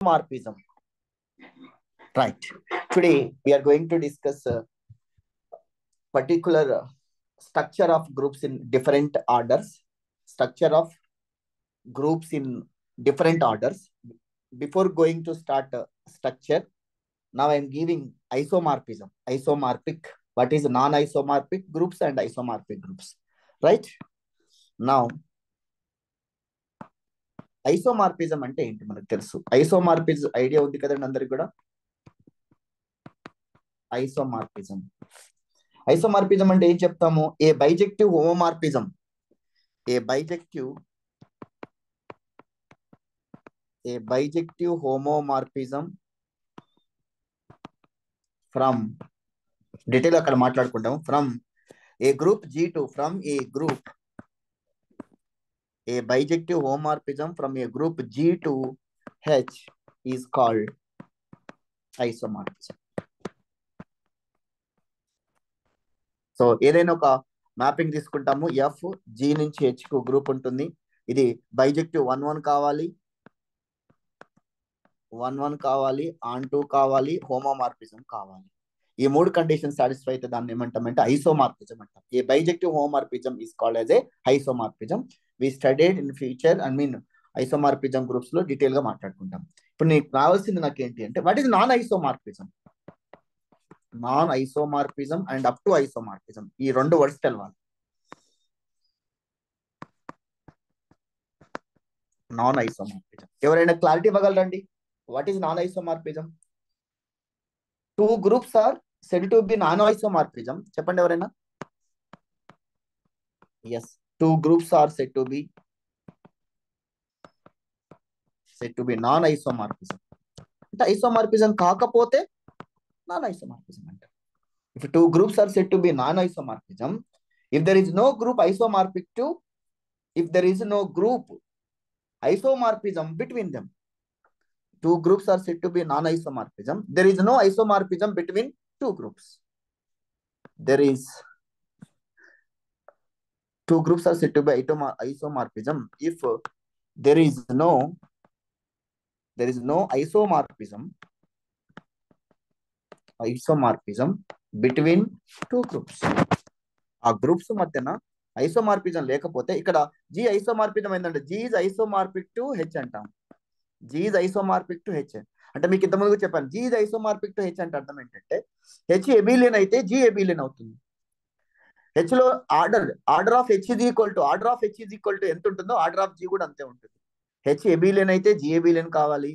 Isomorphism. Right. Today we are going to discuss a particular structure of groups in different orders. Structure of groups in different orders. Before going to start structure, now I am giving isomorphism. Isomorphic. What is non-isomorphic groups and isomorphic groups? Right. Now, ఐసోమార్పిజం అంటే ఏంటి మనకు తెలుసు. ఐసోమార్పిజం idea ఉంది కదండి అందరికి కూడా. ఐసోమార్పిజం ఐసోమార్పిజం అంటే ఏం చెప్తాము? A bijective homomorphism, a bijective homomorphism from, detail అక్కడ మాట్లాడుకుంటాం. From a group G to, from a group, a bijective homomorphism from a group G to H is called isomorphism. So ఏదైనా ఒక మ్యాపింగ్ తీసుకుంటాము. ఎఫ్ జీ నుంచి H కు group ఉంటుంది. ఇది bijective 1 1 కావాలి, 1 1 కావాలి, ఆన్ 2 కావాలి, హోమోమార్ఫిజం కావాలి. ఈ మూడు కండిషన్ సాటిస్ఫై అయితే దాన్ని ఏమంటామంటే ఐసోమార్ఫిజం అంటాం. A bijective homomorphism is called as a isomorphism. We studied in future isomorphism groups లో డీటెయిల్ గా మాట్లాడుకుంటాం. ఇప్పుడు నీకు కావాల్సింది నాకేంటి అంటే what is non isomorphism. Non isomorphism and up to isomorphism, ఈ రెండు వర్డ్స్ తెలవాలి. నాన్ ఐసోమార్ఫిజం ఎవరైనా క్లారిటీ ఇవ్వగలరండి? What is non isomorphism? Two groups are said to be non-isomorphism. చెప్పండి ఎవరైనా. yes, two groups are said to be non-isomorphism. అంటే isomorphism కాకపోతే non isomorphism అంట. if two groups are said to be non-isomorphism, if there is no group isomorphic to, if there is no group isomorphism between them, two groups are said to be non-isomorphism. There is no isomorphism between two groups. There is two groups are said to be isomorphism if there is no isomorphism between two groups. ఆ groups మధ్యన isomorphism లేకపోతే, ఇక్కడ G isomorphism ఏంటంటే G is isomorphic to H అంటాం. G is isomorphic to H అంటే మీకు ఇంతకుముందు చెప్పాను. G is isomorphic to H అంటే అర్థం ఏంటంటే హెచ్ ఎబిలియన్ అయితే జీ ఎబిలియన్ అవుతుంది. హెచ్ లో order of H is equal to ఎంత ఉంటుందో ఆర్డర్ ఆఫ్ జీ కూడా అంతే ఉంటుంది. హెచ్ ఎబిలియన్ అయితే జీ ఎబిలియన్ కావాలి.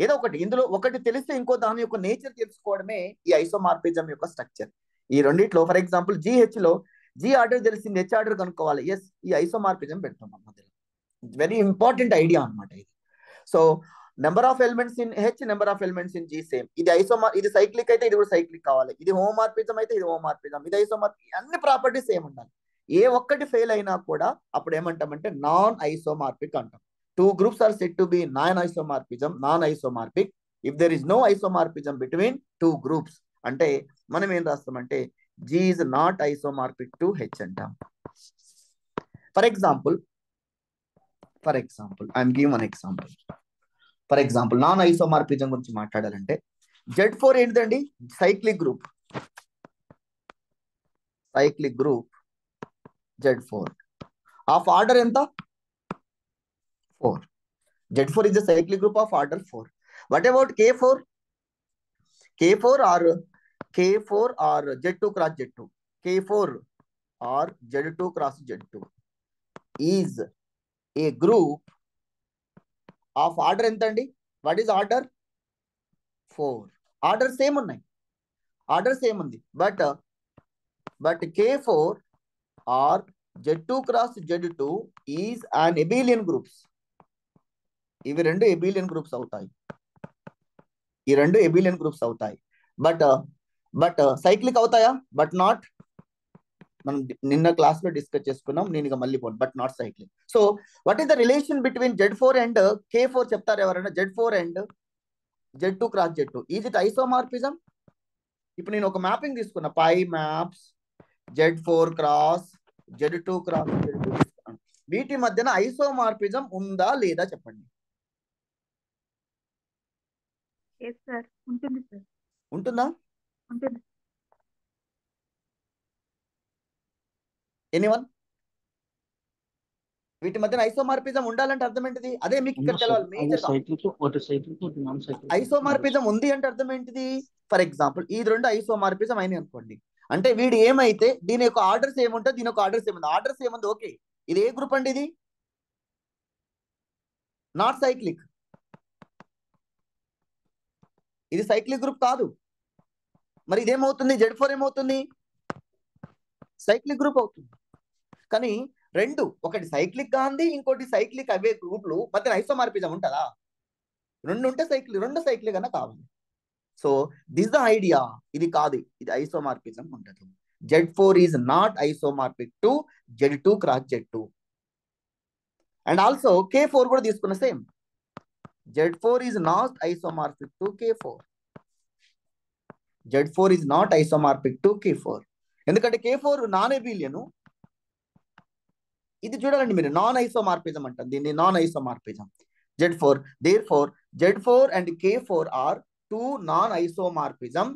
ఏదో ఒకటి, ఇందులో ఒకటి తెలిస్తే ఇంకో దాని యొక్క నేచర్ తెలుసుకోవడమే ఈ ఐసోమార్ఫిజం యొక్క స్ట్రక్చర్. ఈ రెండిట్లో ఫర్ ఎగ్జాంపుల్ జీహెచ్ లో జీ ఆర్డర్ తెలిసింది, హెచ్ ఆర్డర్ కనుక్కోవాలి. ఎస్, ఈ ఐసోమార్ఫిజం పెడుతున్నాం మధ్యలో. వెరీ ఇంపార్టెంట్ ఐడియా అనమాట ఇది. So number of elements in H, number of elements in G same. ఇది సైక్లిక్ అయితే ఇది కూడా సైక్లిక్ కావాలి. ఇది హోమోమార్ఫిజం అయితే ఇది హోమోమార్ఫిజం, ఇది ఐసోమార్ఫిజం. అన్ని ప్రాపర్టీస్ సేమ్ ఉండాలి. ఏ ఒక్కటి ఫెయిల్ అయినా కూడా అప్పుడు ఏమంటామంటే నాన్ ఐసోమార్ఫిక్ అంటాం. Two groups are said to be non-isomorphic if there is no isomorphism between two groups. అంటే మనం ఏం రాస్తామంటే G is not isomorphic to H అంటాం. For example I'm giving one example. For example non isomorphism గురించి మాట్లాడాలంటే Z4 ఏంటిదండి? Cyclic group Z4 of order ఎంత? 4. Z4 is a cyclic group of order 4. What about K4? K4 or Z2 cross Z2. K4 or Z2 cross Z2 is a group of order ఎంత అండి? What is order? 4. Order same ఉన్నాయి, ఉంది. But K4 or Z2 cross Z2 is an abelian groups. ఇవి రెండు abelian groups అవుతాయి. But cyclic అవుతాయా? But not. మనం నిన్న క్లాస్ లో డిస్కస్ చేసుకున్నాం, నేను ఇక మళ్ళీ పోను. But not cyclic. So what is the relation between Z4 and K4 చెప్తారు ఎవరైనా? Z4 and Z2 cross Z2 is it isomorphism? ఇప్పుడు నేను ఒక మ్యాపింగ్ తీసుకున్నా, పై maps Z4 cross Z2 cross Z2. వీటి మధ్యన ఐసోమార్ఫిజం ఉందా లేదా చెప్పండి. ఎస్ సార్ ఉంటుంది సార్ ఉంటుందా? ఉంటుంది. ఎనీవన్? వీటి మధ్యన ఐసోమార్పిజం ఉండాలంటే అర్థం ఏంటిది? అదే మీకు ఇక్కడ తెలవాలి మేజర్ గా. ఐసోమార్పిజం ఉంది అంటే అర్థం ఏంటిది? ఫర్ ఎగ్జాంపుల్ ఈ రెండు ఐసోమార్పిజం అయినాయి అనుకోండి, అంటే వీడు ఏమైతే దీని యొక్క ఆర్డర్స్ ఏముంటుంది, దీని యొక్క ఆర్డర్స్ ఏముంది, ఆర్డర్స్ ఏముంది ఓకే. ఇది ఏ గ్రూప్ అండి? ఇది నాట్ సైక్లిక్, ఇది సైక్లిక్ గ్రూప్ కాదు. మరి ఇదేమవుతుంది? Z4 ఏమవుతుంది? సైక్లిక్ గ్రూప్ అవుతుంది. కానీ రెండు, ఒకటి సైక్లిక్ గా ఉంది, ఇంకోటి సైక్లిక్ అవే గ్రూప్లు మధ్య ఐసోమార్పిజం ఉంటుందా? రెండు ఉంటే సైక్లిక్, రెండు సైక్లిక్ అన్న కావాలి. So this the idea. ఇది కాదు, ఇది ఐసోమార్పిజం ఉండదు. Z4 is not isomorphic to Z2 cross Z2. And also K4 కూడా తీసుకున్న same. Z4 is not isomorphic to K4. Z4 is not isomorphic to K4. ఎందుకంటే K4 నాన్ ఎబిలియన్. ఇది చూడాలండి మీరు, నాన్ ఐసోమార్పిజం అంటారు దీన్ని, non ఐసోమార్పిజం. Z4, therefore Z4 and K4 are two non-isomorphism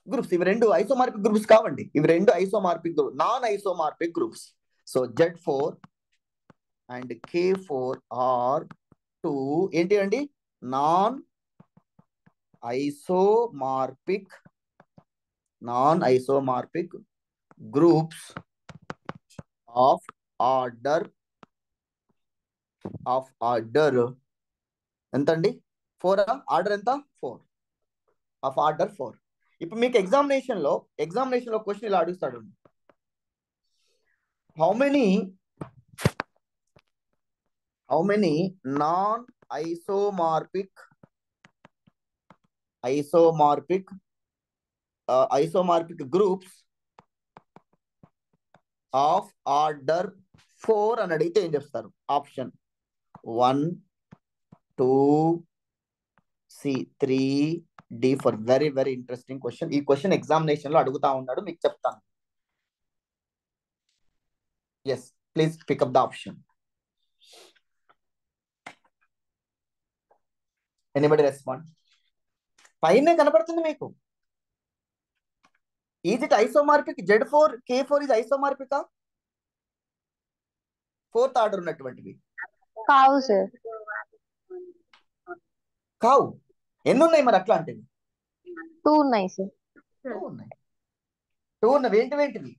groups. ఇవి రెండు ఐసోమార్పిక్ గ్రూప్స్ కావండి, ఇవి రెండు isomorphic group, non isomorphic groups. So Z4 and K4 are two ఏంటి అండి? Non isomorphic groups of order ఎంత అండి? 4. ఆర్డర్ ఎంత? 4. Of order 4. ఇప్పుడు మీకు ఎగ్జామినేషన్ లో క్వశ్చన్ ఇలా అడుగుతాడు, how many non isomorphic groups of order 4 అని అడిగితే ఏం చెప్తారు? Option 1, 2, C, 3, D for very very interesting question. ఈ క్వశ్చన్ ఎగ్జామినేషన్ లో అడుగుతా ఉన్నాడు, మీకు చెప్తాను. Yes, please pick up the option. Anybody respond? పైనే కనబడుతుంది మీకు. Is it isomorphic? Z4 K4 is ఐసోమార్పికా? 4th ఆర్డర్ ఉన్నటువంటివి కావు సార్. కావు. ఎన్ని ఉన్నాయి మరి అట్లాంటివి? 2 ఉన్నాయి సార్. 2 ఉన్నాయి. 2 ఉన్నవి ఏంటివి?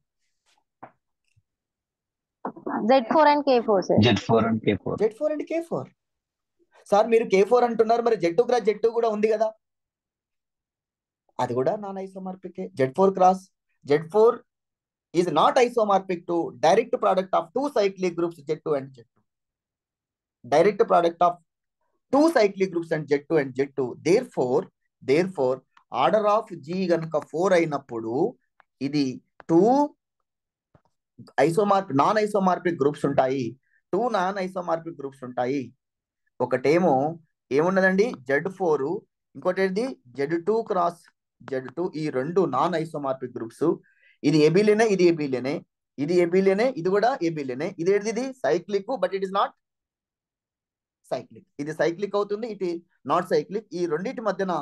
Z4 and K4 sir. Z4 and K4. Sir మీరు K4 అంటున్నారు, మరి Z2 క్రాస్ Z2 కూడా ఉంది కదా, అది కూడా non ఐసోమార్పిక్. Z4 is not isomorphic to direct product of two cyclic groups Z2 and Z2. Direct product of two cyclic groups and Z2 and Z2. Therefore order of G గనుక 4 అయినప్పుడు ఇది 2 non isomorphic groups ఉంటాయి, 2 non isomorphic groups ఉంటాయి. ఒకటేమో ఏమున్నదండి? Z4, ఇంకోటి ఏంటి? Z2 cross Z2. ఈ రెండు నాన్ ఐసోమార్పిక్ గ్రూప్స్. ఇది ఏబిలియనే, ఇది ఏబిలియనే, ఇది ఏబిలియనే, ఇది కూడా ఏబిలియనే. ఇది ఏంటిది? ఇది cyclic, but it is not cyclic. ఇది సైక్లిక్ అవుతుంది, ఇది నాట్ సైక్లిక్. ఈ రెండింటి మధ్యన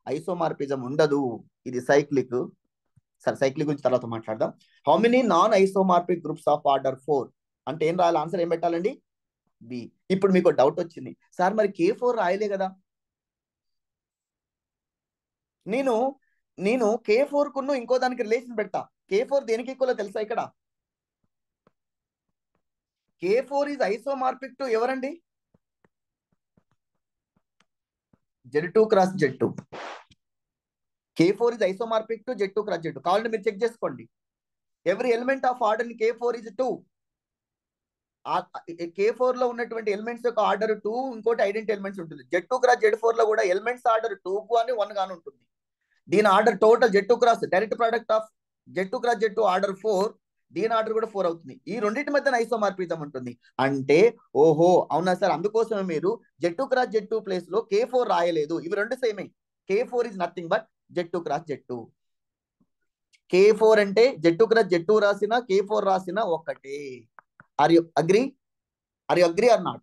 ఐసోమార్పిజం ఉండదు, ఇది సైక్లిక్. సరే, సైక్లిక్ గురించి తర్వాత మాట్లాడదాం. How many non isomorphic groups of order 4 అంటే ఏం రాయాలి? ఆన్సర్ ఏం పెట్టాలండి? బి. ఇప్పుడు మీకు డౌట్ వచ్చింది, సార్ మరి K4 రాయలే కదా. నేను K4 కును ఇంకో దానికి రిలేషన్ పెడతా. K4 దేనికి ఈక్వల్ తెలుసా? ఇక్కడ K4 ఈజ్ ఐసోమార్పిక్ టు ఎవరండి? Z2 cross Z2. K4 is isomorphic to Z2 cross Z2. కావాలంటే మీరు చెక్ చేసుకోండి. Every element of order in K4 is 2. K4 లో ఉన్నటువంటి ఎలిమెంట్స్ యొక్క ఆర్డర్ 2, ఇంకోటి ఐడెంటిటీ ఎలిమెంట్స్ ఉంటుంది. Z2 క్రాస్ Z4 లో కూడా ఎలిమెంట్స్ ఆర్డర్ 2 కానీ 1 గాని ఉంటుంది. దీని order total Z2 cross direct product of Z2 cross Z2 order 4, దీని ఆర్డర్ కూడా 4 అవుతుంది. ఈ రెండింటి మధ్య ఐసోమార్పిజం ఉంటుంది. అంటే ఓహో అవునా సార్, అందుకోసమే మీరు Z2 క్రాస్ Z2 ప్లేస్ లో K4 రాయలేదు. ఇవి రెండు సేమే. K4 is nothing but Z2 cross Z2. K4 అంటే Z2 క్రాస్ Z2 రాసిన K4 రాసిన ఒకటే. Are you agree or not?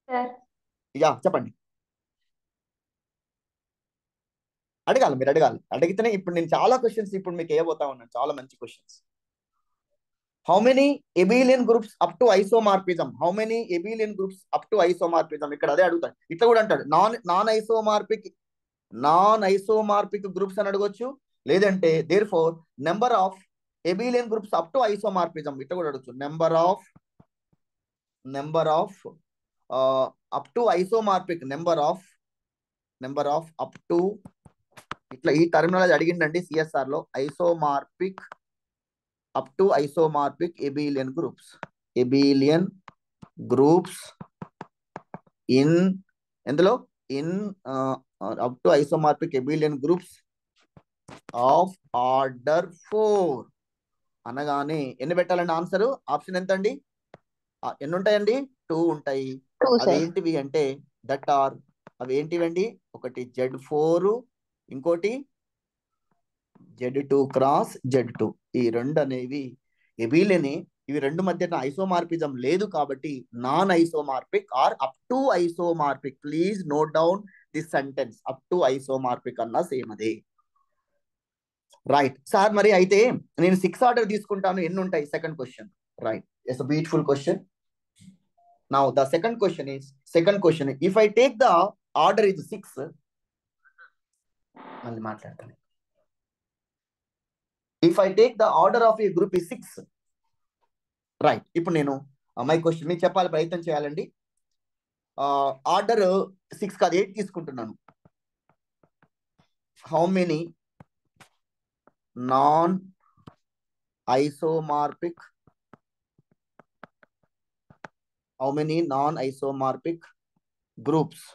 Sir yeah చెప్పండి, అడగాలి, మీరు అడగాలి. అడిగితేనే ఇప్పుడు నేను చాలా క్వశ్చన్స్ ఇప్పుడు మీకు వేయబోతా ఉన్నాను, చాలా మంచి questions. How many abelian groups up to isomorphism? How many abelian groups up to isomorphism? ఇక్కడ అదే అడుగుతాడు. ఇట్లా కూడా అంటాడు, నాన్ ఐసోమార్పిక్ గ్రూప్స్ అని అడగొచ్చు, లేదంటే therefore number of abelian groups up to isomorphism ఇట్లా కూడా అడగచ్చు. Number of up to isomorphic, number of up to, ఇట్లా ఈ టర్మినాలజీ అడిగిండండి సిఎస్ఆర్ లో. Isomorphic up to isomorphic abelian groups in ఎందులో in up to isomorphic abelian groups of order 4 అనగానే ఎన్ని పెట్టాలండి ఆన్సర్? ఆప్షన్ ఎంత అండి? ఎన్ని ఉంటాయండి? 2 ఉంటాయి. 2 సార్. అవేంటివి అంటే అవి ఏంటివండి? ఒకటి Z4, ఇంకోటి Z2 క్రాస్ Z2. ఈ రెండు అనేవి ఎబిలియన్. ఇవి రెండు మధ్యన ఐసోమార్పిజం లేదు కాబట్టి non isomorphic are up to isomorphic. Please note down this sentence, up to isomorphic అన్నా సేమ్ అదే. రైట్ సార్, మరి అయితే నేను 6 ఆర్డర్ తీసుకుంటాను, ఎన్ని ఉంటాయి? Second question. Right, it's a beautiful question. Now the second question, if I take the order is 6, మళ్ళీ మాట్లాడతాను. If I take the order of a group is 6, right. ఇప్పుడు నేను మై క్వశ్చన్ మీకు చెప్పాలి, ప్రయత్నం చేయాలండి. ఆర్డర్ 6 కాదు 8 తీసుకుంటున్నాను. How many non isomorphic groups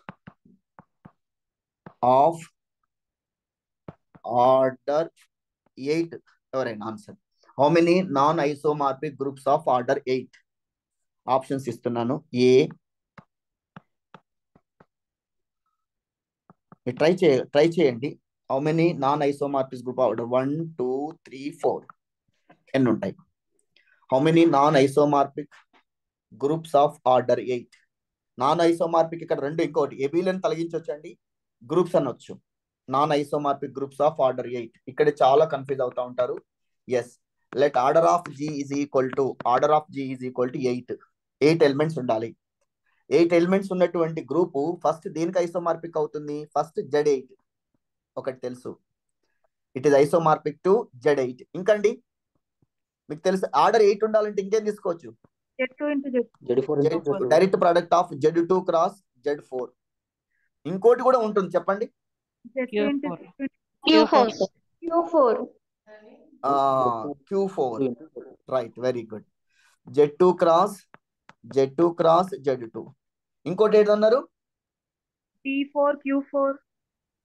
of order 8? ఎవరైనా answer. How many non isomorphic groups of order 8? Options ఇస్తున్నాను. ఏ, ట్రై చేయండి. How many non isomorphic group order? 1 2 3 4 ఎన్ని ఉంటాయి? How many non isomorphic groups of order 8? Non isomorphic ఇక్కడ రెండు, ఇంకోటి abelian తొలగించొచ్చండి, గ్రూప్స్ అనొచ్చు. Non isomorphic groups of order 8. ఇక్కడ చాలా కన్ఫ్యూజ్ అవుతా ఉంటారు. Yes, let order of G is equal to 8. 8 elements ఉండాలి. 8 ఎలిమెంట్స్ ఉన్నటువంటి గ్రూపు ఫస్ట్ దేనికి ఐసోమార్పిక్ అవుతుంది? ఫస్ట్ Z8 ఒకటి తెలుసు, it is isomorphic to Z8. ఇంకండి మీకు తెలుసు ఆర్డర్ 8 ఉండాలంటే ఇంకేం తీసుకోవచ్చు? Direct product of Z2 cross Z4. ఇంకోటి కూడా ఉంటుంది, చెప్పండి. Q4. Right, very good. Z2 cross Z2. ఇంకోటి ఏదన్నారు?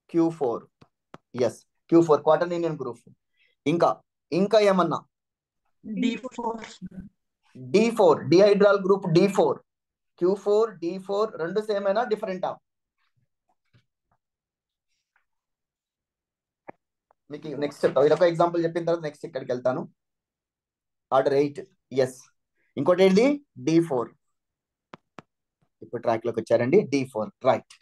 Q4. Yes, Q4 క్వాటర్నియన్ group. ఇంకా ఏమన్నా? D4 డిహైడ్రాల్ group D4. Q4 D4 రెండు సేమ్ అయినా డిఫరెంటా? మీకు నెక్స్ట్ చెప్తా. ఇదొక ఎగ్జాంపుల్ చెప్పిన తర్వాత నెక్స్ట్ ఇక్కడికి వెళ్తాను. ఆర్డర్ 8. ఎస్, ఇంకోటి ఏంటి? D4. ఇప్పుడు ట్రాక్ లోకి వచ్చారండి. D4. Right.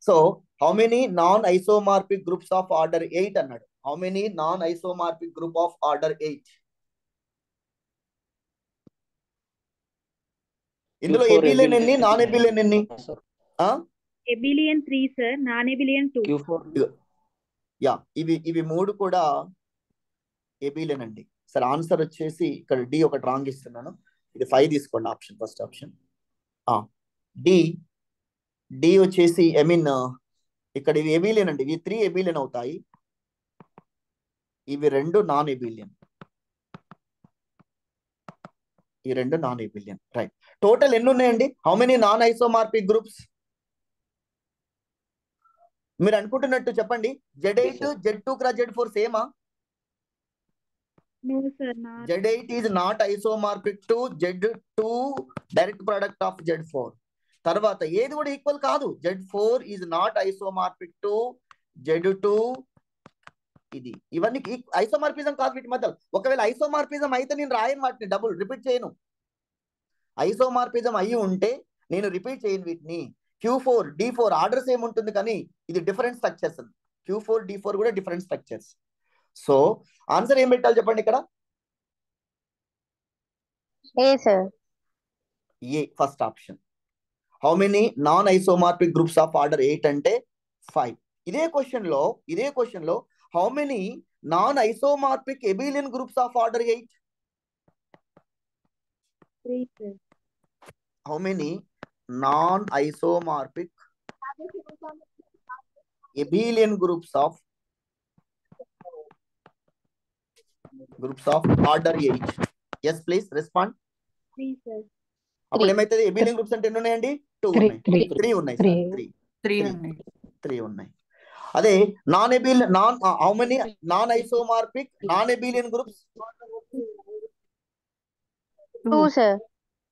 So how many non isomorphic groups of order 8 అన్నాడు. How many non isomorphic group of order 8? ఇందులో ఎబిలియన్ ఎన్ని, నాన్ ఎబిలియన్ ఎన్ని? Abelian 3 sir, non abelian 2. Yeah, ఇవి మూడు కూడా ఎబిలియన్ అండి. సరే, ఆన్సర్ వచ్చేసి ఇక్కడ డి ఒకటి రాంగ్ ఇస్తున్నాను. ఇది 5 తీసుకోండి ఆప్షన్, ఫస్ట్ ఆప్షన్. డి వచ్చేసి ఇక్కడ ఇవి ఎబిలియన్ అండి. ఇవి 3 ఎబిలియన్ అవుతాయి, ఇవి 2 నాన్ ఎబిలియన్. ఈ 2 నాన్ ఎబిలియన్. రైట్. టోటల్ ఎన్ని ఉన్నాయండి? How many non isomorphic groups? మీరు అనుకుంటున్నట్టు చెప్పండి. Z8 Z2 క్రాస్ Z4 సేమా? Z8 is not isomorphic to Z2 direct product of Z4. తర్వాత ఏది కూడా ఈక్వల్ కాదు. Z4 is not isomorphic to Z2. ఇవన్నీ ఐసోమార్పిజం కాదు వీటి మధ్య. ఒకవేళ ఐసోమార్పిజం అయితే నేను రాయను, వాటిని డబుల్ రిపీట్ చేయను. ఐసోమార్పిజం అయ్యి ఉంటే నేను రిపీట్ చేయను వీటిని. Q4 D4 ఆర్డర్స్ ఏముంటుంది, కానీ ఇది డిఫరెంట్ స్ట్రక్చర్స్. Q4 D4 కూడా డిఫరెంట్ స్ట్రక్చర్స్. సో ఆన్సర్ ఏం పెట్టాలి చెప్పండి ఇక్కడ? A sir. A first option. How many non isomorphic groups of order 8 అంటే 5. ఇదే క్వశ్చన్ లో how many non isomorphic abelian groups of order 8? 3 sir. How many non-isomorphic abelian groups of order 8? Yes, please respond. 3 sir. అప్పుడు ఏమైతుంది? ఎబిలియన్ groups అంటే ఎన్ని ఉన్నాయండి? 2 ఉన్నాయి. 3 ఉన్నాయి సార్. 3 ఉన్నాయి. అదే how many non isomorphic non abelian groups? 2 sir.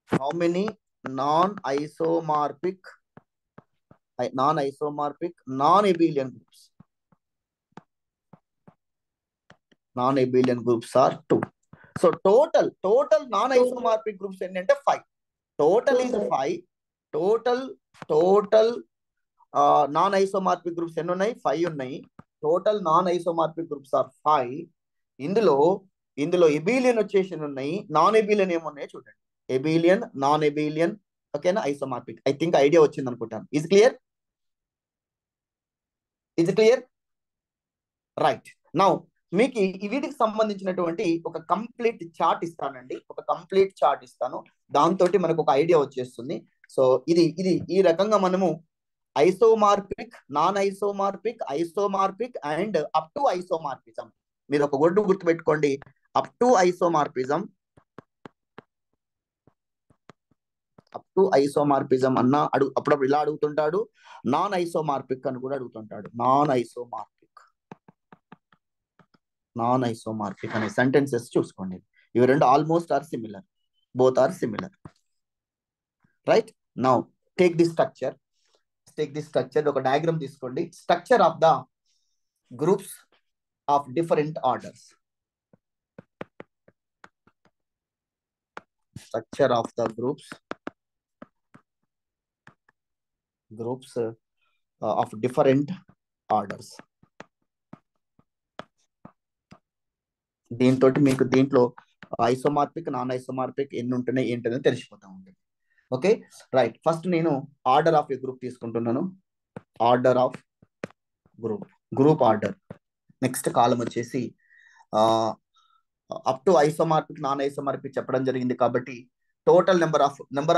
How many non-isomorphic non-abelian groups? Non-abelian groups are 2. So total non-isomorphic groups ఏంటంటే 5. Total is 5. Total non-isomorphic groups ఎన్ని ఉన్నాయి? 5 ఉన్నాయి. Total non-isomorphic groups are 5. ఇందులో ఎబిలియన్ వచ్చేసి ఉన్నాయి. నాన్ ఎబిలియన్ ఏమున్నాయో చూడండి. ఎబిలియన్, నాన్ ఎబిలియన్, ఓకేనా, ఐసోమార్పిక్. ఐ థింక్ ఐడియా వచ్చింది అనుకుంటాను. Is clear? రైట్. నౌ మీకు వీటికి సంబంధించినటువంటి ఒక కంప్లీట్ చార్ట్ ఇస్తానండి. దాంతో మనకు ఒక ఐడియా వచ్చేస్తుంది. సో ఇది ఈ రకంగా మనము ఐసోమార్పిక్, నాన్ ఐసోమార్పిక్ అండ్ అప్ టు ఐసోమార్పిజం. మీరు ఒక గొడ్డు గుర్తుపెట్టుకోండి. అప్ టు ఐసోమార్పిజం అన్న అప్పుడప్పుడు ఇలా అడుగుతుంటాడు. నాన్ ఐసోమార్పిక్ అని కూడా అడుగుతుంటాడు. నాన్ ఐసోమార్పిక్ అనే సెంటెన్సెస్ చూసుకోండి. ఇవి రెండు almost are similar. Both are similar. Right. Now take the structure. ఒక డయాగ్రామ్ తీసుకోండి. Structure of the groups of different orders. Structure of the groups of different orders. దీంట్లో ఐసోమార్పిక్, నాన్ ఐసోమార్పిక్ ఎన్ని ఉంటున్నాయి ఏంటనేది తెలిసిపోతా ఉంటుంది. Okay, right. ఫస్ట్ నేను ఆర్డర్ ఆఫ్ ఏ గ్రూప్ తీసుకుంటున్నాను. Order of group order. Next కాలం వచ్చేసి up to isomorphic, non isomorphic చెప్పడం జరిగింది కాబట్టి టోటల్ నెంబర్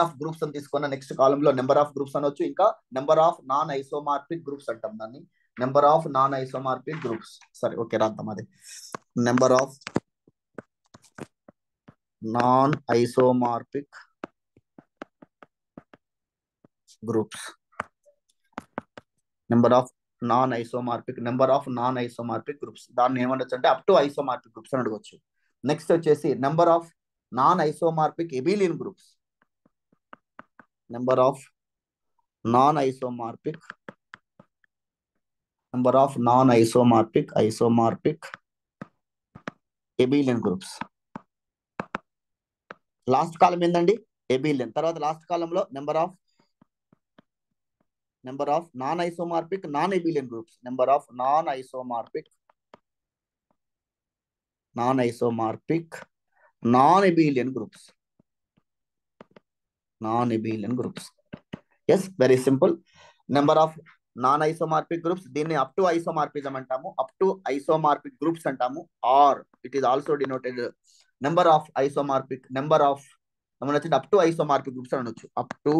ఆఫ్ గ్రూప్స్ అని తీసుకున్న. నెక్స్ట్ కాలంలో నెంబర్ ఆఫ్ గ్రూప్స్ అనొచ్చు, ఇంకా number of non isomorphic groups అంటాం దాన్ని. Number of non isomorphic groups. సరే, ఓకే, రాద్దాం. అదే number of non isomorphic groups. Number of non isomorphic groups. దాన్ని ఏమనొచ్చు అంటే అప్ టు ఐసోమార్పిక్ గ్రూప్స్ అని అడగొచ్చు. నెక్స్ట్ వచ్చేసి number of non isomorphic abelian groups. Number of non isomorphic abelian groups. Last column ఏందండి? ఎబిలియన్. తర్వాత లాస్ట్ కాలంలో number of non isomorphic non abelian groups. Number of non isomorphic non abelian groups. Yes, very simple. Number of non isomorphic groups, దీన్ని up to isomorphism అంటాము, up to isomorphic groups అంటాము. Or it is also denoted number of isomorphic, up to isomorphic groups అనొచ్చు. Up to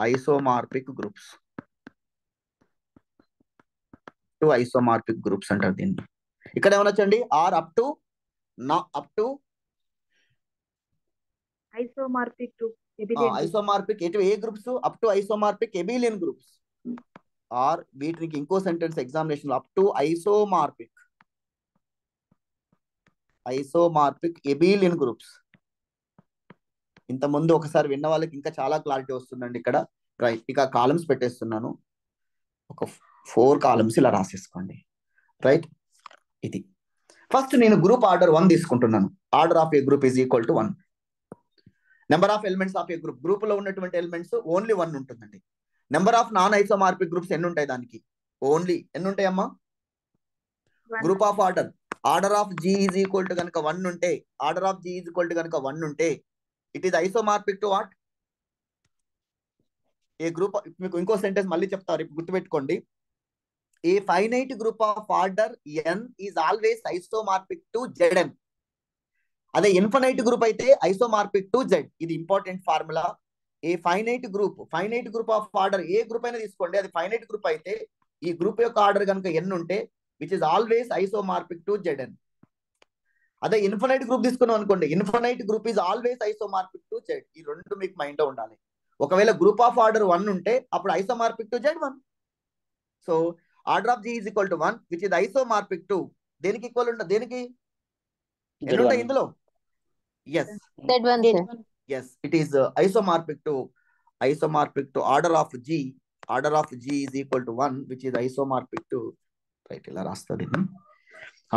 isomorphic groups అంటారు దీన్ని. ఇక్కడ ఏమనొచ్చండి? Or up to isomorphic to isomorphic a groups? Up to isomorphic abelian groups. Or వీటికి ఇంకో sentence examination up to isomorphic abelian groups. ఇంత ముందు ఒకసారి విన్న వాళ్ళకి ఇంకా చాలా క్లారిటీ వస్తుందండి ఇక్కడ. రైట్, ఇక కాలమ్స్ పెట్టేస్తున్నాను. ఒక 4 కాలమ్స్ ఇలా రాసేసుకోండి. రైట్, ఇది ఫస్ట్ నేను గ్రూప్ ఆర్డర్ 1 తీసుకుంటున్నాను. Order of a group is equal to 1. Number of elements of a group లో ఉన్నటువంటి ఎలిమెంట్స్ ఓన్లీ 1 ఉంటుందండి. Number of non isomorphic groups ఎన్ని ఉంటాయి దానికి? ఓన్లీ ఎన్ని ఉంటాయమ్మా? Group of order of G is equal to కనుక 1 ఉంటే, order of G is equal to కనుక 1 ఉంటే, it is isomorphic to what? A group. మీకు ఇంకో సెంటెన్స్ మళ్ళీ చెప్తారు, గుర్తుపెట్టుకోండి. A finite group of order n is always isomorphic to Zn. అదే ఇన్ఫైనైట్ గ్రూప్ అయితే ఐసోమార్పిక్ టు Z. ఇది important formula. A finite group of order a group అయినా తీసుకోండి, అది ఫైనైట్ గ్రూప్ అయితే ఈ గ్రూప్ యొక్క ఆర్డర్ కనుక n ఉంటే which is always isomorphic to Zn. అదే ఇన్ఫైనైట్ గ్రూప్ తీసుకున్నాం అనుకోండి, infinite group is always isomorphic to Z. ఈ రెండు మీకు మైండ్ లో ఉండాలి. ఒకవేళ గ్రూప్ ఆఫ్ ఆర్డర్ 1 ఉంటే అప్పుడు isomorphic to Z1. So order of G is equal to 1 which is isomorphic to దేనికి ఈక్వల్ ఉంటుంది? దేనికి ఎన్ని ఉంటాయి ఇందులో? Yes Z1 sir. yes, it is isomorphic to order of G. Order of G is equal to 1 which is isomorphic to, right, ila rastadi.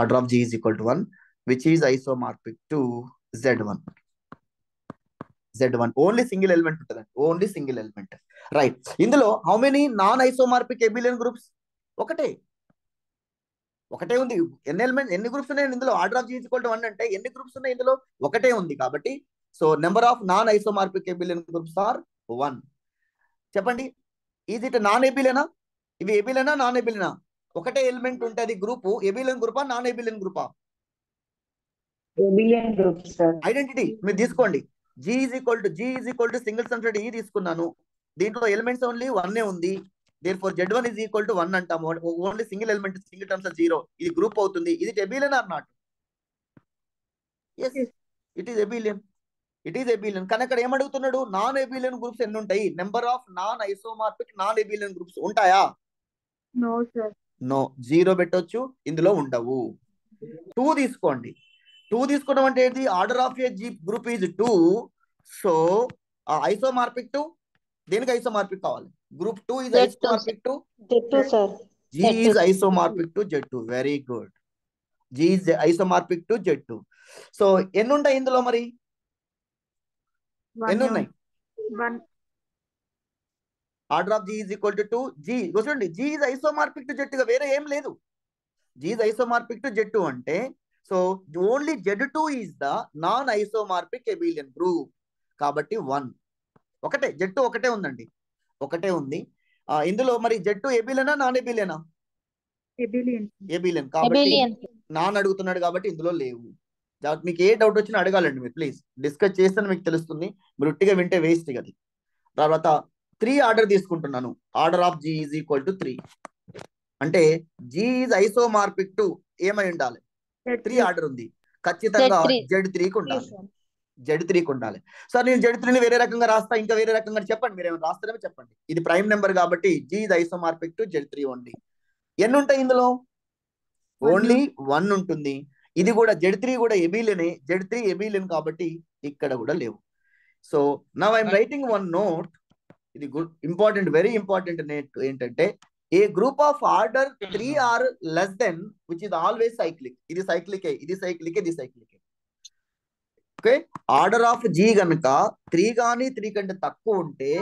Order of G is equal to 1 which is isomorphic to Z1. Only single element untadandi, only single element, right. Indulo how many non isomorphic abelian groups? ఒకటే ఉంది. ఎన్ని groups ఉన్నాయి ఇందులో? Order of G is equal to 1 అంటే ఎన్ని groups ఉన్నాయి ఇందులో? ఒకటే ఉంది కాబట్టి so number of non isomorphic abelian groups are 1. చెప్పండి, ఈజ్ ఇట్ నాన్ ఎబిలియనా? ఇవి ఎబిలియనా నాన్ ఎబిలియనా? ఒకటే ఎలిమెంట్ ఉంటే అది గ్రూప్ ఎబిలియన్ గ్రూపా నాన్ ఎబిలియన్ గ్రూపా? Abelian group sir. ఐడెంటిటీ మీరు తీసుకోండి. G is equal to single subset E తీసుకున్నాను. దీంట్లో ఎలిమెంట్స్ ఓన్లీ 1 ఉంది. therefore Z1 is equal to 1 అంటాము. Only single element, single terms 0. ఇది గ్రూప్ అవుతుంది. ఇది abelian or not? yes, it is abelian. కానీ అక్కడ ఏమడుగుతున్నాడు? నాన్ ఎబిలియన్ గ్రూప్స్ ఎన్ని ఉంటాయి? Number of non isomorphic non abelian groups ఉంటాయా? No sir. నో, 0 పెట్టొచ్చు, ఇందులో ఉండవు. 2 తీసుకోండి. 2 తీసుకోవడం అంటే ఏంటి? Order of a G group is 2. So isomorphic to దేనికి ఐసోమార్పిక్ కావాలి? Group 2 is isomorphic to Z2 sir. G is isomorphic to Z2. Very good. G is isomorphic to Z2. So ఎన్ని ఉంటాయి ఇందులో మరి? ఎన్ని ఉన్నాయి? 1. Order of G is equal to 2. G చూడండి, G is isomorphic to Z2 గా వేరే ఏం లేదు. G is isomorphic to Z2 అంటే so only Z2 is the non isomorphic abelian group. కాబట్టి 1 ఒకటే, Z2 ఒకటే ఉందండి, ఒకటే ఉంది. ఇందులో మరి Z2 ఎబిలియనా నాన్ ఎబిలియనా? ఎబిలియన్. కాబట్టి నాన్ అడుగుతున్నాడు కాబట్టి ఇందులో లేవు. మీకు ఏ డౌట్ వచ్చినా అడగాలండి మీరు, ప్లీజ్. డిస్కస్ చేస్తే మీకు తెలుస్తుంది, మీరు ఉట్టిగా వింటే వేస్ట్ కదా. తర్వాత 3 ఆర్డర్ తీసుకుంటున్నాను. Order of G is equal to 3 అంటే G ఈజ్ ఐసోమార్పిక్ టు ఏమై ఉండాలి? 3 ఆర్డర్ ఉంది, ఖచ్చితంగా Z3కి ఉండాలి. Z3కి ఉండాలి. సార్ నేను Z3ని వేరే రకంగా రాస్తా, ఇంకా వేరే రకంగా చెప్పండి, మీరు ఏమైనా రాస్తారేమో చెప్పండి. ఇది ప్రైమ్ నెంబర్ కాబట్టి G is isomorphic to Z3 only. ఎన్ని ఉంటాయి ఇందులో? ఓన్లీ 1 ఉంటుంది. ఇది కూడా Z3 కూడా ఎబిలియనే. Z3 ఎబిలియన్ కాబట్టి ఇక్కడ కూడా లేవు. So now I'm writing one note. ఇది గుడ్ ఇంపార్టెంట్, వెరీ ఇంపార్టెంట్ ఏంటంటే a group of order 3 or less than which is always cyclic. ఇది సైక్లికే, ఇది సైక్లికే, ఇది సైక్లికే. ఓకే, ఆర్డర్ ఆఫ్ G గనుక 3 కానీ 3 కంటే తక్కువ ఉంటే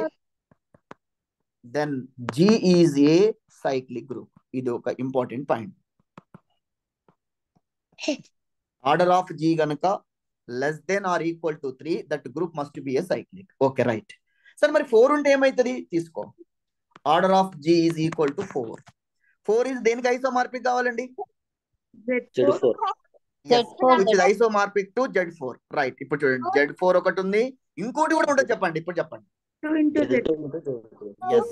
then G is a cyclic group. ఇది ఒక important point. Order of G గనుక less than or equal to 3 that group must be A cyclic. Okay, right. సరే మరి 4 ఉంటే ఏమైతుంది? తీసుకో. Order of G is equal to 4. 4 is దేనికి ఐసోమార్పిక్ కావాలండి? Z4. which is isomorphic to Z4. Right. ఇప్పుడు చూడండి, Z4 ఒకటి ఉంది, ఇంకోటి కూడా ఉంటుంది. చెప్పండి, ఇప్పుడు చెప్పండి. 2 into Z2. yes,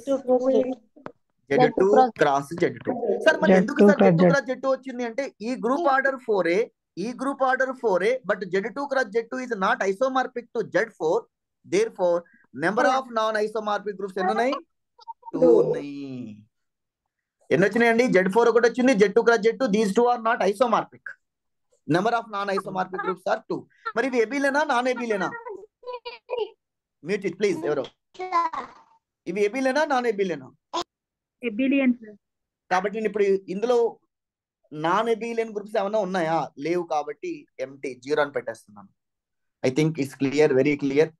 Z2 cross Z2. Sir మరి ఎందుకు సార్ Z2 క్రాస్ Z2 వచ్చింది అంటే ఈ గ్రూప్ ఆర్డర్ 4A, ఈ group order 4A, but Z2 cross Z2 is not isomorphic to Z4. therefore number of non isomorphic groups ఎన్ని ఉన్నాయి? 2 ఉన్నాయి. ఎన్ని వచ్చినాయండి? Z4 ఒకటి వచ్చింది, Z2 cross Z2. These 2 are not isomorphic. Number of non isomorphic groups are 2. మరి ఇవి ఎబిలియనా నాన్ ఎబిలియనా? Mute it please. ఎవరో ఇవి ఎబిలియనా నాన్ ఎబిలియనా? ఎబిలియన్ సార్. కాబట్టి నేను ఇప్పుడు ఇందులో నాన్ ఎబిలియన్ గ్రూప్స్ ఏమైనా ఉన్నాయా? లేవు. కాబట్టి ఎంటీ 0 అని పెట్టేస్తున్నాను. I think it's clear, very clear.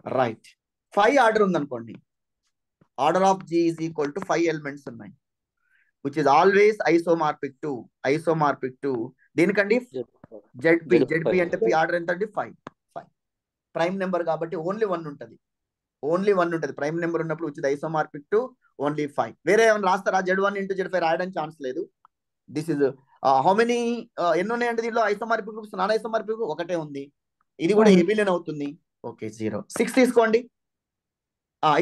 Right 5 order ఉంది order of G is equal to 5 elements ఉన్నాయి which is always isomorphic to దీనికండి ZP అంటే P ఆర్డర్ ఎంత అండి 5 ప్రైమ్ నెంబర్ కాబట్టి ఓన్లీ 1 ఉంటుంది ప్రైమ్ నెంబర్ ఉన్నప్పుడు which is isomorphic to only 5 వేరే ఏమైనా రాస్తారా Z1 into Z5 రాయడానికి ఛాన్స్ లేదు దిస్ ఇస్ హౌ మెనీ ఎన్ని ఉన్నాయంటే దీనిలో ఐసోమార్పిక్ గ్రూప్స్ నాన్ ఐసోమార్పిక్ ఒకటే ఉంది ఇది కూడా ఎబిలియన్ అవుతుంది ఓకే 0 6 తీసుకోండి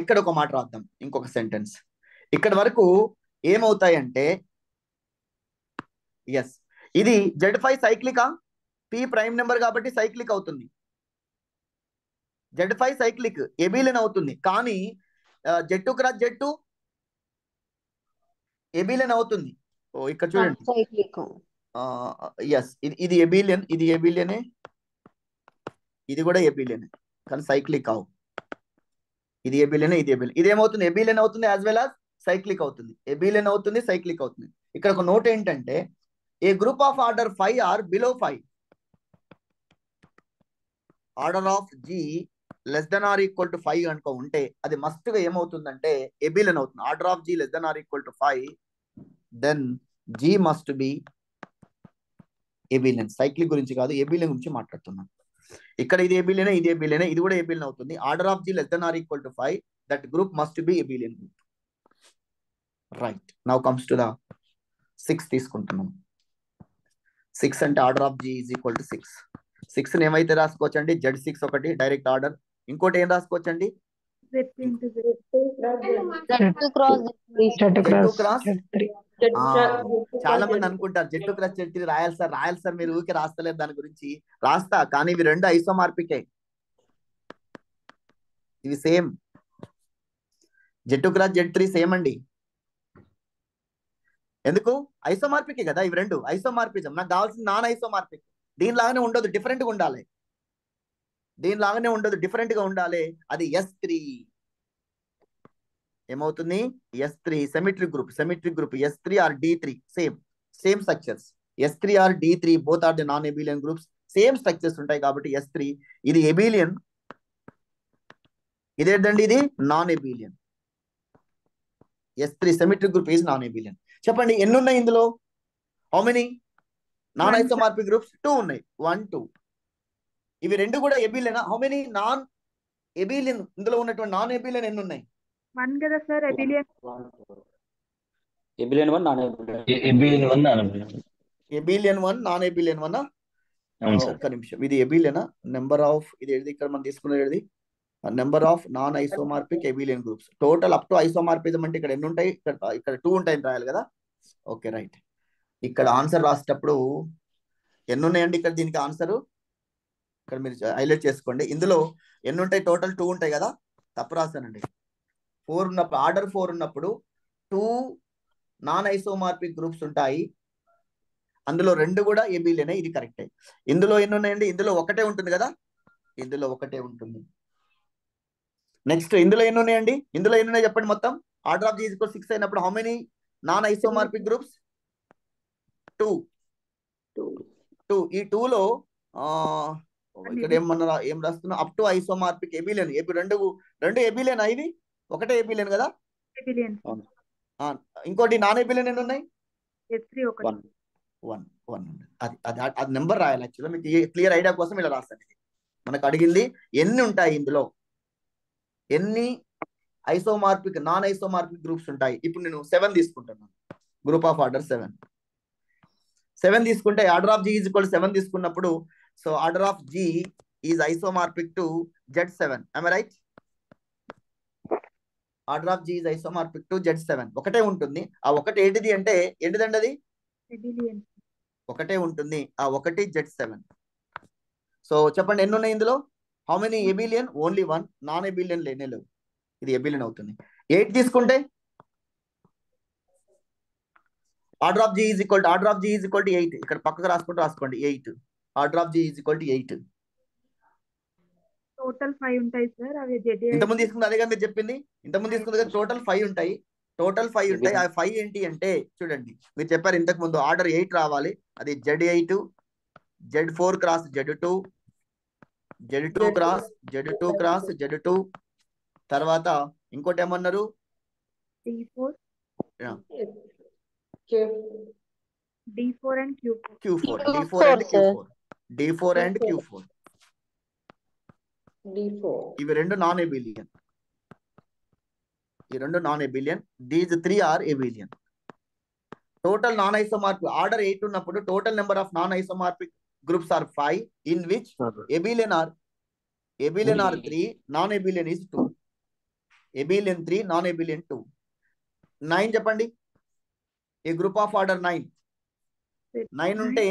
ఇక్కడ ఒక మాట రాద్దాం ఇంకొక సెంటెన్స్ ఇక్కడ వరకు ఏమవుతాయంటే ఎస్ ఇది Z5 సైక్లికా P ప్రైమ్ నెంబర్ కాబట్టి సైక్లిక్ అవుతుంది Z5 సైక్లిక్ ఎబిలియన్ అవుతుంది కానీ Z2 క్రాస్ Z2 ఎబిలియన్ అవుతుంది ఇక్కడ చూడండి ఎస్ ఇది ఎబిలియనే ఇది కూడా ఎబిలియనే కానీ సైక్లిక్ కావు ఇది ఎబిలియన్ ఇదేమవుతుంది ఎబిలియన్ అవుతుంది యాజ్ వెల్ యాజ్ సైక్లిక్ అవుతుంది ఎబిలియన్ అవుతుంది సైక్లిక్ అవుతుంది ఇక్కడ ఒక నోట్ ఏంటంటే a group of order 5 or below 5 order of G less than or equal to 5 అనుకో ఉంటే అది మస్ట్ గా ఏమవుతుందంటే ఎబిలియన్ అవుతుంది order of G less than or equal to 5 then G must be abelian cyclic గురించి కాదు ఎబిలియన్ గురించి మాట్లాడుతున్నాను ఇక్కడ ఇది ఎబిలియన్ ఇది కూడా ఎబిలియన్ అవుతుంది order of G less than or equal to 5 that group must be abelian group right now comes to the 6 తీసుకుంటున్నాం 6 అంటే order of G is equal to 6 ఏమైతే రాసుకోవచ్చు అండి Z6 ఒకటి డైరెక్ట్ ఆర్డర్ ఇంకోటి ఏం రాసుకోవచ్చు అండి చాలా మంది అనుకుంటారు Z2 క్రాస్ Z3 రాయాలి సార్ మీరు ఊరికే రాస్తలేదు దాని గురించి రాస్తా కానీ ఇవి రెండు ఐసోమార్పికే ఇవి same Z2 cross Z3 same అండి ఎందుకు ఐసోమార్పికే కదా ఇవి రెండు ఐసోమార్పిజం నాకు కావాల్సిన నాన్ ఐసోమార్పిక్ దీనిలాగానే ఉండదు డిఫరెంట్ గా ఉండాలి డిఫరెంట్ గా ఉండాలి అది S3 ఏమవుతుంది S3 symmetric group S3 or D3 same structures S3 or D3 both are the non abelian groups same structures ఉంటాయి కాబట్టి S3 ఇది ఎబిలియన్ ఇదేంటండి ఇది non abelian S3 symmetric group is non abelian చెప్పండి ఎన్ని ఉన్నాయి ఇందులో how many non isomorphic groups 2 ఉన్నాయి 1 2 ఇవి రెండు కూడా abelian how many non abelian ఇందులో ఉన్నటువంటి నాన్ ఎబిలియన్ ఎన్ని ఉన్నాయి 1 కదా సార్ ఎబిలియన్ 1 నాన్ ఎబిలియన్ 1 ఒక్క నిమిషం ఇది ఎబిలియనా నెంబర్ ఆఫ్ ఇది ఇక్కడ మనం తీసుకునేది number of non isomorphic abelian groups total up to isomorphism అంటే ఇక్కడ ఎన్ని ఉంటాయి ఇక్కడ 2 ఉంటాయని రాయాలి కదా ఓకే రైట్ ఇక్కడ ఆన్సర్ రాసేటప్పుడు ఎన్ని ఉన్నాయండి ఇక్కడ దీనికి ఆన్సర్ ఇక్కడ మీరు హైలైట్ చేసుకోండి ఇందులో ఎన్ని ఉంటాయి టోటల్ 2 ఉంటాయి కదా తప్పు రాశానండి 4 ఉన్నప్పుడు ఆర్డర్ 4 ఉన్నప్పుడు 2 నాన్ ఐసోమార్పిక్ గ్రూప్స్ ఉంటాయి అందులో 2 కూడా ఎబిలియనే ఇది కరెక్టే ఇందులో ఎన్ని ఉన్నాయండి ఇందులో ఒకటే ఉంటుంది కదా ఇందులో ఒకటే ఉంటుంది నెక్స్ట్ ఇందులో ఎన్ని ఉన్నాయండి ఇందులో ఎన్ని ఉన్నాయి చెప్పండి మొత్తం order of G is equal 6 అయినప్పుడు how many non isomorphic groups 2 ఈ 2 లో ఇక్కడ ఏం రాస్తున్నా అప్ టు ఐసోమార్పిక్ ఎబిలియన్ రెండు ఎబిలియన్ ఇది ఒకటే ఎబిలియన్ కదా ఎబిలియన్ ఇంకోటి నాన్ ఎబిలియన్ ఎన్ని ఉన్నాయి S3 ఒకటి 1 అది నెంబర్ రాయాలి యాక్చువల్గా మీకు క్లియర్ ఐడియా కోసం ఇలా రాస్తాను మనకు అడిగింది ఎన్ని ఉంటాయి ఇందులో ఎన్ని ఐసోమార్పిక్ నాన్ ఐసోమార్పిక్ గ్రూప్స్ ఉంటాయి ఇప్పుడు నేను 7 తీసుకుంటున్నాను గ్రూప్ ఆఫ్ ఆర్డర్ 7 తీసుకుంటే order of G is equal 7 తీసుకున్నప్పుడు so order of G is isomorphic to Z7 am I right order of G is isomorphic to Z7 ఒకటే ఉంటుంది ఆ ఒకటి ఏంటిది అంటే ఏంటిదండి అది ఎబిలియన్ ఒకటే ఉంటుంది ఆ ఒకటి Z7 సో చెప్పండి ఎన్ని ఉన్నాయి ఇందులో హౌ మెనీ ఎబిలియన్ ఓన్లీ 1 నాన్ ఎబిలియన్ లేనే లేవు ఇది ఎబిలియన్ అవుతుంది 8 తీసుకుంటే order of G is equal to 8 ఇక్కడ పక్కకు రాసుకోండి 8 order of G is equal to 8 total 5 ఉంటాయి సార్ అవి ఇంతకుముందు తీసుకుంది అదే కదా మీరు చెప్పింది ఇంతకుముందు తీసుకుంది కదా టోటల్ 5 ఉంటాయి ఆ 5 ఏంటి అంటే చూడండి మీరు చెప్పారు ఇంతకు ముందు ఆర్డర్ 8 రావాలి అది Z8 Z4 cross Z2 Z2 cross Z2 cross Z2 తర్వాత ఇంకోటి ఏమన్నారు D4 and Q4. Q4 D4 Q4 and sir. Q4 D4 and Q4 ఇవి రెండు నాన్ ఎబిలియన్. ఈ రెండు non abelian. These 3 are abelian. Total non isomorphic order 8 ఉన్నప్పుడు total number of non isomorphic groups are 5 in which abelian are 3, non abelian is 2. abelian 3, non abelian 2. 9 చెప్పండి. ఏ group of order 9 ఉంటే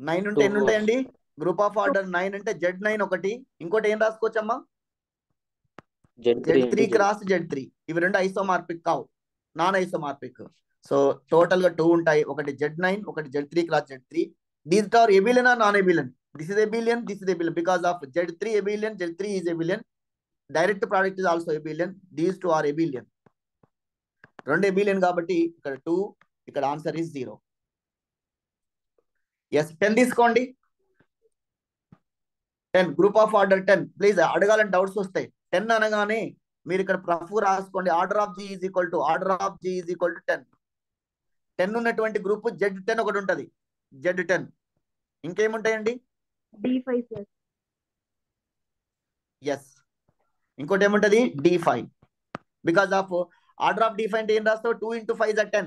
9 ఉంటే ఎన్ని ఉంటాయండి? Group of order 9 అంటే Z9 ఒకటి, ఇంకోటి ఏం రాసుకోవచ్చమ్మా? Z3 క్రాస్ Z3. ఇవి రెండు ఐసోమార్పిక్ కావు, నాన్ ఐసోమార్పిక్. సో టోటల్ గా 2 ఉంటాయి. ఒకటి Z9, ఒకటి Z3 క్రాస్ Z3. These are abelian or non abelian? This is abelian, this is abelian because of Z3 abelian, Z3 is abelian. Direct product is also abelian. These 2 are abelian. రెండు abelian కాబట్టి ఇక్కడ 2, ఇక్కడ answer is 0. Yes 10 తీసుకోండి. 10 group of order 10. Please అడగాలని doubts వస్తాయి. 10 అనగానే మీరు ఇక్కడ ప్రఫ్ రాసుకోండి. Order of G is equal to 10. 10 ఉన్నటువంటి గ్రూప్ Z10 ఒకటి ఉంటది. Z10 ఇంకేముంటాయండి? D5 sir. ఎస్ ఇంకోటి ఏముంటది? D5. Because of order of D5 అంటే ఏం రాస్తావు? 2 into 5 is 10.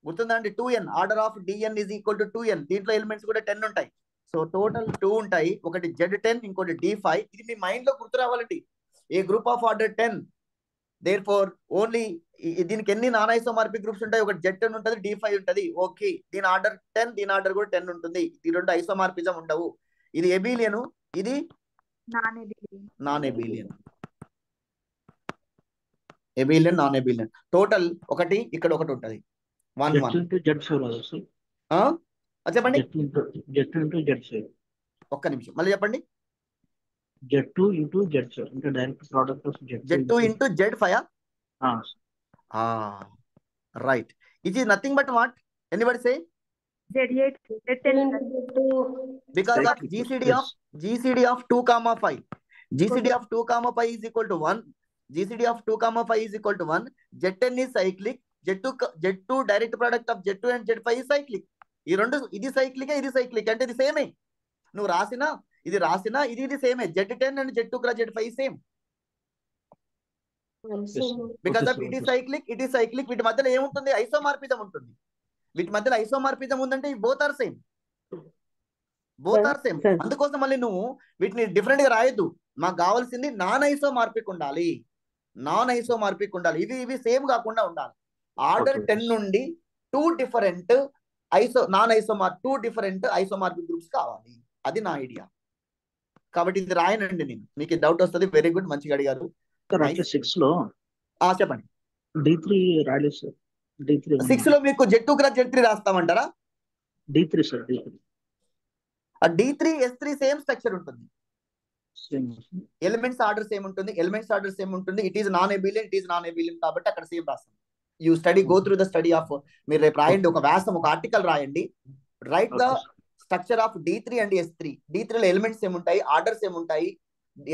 గుర్తుందా అండి? 2n. Order of Dn is equal to 2n. దీంట్లో ఎలిమెంట్స్ కూడా 10 ఉంటాయి. సో టోటల్ 2 ఉంటాయి. ఒకటి Z10, ఇంకోటి D5. ఇది మీ మైండ్ లో గుర్తు రావాలండి. A group of order 10. Therefore only దీనికి ఎన్ని నాన్ ఐసోమార్పిక్ గ్రూప్స్ ఉంటాయి? ఒకటి Z10 ఉంటుంది, D5 ఉంటుంది. ఓకే, దీని ఆర్డర్ 10, దీని ఆర్డర్ కూడా 10 ఉంటుంది. ఈ రెండు ఐసోమార్పిజం ఉండవు. ఇది ఎబిలియన్, ఇది నాన్ ఎబిలియన్. ఎబిలియన్, నాన్ ఎబిలియన్. టోటల్ ఒకటి, ఇక్కడ ఒకటి ఉంటుంది. 1 1. చెప్పండి. ఒక్క నిమిషం మళ్ళీ చెప్పండి. Z2 into Z7 అంటే direct product of Z2 into Z5. Right. It is nothing but what? Anybody say? Z8 Z10 Because of GCD of 2, 5. GCD of 2, 5 is equal to 1. GCD of 2, 5 is equal to 1. Z10 is cyclic. Z2 direct product of Z2 and Z5 is cyclic. ఈ రెండు, ఇది cyclic, ఇది cyclic అంటే ఇది సేమే. నువ్వు రాసినా ఇది రాసినా ఇది సేమే. Z10 and Z2 cross Z5 same. Because of it is cyclic, వీటి మధ్యలో ఏముంటుంది? ఐసోమార్పిజం ఉంటుంది. వీటి మధ్యలో ఐసోమార్పిజం ఉందంటే బోత్ ఆర్ సేమ్. అందుకోసం మళ్ళీ నువ్వు వీటిని డిఫరెంట్ గా రాయొద్దు. మాకు కావాల్సింది నాన్ ఐసోమార్పిక్ ఉండాలి. ఇవి సేమ్ కాకుండా ఉండాలి. ఆర్డర్ 10 నుండి 2 డిఫరెంట్ టూ డిఫరెంట్ ఐసోమార్పిక్ గ్రూప్స్ కావాలి. అది నా ఐడియా. కాబట్టి ఇది రాయనండి నేను. మీకు డౌట్ వస్తుంది. వెరీ గుడ్, మంచిగా అడిగారు. 6 లో చెప్పండి. D3 రాలేదు సార్. D3 6 లో మీకు Z2 cross Z3 రాస్తామంటారా? D3 sir. D3 S3 same structure ఉంటుంది. ఎలిమెంట్స్ ఆర్డర్ సేమ్ ఉంటుంది. ఇట్ ఈస్ నాన్ ఎబిలియన్ కాబట్టి అక్కడ సేమ్ రాస్తాం. You study, go through the study of. మీరు రేపు రాయండి, ఒక వ్యాసం, ఒక ఆర్టికల్ రాయండి. Right the structure of D3 and S3. D3 లో ఎలిమెంట్స్ ఏముంటాయి, ఆర్డర్స్ ఏముంటాయి,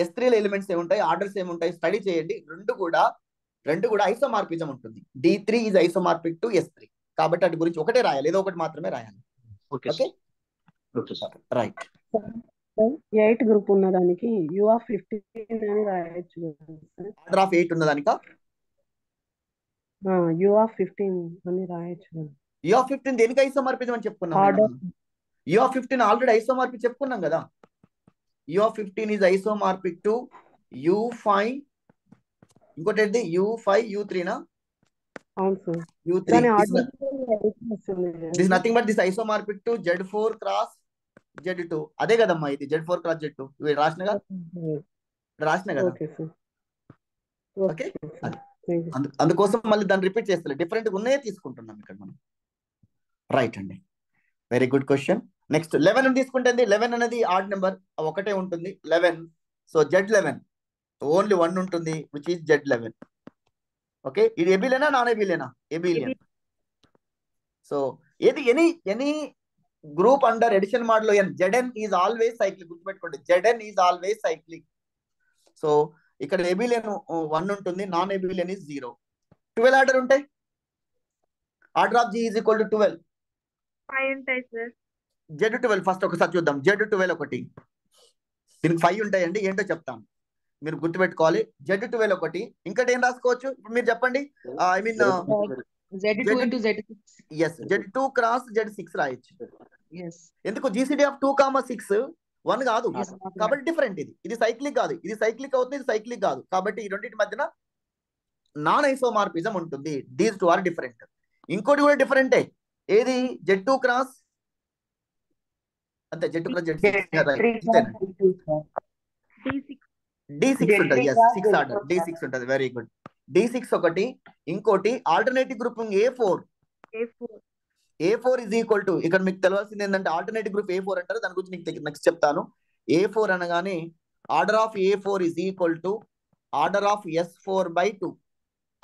S3 లో ఎలిమెంట్స్ ఏముంటాయి, ఆర్డర్స్ ఏముంటాయి, స్టడీ చేయండి. రెండు కూడా ఐసోమార్పిజం ఉంటుంది. D3 is isomorphic to S3 కాబట్టి అటు గురించి ఒకటే రాయాలి, ఏదో ఒకటి మాత్రమే రాయాలి. Okay right. 8 గ్రూప్ ఉన్నదానికి U15 అని రాయొచ్చు. ఆర్డర్ ఆఫ్ 8 ఉన్నదానిక U15 అని రాయొచ్చు. U15 దేనికి ఐసోమార్పిజం అని చెప్పుకున్నాం? U15 ఆల్రెడీ ఐసోమార్పిక్ చెప్పుకున్నాం కదా. U15 is isomorphic to U5. ఇంకోటి ఏంటి? U5 U3 నా? అవును sir. U3 this is nothing but this isomorphic to Z4 cross Z2. అదే కదమ్మా, ఇది Z4 cross Z2. ఇవి రాసిన కదా. ఓకే, అందుకోసం మళ్ళీ దాన్ని రిపీట్ చేస్తలే, డిఫరెంట్ ఉన్నాయే తీసుకుంటున్నాం ఇక్కడ మనం. రైట్ అండి, వెరీ గుడ్ క్వశ్చన్. నెక్స్ట్ 11 తీసుకుంటే 11 అనేది ఆడ్ నెంబర్, ఒకటే ఉంటుంది 11. సో Z11 ఓన్లీ 1 ఉంటుంది, విచ్ ఈస్ Z11. ఓకే, ఇది ఎబిలియనా నాన్ ఎబిలియనా? ఎబిలియన్. సో ఏది any group under addition modulo n Zn is always cyclic. గుర్తుపెట్టుకోండి, Zn is always cyclic. So ఇక్కడ ఎబిలియన్ 1 ఉంటుంది, నాన్ ఎబిలియన్ ఈజ్ 0. 12 ఆర్డర్ ఉంటే order of G is equal to 12. 5 ఉంటాయి sir. Z12 first ఒకసారి చూద్దాం. Z12 ఒకటి, దీనికి 5 ఉంటాయండి. ఏంటో చెప్తాను, మీరు గుర్తుపెట్టుకోవాలి. Z12 ఒకటి, ఇంకటి ఏం రాసుకోవచ్చు ఇప్పుడు మీరు చెప్పండి. I mean Z2 into Z6. Yes, Z2 cross Z6 రాయొచ్చు. Yes. ఎందుకు GCD ఆఫ్ 2, 6 1 కాదు Yes, not కాబట్టి డిఫరెంట్. ఇది సైక్లిక్ కాదు, ఇది సైక్లిక్ అవుతుంది, ఇది సైక్లిక్ కాదు. కాబట్టి ఈ రెండింటి మధ్యన నాన్ ఐసోమార్పిజం ఉంటుంది. These two are different. ఇంకోటి కూడా డిఫరెంటే, ఏది Z2 క్రాస్ అంతే, Z2 క్రాస్ Z6 D6 ఉంటుంది. ఎస్, 6 ఆర్డర్ D6 ఉంటుంది. Very good. D6 ఒకటి, ఇంకోటి alternative grouping A4. A4 is equal to, ఇక్కడ మీకు తెలియాల్సింది ఏంటంటే ఆల్టర్నేటివ్ గ్రూప్ A4 అంటారు. దాని గురించి మీకు నెక్స్ట్ చెప్తాను. A4 అనగానే order of A4 is equal to order of S4/2.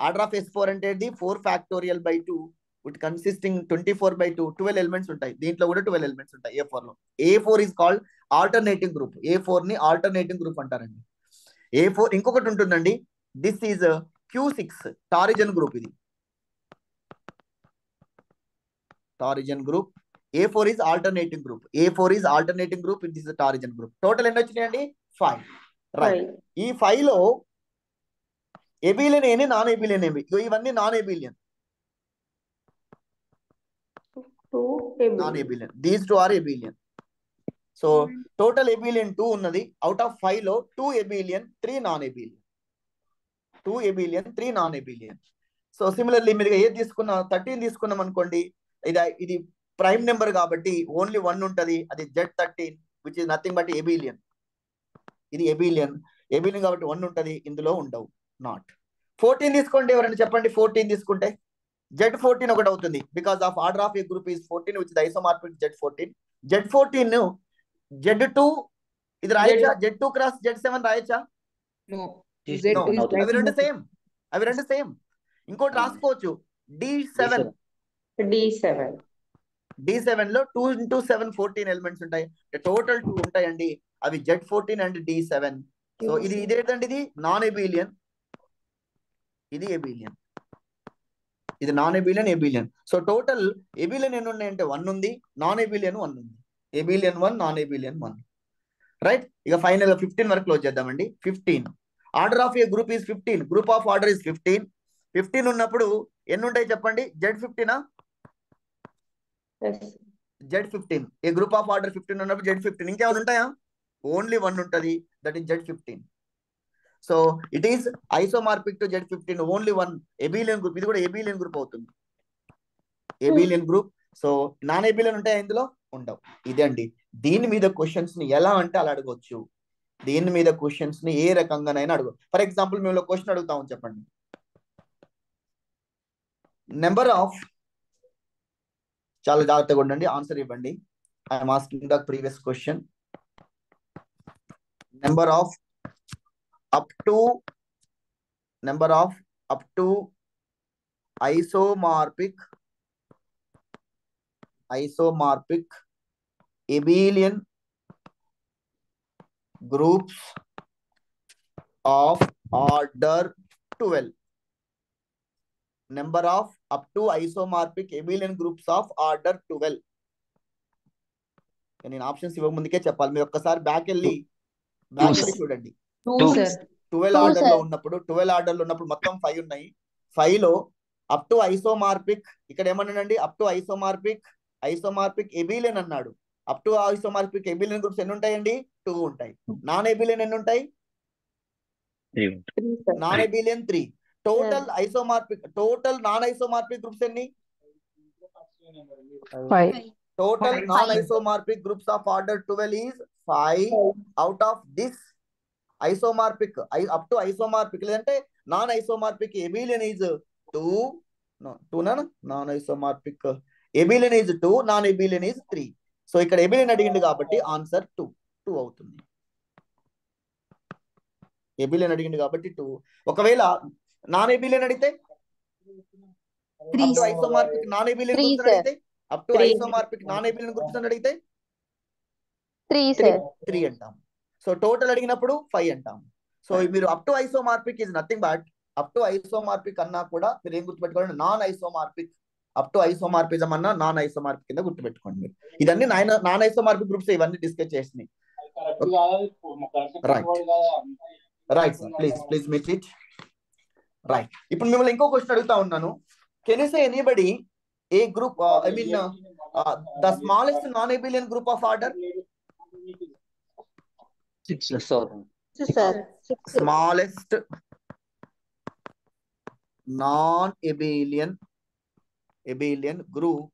Order of S4 అంటే 4 factorial by 2 with consisting 24/2. 12 elements ఉంటాయి. దీంట్లో కూడా 12 ఎలిమెంట్స్ ఉంటాయి A4 లో. A4 is called alternating group. A4 ని ఆల్టర్నేటింగ్ గ్రూప్ అంటారండి. A4 ఇంకొకటి ఉంటుందండి, this is Q6 torsion group. ఇది torsion group. A4 is alternating group. A4 is alternating group. This is a torsion group. Total ఎన్ని వచ్చినాయండి? 5. Right. ఈ 5 లో ఎబిలియన్ ఏమి, నాన్ ఎబిలియన్ ఏమి? ఇవన్నీ non abelian. Non abelian. These two are abelian. So total abelian 2 ఉన్నది. Out of 5 లో 2 abelian, 3 non abelian. 2 abelian, 3 non abelian. So similarly మీరు ఏది తీసుకున్నా, 13 తీసుకున్నాం అనుకోండి, ఇది ప్రైమ్ నెంబర్ కాబట్టి ఓన్లీ 1 ఉంటది. అది Z13 which is nothing but ఎబిలియన్. ఇది ఎబిలియన్ కాబట్టి 1 ఉంటది, ఇందులో ఉండవు. నాట్. 14 తీసుకోండి, ఎవరైనా చెప్పండి. 14 తీసుకుంటే Z14 ఒకటి అవుతుంది. Because of order of a group is 14 which is isomorphic Z14. Z14 Z2 ఇది రాయచ్చా? Z2 cross Z7 రాయచ్చా? No. No, అవి రెండు సేమ్. ఇంకోటి రాసుకోవచ్చు, D7. D7 లో 2 into 7 14 ఎలిమెంట్స్ ఉంటాయి. టోటల్ 2 ఉంటాయండి. అవి Z14 అండ్ D7. సో ఇది ఇదేంటండి, ఇది నాన్ ఎబిలియన్, ఇది ఎబిలియన్. ఇది నాన్ ఎబిలియన్, ఎబిలియన్. సో టోటల్ ఎబిలియన్ ఎన్ని ఉన్నాయంటే 1 ఉంది, నాన్ ఎబిలియన్ 1 ఉంది. ఎబిలియన్ 1, నాన్ ఎబిలియన్ 1. రైట్. ఇక ఫైనల్ 15 వరకు క్లోజ్ చేద్దామండి. 15 order of a group is 15. Group of order is 15. 15 ఉన్నప్పుడు ఎన్ని ఉంటాయి చెప్పండి? Z15. Z15. A group of order 15 ఉన్నప్పుడు Z15. ఇంకేమైనా ఉంటాయా? ఓన్లీ 1 ఉంటది, that is Z15. So it is isomorphic to Z15. Only 1 abelian group. ఇది కూడా ఎబిలియన్ గ్రూప్ అవుతుంది. Abelian group. So non abelian ఉంటాయా ఇందులో? ఉండవు. ఇదే అండి. దీని మీద క్వశ్చన్స్ ని ఎలా అంటే అలా అడగవచ్చు. దీని మీద క్వశ్చన్స్ ని ఏ రకంగానైనా అడగ. ఫర్ ఎగ్జాంపుల్ మేము క్వశ్చన్ అడుగుతామని చెప్పండి. నెంబర్ ఆఫ్, చాలా జాగ్రత్తగా ఉండండి, ఆన్సర్ ఇవ్వండి. I'm asking the previous question. Number of up to isomorphic abelian groups of order 12. Number of up to isomorphic abelian groups of order 12. నేను ఆప్షన్స్ ఇవ్వ ముందుకే చెప్పాలి. మీరు ఒక్కసారి బ్యాక్ వెళ్ళి చూడండి. 12 ఆర్డర్ లో ఉన్నప్పుడు మొత్తం 5 ఉన్నాయి. 5 లో అప్ టు ఐసోమార్పిక్, ఇక్కడ ఏమన్నానండి? అప్ టు ఐసోమార్పిక్ ఎబిలియన్ అన్నాడు. Up to isomorphic abelian groups ఎన్ని ఉంటాయండి? 2 ఉంటాయి. నాన్ ఎబిలియన్ ఎన్ని ఉంటాయి? Non abelian 3. Total non isomorphic groups ఎన్ని? 5. Total non isomorphic groups of order 12 is 5. Out of this isomorphic up to isomorphic లేదంటే non isomorphic abelian is 2. Non isomorphic abelian is 2, non abelian is 3. So ఇక్కడ abelian అడిగింది కాబట్టి answer 2 అవుతుంది. ఎబిలియన్ అడిగింది కాబట్టి 2. ఒకవేళ non abelian అడిగితే, ఐసోమార్పిక్ నాన్ ఎబిలియన్ గ్రూప్స్ అడిగితే up to Three. Isomorphic non abelian groups అని అడిగితే 3, sir. 3 అంటాం. సో టోటల్ అడిగినప్పుడు 5 అంటాం. సో మీరు up to isomorphic is nothing but up to isomorphic అన్నా కూడా మీరు ఏం గుర్తుపెట్టుకోండి, non isomorphic. Up to isomorphism అన్నా నాన్ ఐసోమార్పిక్ కింద గుర్తుపెట్టుకోండి మీరు. ఇదన్నీ నాన్ ఐసోమార్పిక్ గ్రూప్స్ ఇవన్నీ డిస్కస్ చేసినాయి. Right sir, please mute it. Right, ఇప్పుడు మిమ్మల్ని ఇంకో క్వశ్చన్ అడుగుతా ఉన్నాను. Can you say anybody a group I mean the smallest non abelian group of order? 6, sir. 6, sir. 6. Smallest non abelian group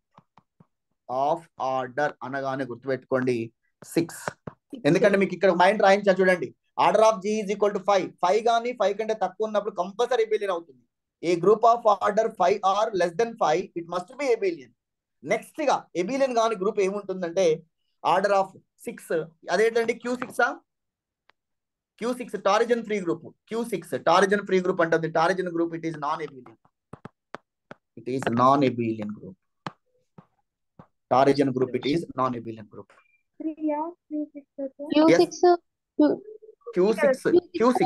of order అనగానే గుర్తుపెట్టుకోండి 6. ఎందుకంటే మీకు ఇక్కడ మైండ్ రాయించా చూడండి. Order of G is equal to 5. 5 కానీ 5 కంటే తక్కువ ఉన్నప్పుడు కంపల్సరీ ఎబిలియన్ అవుతుంది. A group of order 5 or less than 5 it must be abelian. Next గా ఎబిలియన్ కాని గ్రూప్ ఏముంటుందంటే ఆర్డర్ ఆఫ్ 6. అదేంటండి Q6 Q6 torsion free group. Q6 torsion free group అంటుంది. Torsion group it is non abelian. It is non abelian group. Torsion group it is non abelian group. Q6. Q6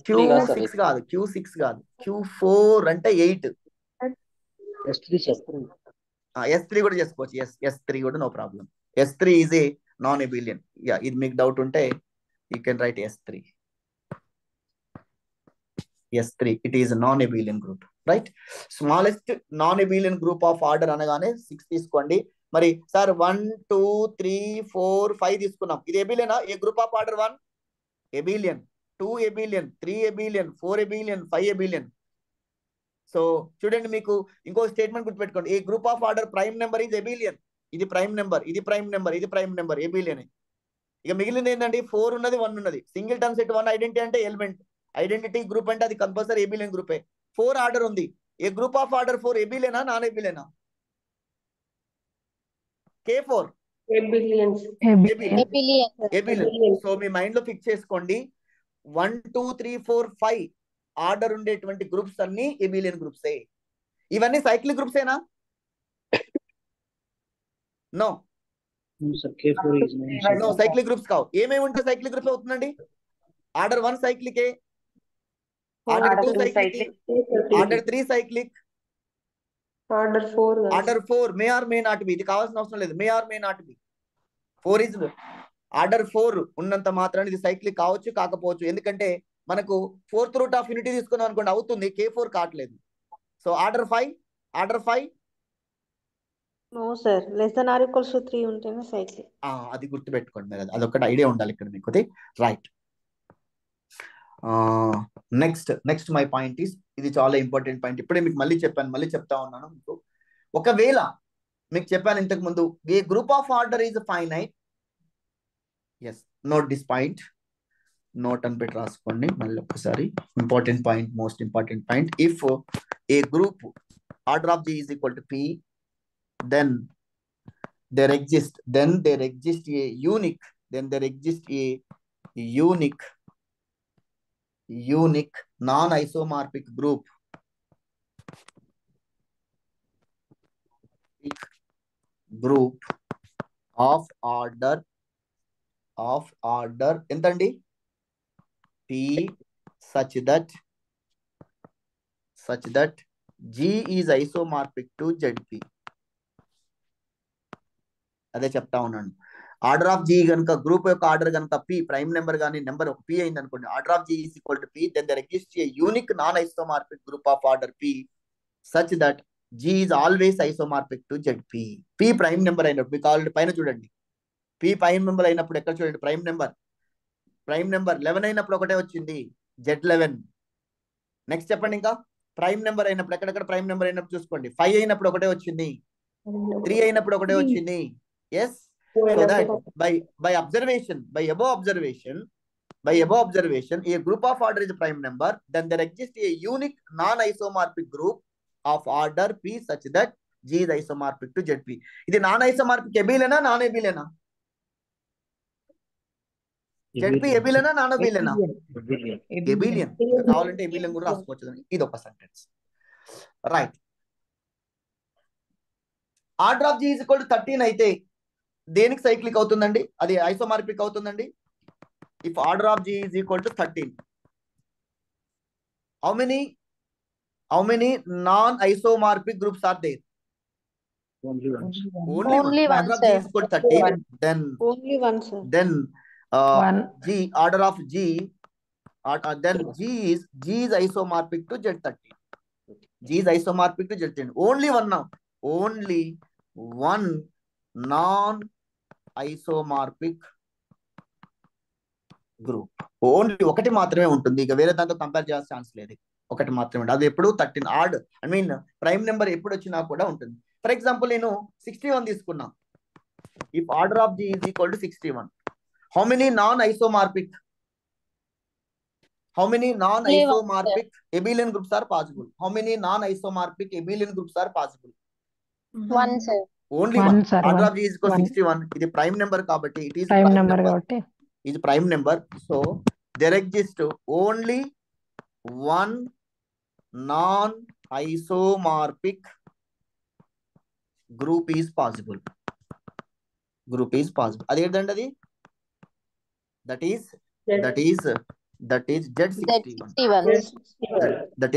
12 కదా, sir. Q6 కాదు, Q6 కాదు, Q4 అంటే 8. S3, sir. S3 కూడా చేసుకోవచ్చు. S3 కూడా no problem. S3 is a non abelian. Yeah, ఇది మీకు doubt ఉంటే you can write S3. It is non abelian group. Right, smallest non abelian group of order అనగానే 6 తీసుకోండి. మరి సార్ 1 2 3 4 5 తీసుకున్నాం. ఇది ఎబిలియనా? A group of order 1 abelian, 2 abelian, 3 abelian, 4 abelian, 5 abelian. So చూడండి, మీకు ఇంకో స్టేట్మెంట్ గుర్తుపెట్టుకోండి. A group of order prime number is abelian. ఇది ప్రైమ్ నెంబర్, ఇది ప్రైమ్ నెంబర్, ఇది ప్రైమ్ నెంబర్, ఎబిలియన్. ఇక మిగిలింది ఏంటండి? 4 ఉన్నది, 1 ఉన్నది. సింగిల్ టర్మ్ సెట్ 1 ఐడెంటిటీ అంటే ఎలిమెంట్. ఐడెంటిటీ గ్రూప్ అంటే అది కంపల్సరీ ఎబిలియన్ గ్రూపే. 4 ఆర్డర్ ఉంది. ఏ గ్రూప్ ఆఫ్ ఆర్డర్ 4 ఎబిలియనా నాన్ ఎబిలియనా? K4 Abelian, sir. Abelian. So మీ మైండ్ లో ఫిక్స్ చేసుకోండి. 1 2 3 4 5 ఆర్డర్ ఉండేటువంటి గ్రూప్స్ అన్ని ఎబిలియన్ గ్రూప్సే. ఇవన్నీ సైక్లిక్ గ్రూప్సేనా? No, No, sir. K4 is no, cyclic groups కావు. ఏమేమి ఉంటే సైక్లిక్ గ్రూప్స్ అవుతుందండి? ఆర్డర్ 1 సైక్లికే, order 2 cyclic, order 3 cyclic, order 4 may or may not be. ఇది కావాల్సిన అవసరం లేదు. May or may not be. 4 is order 4 ఉన్నంత మాత్రాన్ని ఇది సైక్లిక్ కావచ్చు కాకపోవచ్చు. ఎందుకంటే మనకు 4th రూట్ ఆఫ్ యూనిటీ తీసుకున్నాం అనుకోండి, అవుతుంది. K4 కావట్లేదు. So order 5 No, sir. Less than or equals to 3 ఉంటేనే cyclic. అది గుర్తుపెట్టుకోండి మీరు. అదొకటి ఐడియా ఉండాలి ఇక్కడ మీకు. Right, next my point is, ఇది చాలా ఇంపార్టెంట్ పాయింట్. ఇప్పుడే మీకు మళ్ళీ చెప్తా ఉన్నాను మీకు. ఒకవేళ మీకు చెప్పాను ఇంతకు ముందు, a group of order is finite. Yes, note this point. Note అని పెట్టి రాసుకోండి మళ్ళీ ఒక్కసారి. Important point, most important point. If a group order of G is equal to P, then there exists a unique non-isomorphic group of order ఎంతండి? P such that G is isomorphic to ZP. అదే చెప్తా ఉన్నాను. Order of G కనుక group యొక్క order కనుక P prime number కానీ number ఒక P అయింది అనుకోండి, order of G is equal to P, then there exist a unique non isomorphic group of order P such that G is always isomorphic to ZP. P prime number అయినప్పుడు మీకు already పైన చూడండి. P prime number అయినప్పుడు ఎక్కడ చూడండి, prime number 11 అయినప్పుడు ఒకటే వచ్చింది, Z11. నెక్స్ట్ చెప్పండి, ఇంకా ప్రైమ్ నెంబర్ అయినప్పుడు ఎక్కడెక్కడ ప్రైమ్ నెంబర్ అయినప్పుడు చూసుకోండి. 5 అయినప్పుడు ఒకటే వచ్చింది, 3 అయినప్పుడు ఒకటే వచ్చింది. Yes, so that by above observation, a group of order is a prime number, then there exists a unique non-isomorphic group of order P such that G is isomorphic to ZP. ఇది non isomorphic ఎబిలియనా non ఎబిలియనా? ZP ఎబిలియనా non ఎబిలియనా? Abelian. కావాలంటే abelian కూడా రాసుకోవచ్చు. ఇది ఒక sentence. Right, order of G is equal to 13 అయితే దేనికి సైక్లిక్ అవుతుందండి? అది ఐసోమార్పిక్ అవుతుందండి. If order of G is equal to 13, how many non-isomorphic groups are there? Only one. Only one. Only one, Order of G sir. is equal to 13. Only one, sir. Then One. G, order of G, then G is isomorphic to Z13. G is isomorphic to Z13. Only one now. Only one non-isomorphic group. Only ఒకటి మాత్రమే ఉంటుంది. ఇక వేరే దాంతో compare చేయాల్సిన chance లేదు. ఒకటి మాత్రమే ఉంటుంది. అది ఎప్పుడు 13 ఆడ్ ప్రైమ్ నెంబర్ ఎప్పుడు వచ్చినా కూడా ఉంటుంది. ఫర్ ఎగ్జాంపుల్ నేను 61 తీసుకున్నా. If order of G is equal to 61, how many non isomorphic abelian groups are possible? How many non-isomorphic abelian groups are possible? One, sir. Only One, one. sir, Order one. of G is equal to One. 61. ఇది prime number కాబట్టి it is prime number కాబట్టి is prime number. So there exists only one non-isomorphic group is possible. అది ఏంటంటే అది that is Z61. That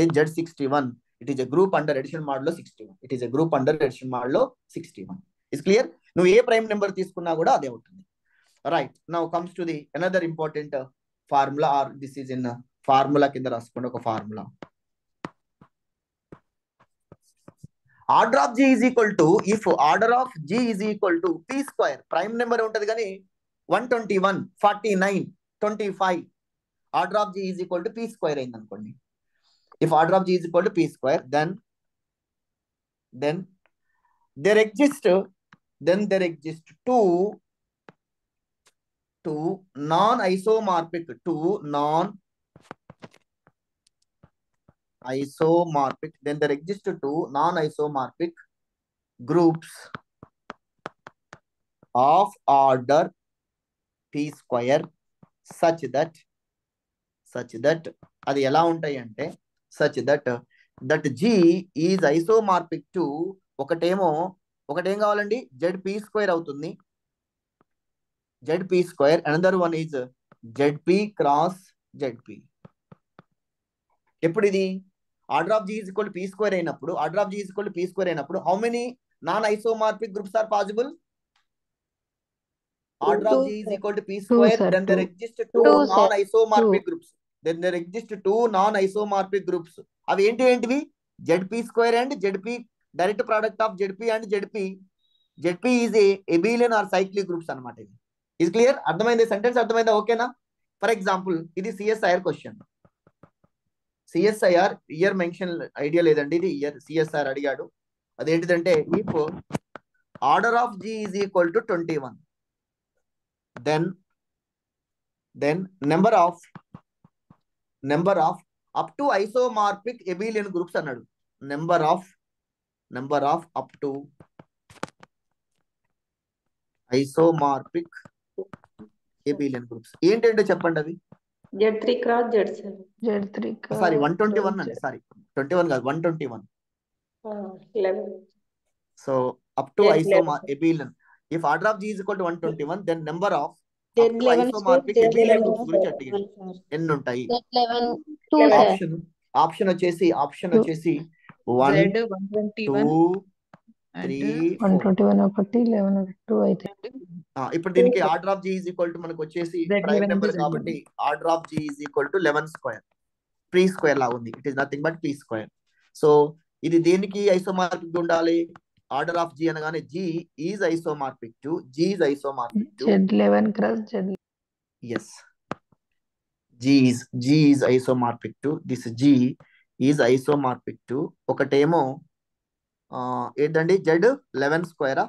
is Z61. It is a group under addition modulo 61. Is clear? నువ్వు ఏ prime number తీసుకున్నా కూడా అదే ఉంటుంది. Right. Now comes to the another important formula, or this is in formula కింద రాసుకోండి ఒక formula. Order of G is equal to, if order of G is equal to P square, prime number ఉంటది కానీ 121, 49, 25, order of G is equal to P square అయింది అనుకోండి. If order of G is equal to P square, then there exist two non-isomorphic then there exist two non-isomorphic groups of order P square such that అది ఎలా ఉంటాయి అంటే such that G is isomorphic to ఒకటేం కావాలండి ZP square అవుతుంది. ZP square, another one is ZP cross ZP. ఎప్పుడు ఇది order of G is equal to P square అయినప్పుడు, how many non-isomorphic groups are possible? Order of G is equal to P square, sir, then there exist two non-isomorphic groups. అవి ఏంటివి? ZP square and ZP, direct product of ZP and ZP is a abelian or cyclic groups అన్నమాట. ఇది is clear? అర్థమైంది? Sentence అర్థమైందా? ఓకేనా? For example ఇది CSIR question. CSIR year mention idea లేదండి, ఇది ఇయర్ CSIR అడిగాడు. అదేంటిదంటే if order of G is equal to 21, then number of up to isomorphic abelian groups అన్నాడు. number of up to isomorphic abelian groups ఏంటంటే చెప్పండి అవి. Z3 cross Z7. Z3 sorry 121 అండి, sorry 21 కాదు 121. 11. So up to Z11. abelian, if order of G is equal to 121, then number of up to Z11 isomorphic square, abelian Z11 groups గురించి అడిగాడు. sir. ఎన్ని ఉంటాయి? Option వచ్చేసి 1 Z 121 2 3 4. 121 ఒకటి 11 2 అయితే ఇప్పుడు దీనికి order of G is equal to మనకు వచ్చేసి ప్రైమ్ నెంబర్ కాబట్టి order of G is equal to 11 square, ప్రీ స్క్వేర్ లా ఉంది. It is nothing but P square. So ఇది దేనికి ఐసోమార్పిక్ ఉండాలి? ఆర్డర్ ఆఫ్ G అనగానే G is isomorphic to Z11 cross Z. yes, G is isomorphic to this. G is isomorphic to ఒకటేమో ఏంటండి Z11 స్క్వేరా,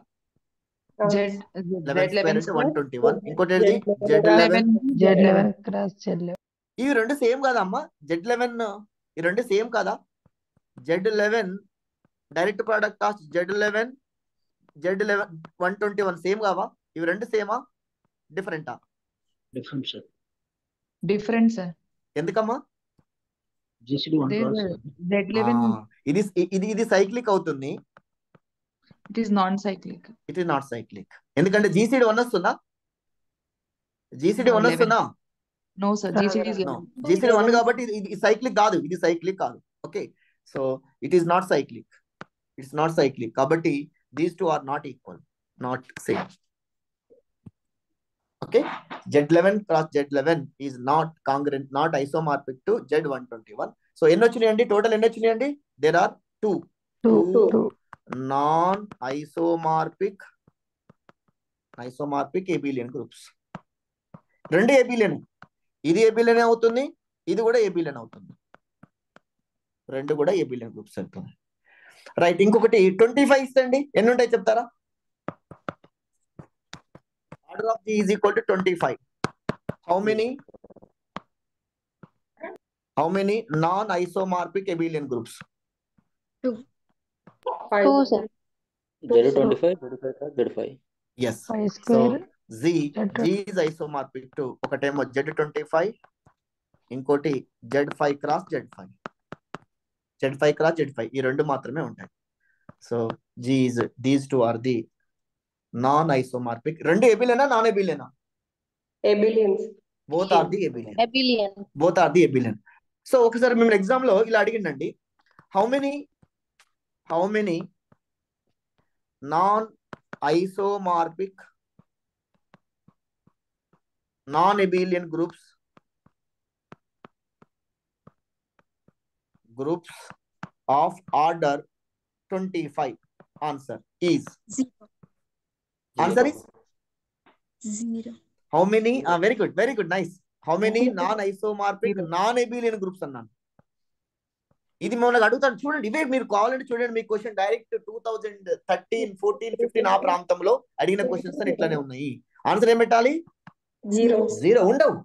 Z11 square అంటే square. 121, ఇంకోటి ఏంటి Z11. Z11 cross Z11. ఇవి రెండు సేమ్ కదా అమ్మా? Z11 ఈ రెండు సేమ్ కదా? Z11 direct product of Z11 121 same కావా? ఇవి రెండు సేమా డిఫరెంటా? Different sir. ఎందుకమ్మా? GCD 1 There cross. Z11 ఇది సైక్లిక్ అవుతుంది. It is non-cyclic. It is not cyclic. ఎందుకంటే జీసీడీ 1 వస్తుందా? జీసీడీ 1 11. వస్తుందా? No, sir. GCD is no, 11. GCD 1 కాబట్టి ఇది సైక్లిక్ కాదు, ఇది సైక్లిక్ కాదు. Okay, so it is not cyclic, it's not cyclic. కాబట్టి these two are not equal, not same. Okay, Z11 cross Z11 is not congruent, not isomorphic to Z121. So ఎన్ని వచ్చినాయండి total? ఎన్ని వచ్చినాయండి? There are two non isomorphic abelian groups. రెండు abelian, ఇది abelian అవుతుంది, ఇది కూడా ఏబిలియన్ అవుతుంది, రెండు కూడా ఏబిలియన్ గ్రూప్స్ అవుతుంది. రైట్, ఇంకొకటి 25 ఇస్తండి. ఎన్ని ఉంటాయి చెప్తారా? Order of G is equal to 25. How many non-isomorphic abelian groups? 2, sir. Z25, Z5. Yes. 5 So square G is isomorphic to ఒకటేమో Z25, ఇంకోటి Z5 cross Z5. Z5 cross Z5 ఈ రెండు మాత్రమే ఉంటాయి. So G is, these two are the non-isomorphic. రెండు ఏబిలియనా non ఏబిలియనా? Abelians. Both are the abelian. Abelian. Both are the abelian. So ఒకసారి మేము exam లో ఇలా అడిగిండండి, how many non isomorphic non abelian groups of order 25. Answer is 0. How many? Very good, nice. How many non isomorphic non abelian groups అన్నాను. ఇది మిమ్మల్ని అడుగుతాను చూడండి, ఇవే మీరు కావాలంటే చూడండి. మీ క్వశ్చన్ డైరెక్ట్ 2013, 14, 15 ఆ ప్రాంతంలో అడిగిన క్వశ్చన్స్ అని ఇట్లానే ఉన్నాయి. ఆన్సర్ ఏం పెట్టాలి? 0 ఉండవు.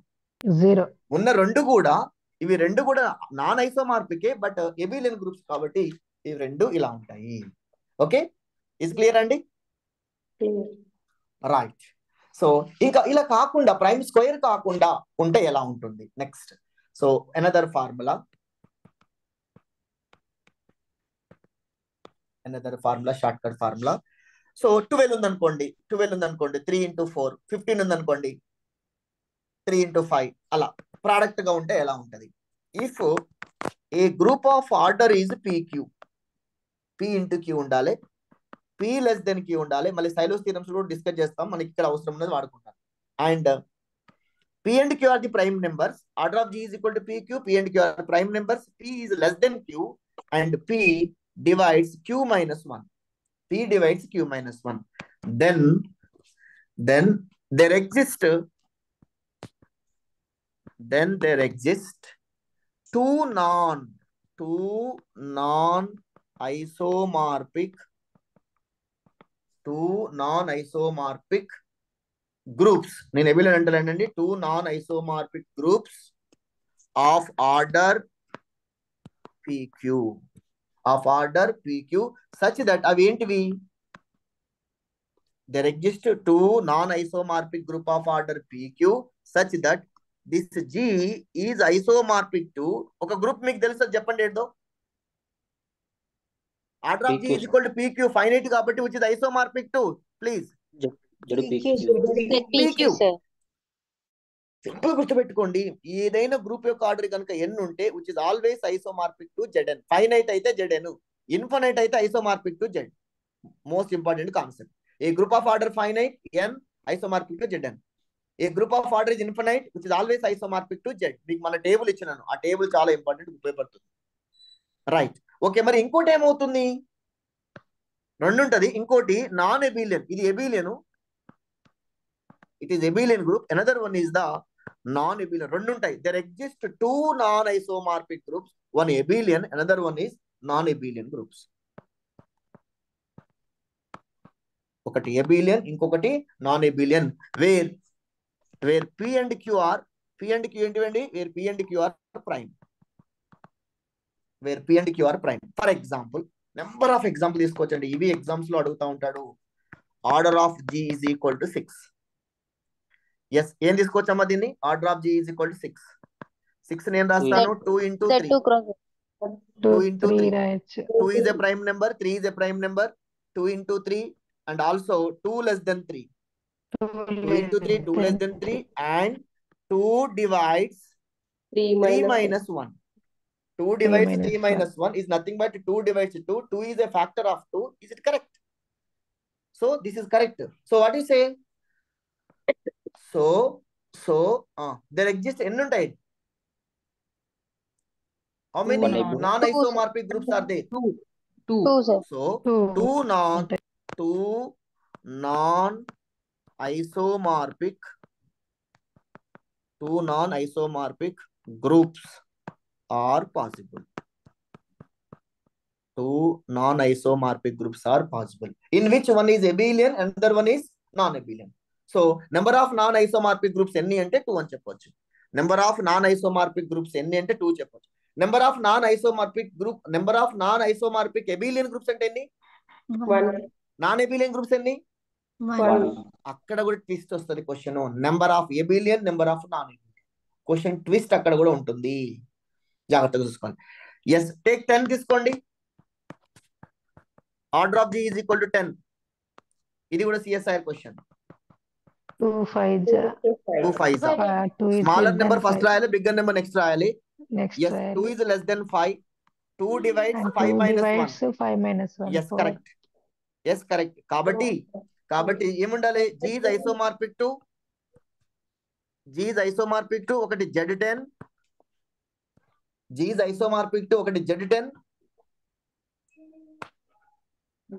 0 ఉన్న రెండు కూడా, ఇవి రెండు కూడా నాన్ ఐసోమార్పికే బట్ ఎబిలియన్ గ్రూప్స్ కాబట్టి ఇవి రెండు ఇలా ఉంటాయి. ఓకే, ఇస్ క్లియర్ అండి? రైట్. సో ఇంకా ఇలా కాకుండా ప్రైమ్ స్క్వేర్ కాకుండా ఉంటే ఎలా ఉంటుంది? Next, so another formula, short cut formula. So 12 ఉందనుకోండి, 3 into 4, 15 ఉందనుకోండి, 3 into 5, అలా ప్రోడక్ట్ గా ఉంటే ఎలా ఉంటది? If a group of order is PQ, P into Q ఉండాలి, P less than Q ఉండాలి. మళ్ళీ సైలోస్ థీరమ్స్ కూడా డిస్కస్ చేస్తాం, మనకి ఇక్కడ అవసరం ఉన్నది వాడుకుంటాం. And P and Q are the prime numbers. Order of G is equal to PQ, P and Q are prime numbers. P is less than Q and P divides Q minus 1. P divides Q minus 1. Then there exist two non-isomorphic groups. నేను ఎబిలియన్ అంటానండి. 2 non-isomorphic groups of order PQ, such that అవి ఏంటివి? There exist 2 non-isomorphic group of order PQ such that this G is isomorphic to ఒక group మీకు తెలుసా చెప్పండి ఏంటో? Order of G is equal to PQ, finite కాబట్టి which is isomorphic to, please? PQ, sir. Simple గుర్తుపెట్టుకోండి, ఏదైనా group యొక్క order కనుక n ఉంటే which is always isomorphic to Zn. Finite అయితే Zn, ఇన్ఫినైట్ అయితే isomorphic to Z. Most important concept. A group of order finite n, isomorphic to Zn. A group of order is infinite which is always isomorphic to Z. మీకు మన table ఇచ్చినాను, ఆ table చాలా important, ఉపయోగపడుతుంది. Right, okay. మరి ఇంకోటి ఏమవుతుంది? రెండు ఉంటది. ఇంకోటి నాన్ ఎబిలియన్, ఇది ఎబిలియన్, it is ఎబిలియన్ group. Another one is the non abelian. రెండు ఉంటాయి. There exist 2 non-isomorphic groups, one abelian, another one is non-abelian groups. ఒకటి ఎబిలియన్, ఇంకొకటి non abelian. Where P and Q ఏంటివండి? Where P and Q are prime. For example, number of example తీసుకోవచ్చండి, ఇవి exams లో అడుగుతా ఉంటాడు. Order of G is equal to 6. Yes, ఏం తీసుకోవచ్చమ్మా దీన్ని? Order of G is equal to 6. 6 నేను రాస్తాను 2 into 3. 2 into 3. 2 is a prime number, 3 is a prime number. 2 into 3, and also 2 less than 3. 2 into 3, 2 less than 3, and 2 divides 3 minus 1. 2 divides 3 minus 1 is nothing but 2 divides 2. 2 is a factor of 2. Is it correct? So this is correct. So what do you say? So there exist ఎన్ని ఉంటాయి? How many non-isomorphic groups are there? Two. sir. So two non-isomorphic groups are possible. Two non-isomorphic groups are possible. In which one is abelian and other one is non-abelian. So number of non-isomorphic groups ఎన్ని అంటే 2 అని చెప్పొచ్చు. Number of non-isomorphic groups ఎన్ని అంటే 2 చెప్పొచ్చు. Number of non-isomorphic abelian groups అంటే ఎన్ని? 1. Non-abelian groups ఎన్ని? 1. అక్కడ కూడా ట్విస్ట్ వస్తుంది question. Number of abelian, number of non-abelian. Question twist అక్కడ కూడా ఉంటుంది, జాగ్రత్తగా చూసుకోండి. ఎస్, టేక్ 10 తీసుకోండి. Order of G is equal to 10. ఇది కూడా CSIR question. 2 5s 2 5s. Smaller number first రాయాలి, బిగ్గర్ నెంబర్ నెక్స్ట్ రాయాలి. Next Yes, 2 is less than 5. 2 divides 5 minus 1. 5 minus 1. Yes, correct. Yes, correct. కాబట్టి ఏముండాలి? G is isomorphic to ఒకటి Z10. G is isomorphic to ఒకటి Z10.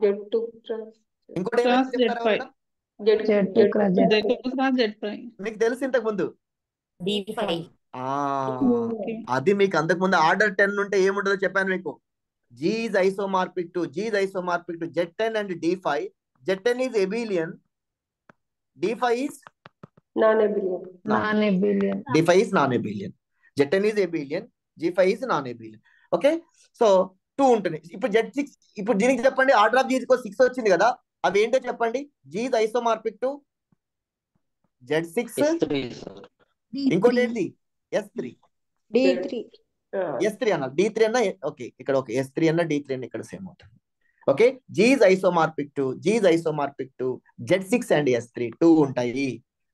Z2 cross ఇంకోటి ఏమైనా చెప్తారా ఎవరైనా? Z2 cross Z5. మీకు తెలుసు ఇంతకు ముందు D5. అది మీకు అంతకు ముందు ఆర్డర్ 10 ఉంటే ఏముంటుందో చెప్పాను మీకు. G is isomorphic to Z10 and D5. Z10 is abelian, D5 is non-abelian. D5 is non-abelian. Z10 is abelian, G5 is non-abelian. Okay, so 2 ఉంటుంది. ఇప్పుడు Z6, ఇప్పుడు దీనికి చెప్పండి. ఆర్డర్ ఆఫ్ G 6 వచ్చింది కదా, అవి ఏంటో చెప్పండి. G is isomorphic to Z6. ఇంకోటి ఏంటి? S3. S3 అన్న, D3 అన్న. ఓకే, ఇక్కడ ఓకే, S3 అన్న D3 అన్న ఇక్కడ సేమ్ అవుతుంది. Okay, G is isomorphic to Z6 and S3. 2 ఉంటాయి.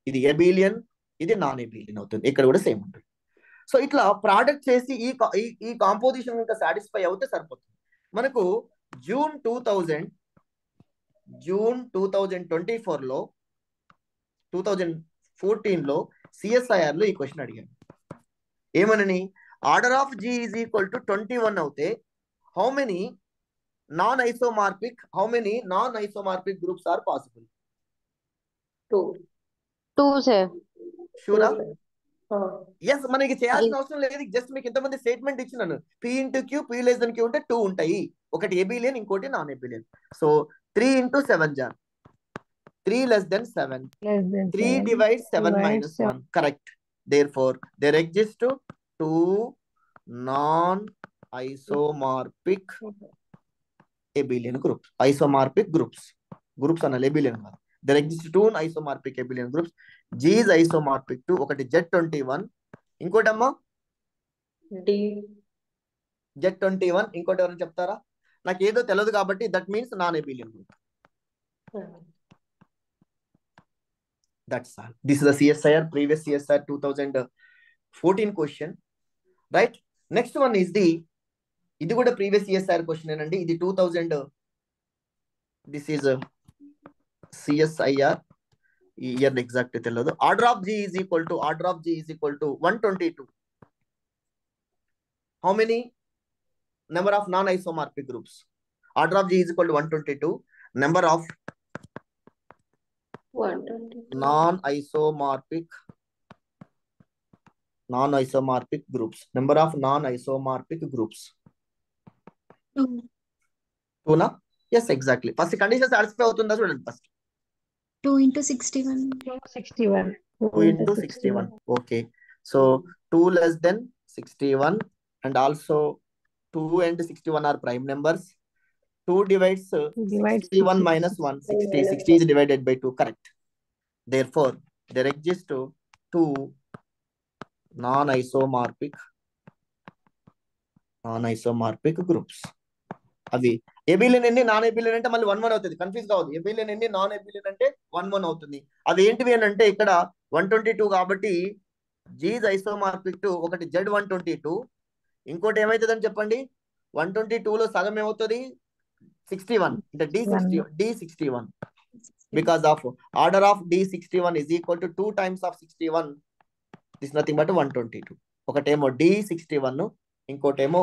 ఇది abelian, ఇది నాన్ abelian అవుతుంది. ఇక్కడ కూడా సేమ్ ఉంటుంది. సో ఇట్లా ప్రోడక్ట్ చేసి ఈ కాంపోజిషన్ ఇంకా సాటిస్ఫై అవుతే సరిపోతుంది. మనకు జూన్ 2024లో 2014లో CSIR లో ఈ క్వశ్చన్ అడిగాను. ఏమనని? Order of G is equal to 21 అవుతే how many non-isomorphic groups are possible? 2 sir. షూరా? Yes, మనకి చేయాల్సిన అవసరం లేదు. జస్ట్ మీకు ఇంతమంది స్టేట్మెంట్ ఇచ్చినాను. P into Q, P less than Q ఉంటే 2 ఉంటాయి. ఒకటి abelian, ఇంకోటి non abelian. So 3 into 7 jar, 3 less than 7. 3 divides 7 minus 1. Correct. Therefore, there exist 2 non-isomorphic abelian groups. Isomorphic groups అన్న, abelian కాదు. There exist 2 isomorphic abelian groups. G is isomorphic to ఒకటి Z21, ఇంకోటమ్మా Z21, ఇంకోటి ఎవరైనా చెప్తారా? నాకు ఏదో తెలియదు కాబట్టి that means non abelian group. That's all. This is the CSIR, previous CSIR 2014 question, right? Next one is ఇది కూడా previous CSIR question ఏనండి. ఇది 2000. This is CSIR, ఈ ఇయర్ ఎగ్జాక్ట్ తెలియదు. Order of G is equal to 122. How many number of non-isomorphic groups? Order of G is equal to 122. Number of 122 non-isomorphic groups. Number of non-isomorphic groups. 2 na? Yes, exactly. First condition satisfy అవుతుందా చూడండి. First 2 into 61. 2 into 61. Okay. So 2 less than 61, and also 2 and 61 are prime numbers. 2 divides 61 minus 1, 60. 60 is divided by 2. Correct. Therefore, there exist 2 non-isomorphic groups. అవి ఎబిలియన్ ఎన్ని, non abelian అంటే మళ్ళీ 1 1 అవుతుంది, confuse కావద్దు. ఎబిలియన్ ఎన్ని, non abelian అంటే 1 1 అవుతుంది. అవి ఏంటివి అని అంటే ఇక్కడ 122 కాబట్టి జీజ్ ఐసోమార్ఫిక్ టు ఒకటి Z122, ఇంకోటి ఏమవుతుందని చెప్పండి, 122లో సగం ఏమవుతుంది 61 అంటే D61 because of order of D61 is equal to 2 times of 61, this is nothing but 122. ఒకటేమో D61 ఇంకోటేమో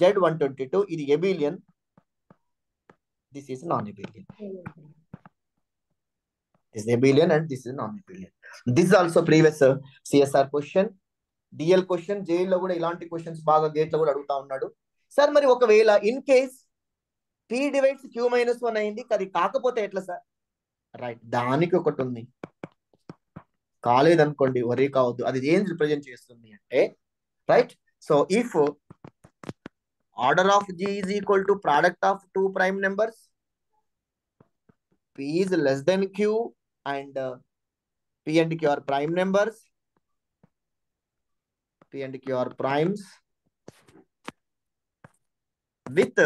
Z122, ఇది ఎబిలియన్, this is non-abelian. This is abelian and this is non-abelian. This is also previous CSR question, DL question, JL లో కూడా ఇలాంటి questions బాగా gate లో కూడా అడుగుతా ఉన్నాడు. సార్ మరి ఒకవేళ in case P divides Q-1 అయింది, అది కాకపోతే ఎట్లా సార్? రైట్, దానికి ఒకటి ఉంది, కాలేదనుకోండి వరీ కావద్దు, అది ఏం రిప్రజెంట్ చేస్తుంది అంటే right. So if order of G is equal to product of two prime numbers, P is less than Q and P and Q are prime numbers, P and Q are primes, with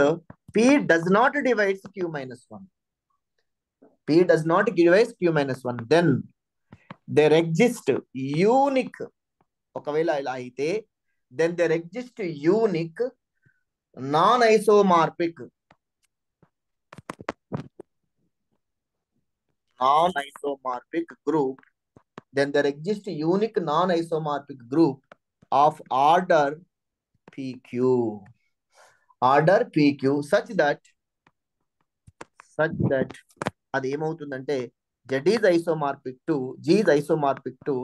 P does not divide Q-1, P does not divide Q-1, then there exists unique, ఒకవేళ ఇలా అయితే then there exists unique non-isomorphic group, then there exists unique non-isomorphic group of order PQ, such that అది ఏమవుతుందంటే Z is isomorphic to G is isomorphic to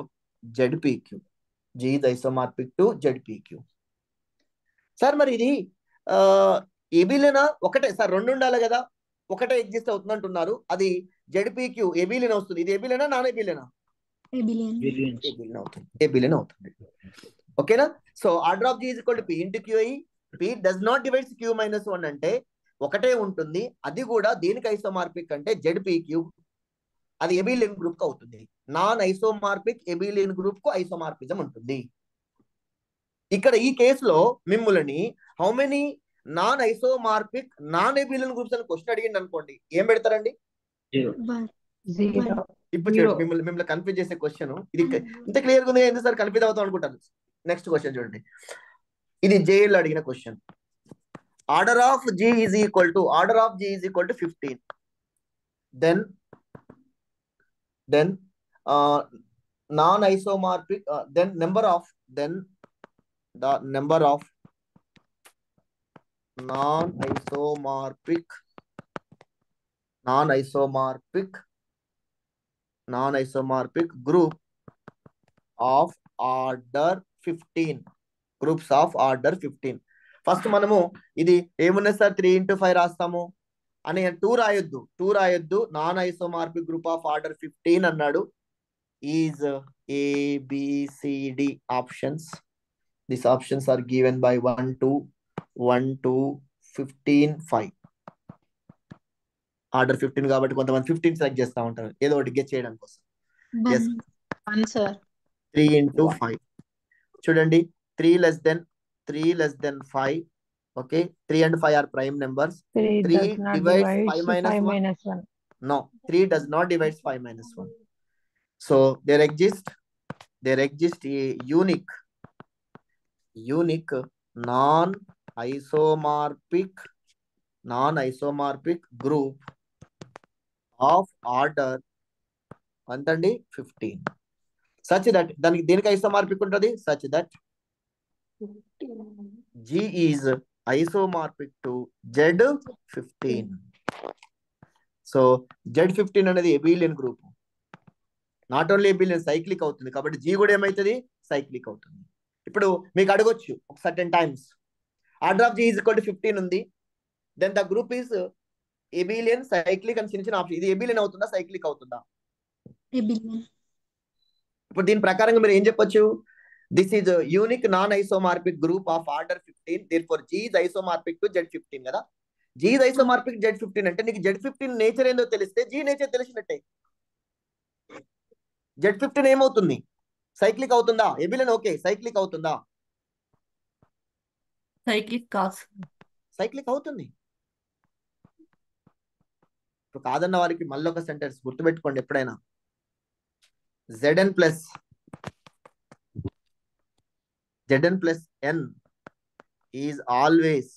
ZPQ, G is isomorphic to ZPQ. Sir మరి ఇది ఎబిలియనా? ఒకటే sir, రెండు ఉండాలి కదా, ఒకటే exist అవుతుంది అంటున్నారు, అది ZPQ ఎబిలియన్ వస్తుంది. ఇది ఎబిలియనా నాన్ ఎబిలియనా? ఎబిలియన్ అవుతుంది. ఓకేనా? So order of G is equal to P into QI, P does not divide Q-1 అంటే ఒకటే ఉంటుంది, అది కూడా దేనికి ఐసోమార్పిక్ అంటే ZPQ, అది ఎబిలియన్ గ్రూప్ కు అవుతుంది. నాన్ ఐసోమార్పిక్ ఎబిలియన్ గ్రూప్ కు ఐసోమార్పిజం ఉంటుంది. ఇక్కడ ఈ కేసులో మిమ్మల్ని how many non isomorphic non abelian groups అని క్వశ్చన్ అడిగింది అనుకోండి, ఏం పెడతారండి? ఇప్పుడు మిమ్మల్ని కన్ఫ్యూజ్ చేసే క్వశ్చన్ ఇది, ఇంత క్లియర్ గా ఉంది, ఎందుకు సార్ కన్ఫ్యూజ్ అవుతాం అనుకుంటాను. నెక్స్ట్ క్వశ్చన్ చూడండి, ఇది జేఎల్ అడిగిన question. Order of G is equal to 15, then non-isomorphic, then the number of non-isomorphic group of order 15, groups of order 15. First మనము ఇది ఏమున్నా సార్ 3 into 5 రాస్తాము అని 2 రాయొద్దు, non isomorphic group of order 15 అన్నాడు. Is ABCD options, this options are given by 1 2 15 5. Order 15 కాబట్టి కొంతమంది 15 select చేస్తా ఉంటారు ఏదో ఒకటి గెస్ చేయడం కోసం. 3 into 5 చూడండి, 3 less than 5. Okay, 3 and 5 are prime numbers. 3 divides 5 minus 1. No, 3 does not divide 5 minus 1. So there exists a unique non-isomorphic group of order 15, such that దేనికి ఐసోమార్పిక్ ఉంటుంది, such that G is isomorphic to Z15. So Z15 అనేది ఎబిలియన్ group, not only ఎబిలియన్, cyclic అవుతుంది. కాబట్టి G కూడా ఏమవుతుంది, cyclic అవుతుంది. ఇప్పుడు మీకు అడగొచ్చు ఒక certain times, order of G is equal to 15 ఉంది, then the group is abelian, cyclic అని చిన్న ఆప్షన్. ఇది ఎబిలియన్ అవుతుందా, సైక్లిక్ అవుతుందా? ఇప్పుడు దీని ప్రకారంగా మీరు ఏం చెప్పొచ్చు, this is unique non isomorphic group of order 15, therefore G is isomorphic to Z15 కదా. G is isomorphic Z15 అంటే నీకు Z15 నేచర్ ఏందో తెలిస్తే G నేచర్ తెలిసినట్టే. Z15 ఏమవుతుంది, సైక్లిక్ అవుతుందా? ఎబిలియన్ ఓకే, సైక్లిక్ అవుతుందా? సైక్లిక్ కాదు, సైక్లిక్ అవుతుంది. ఇప్పుడు కాదన్న వారికి మళ్ళీ ఒక సెంటెన్స్ గుర్తుపెట్టుకోండి ఎప్పుడైనా. Zn plus n is always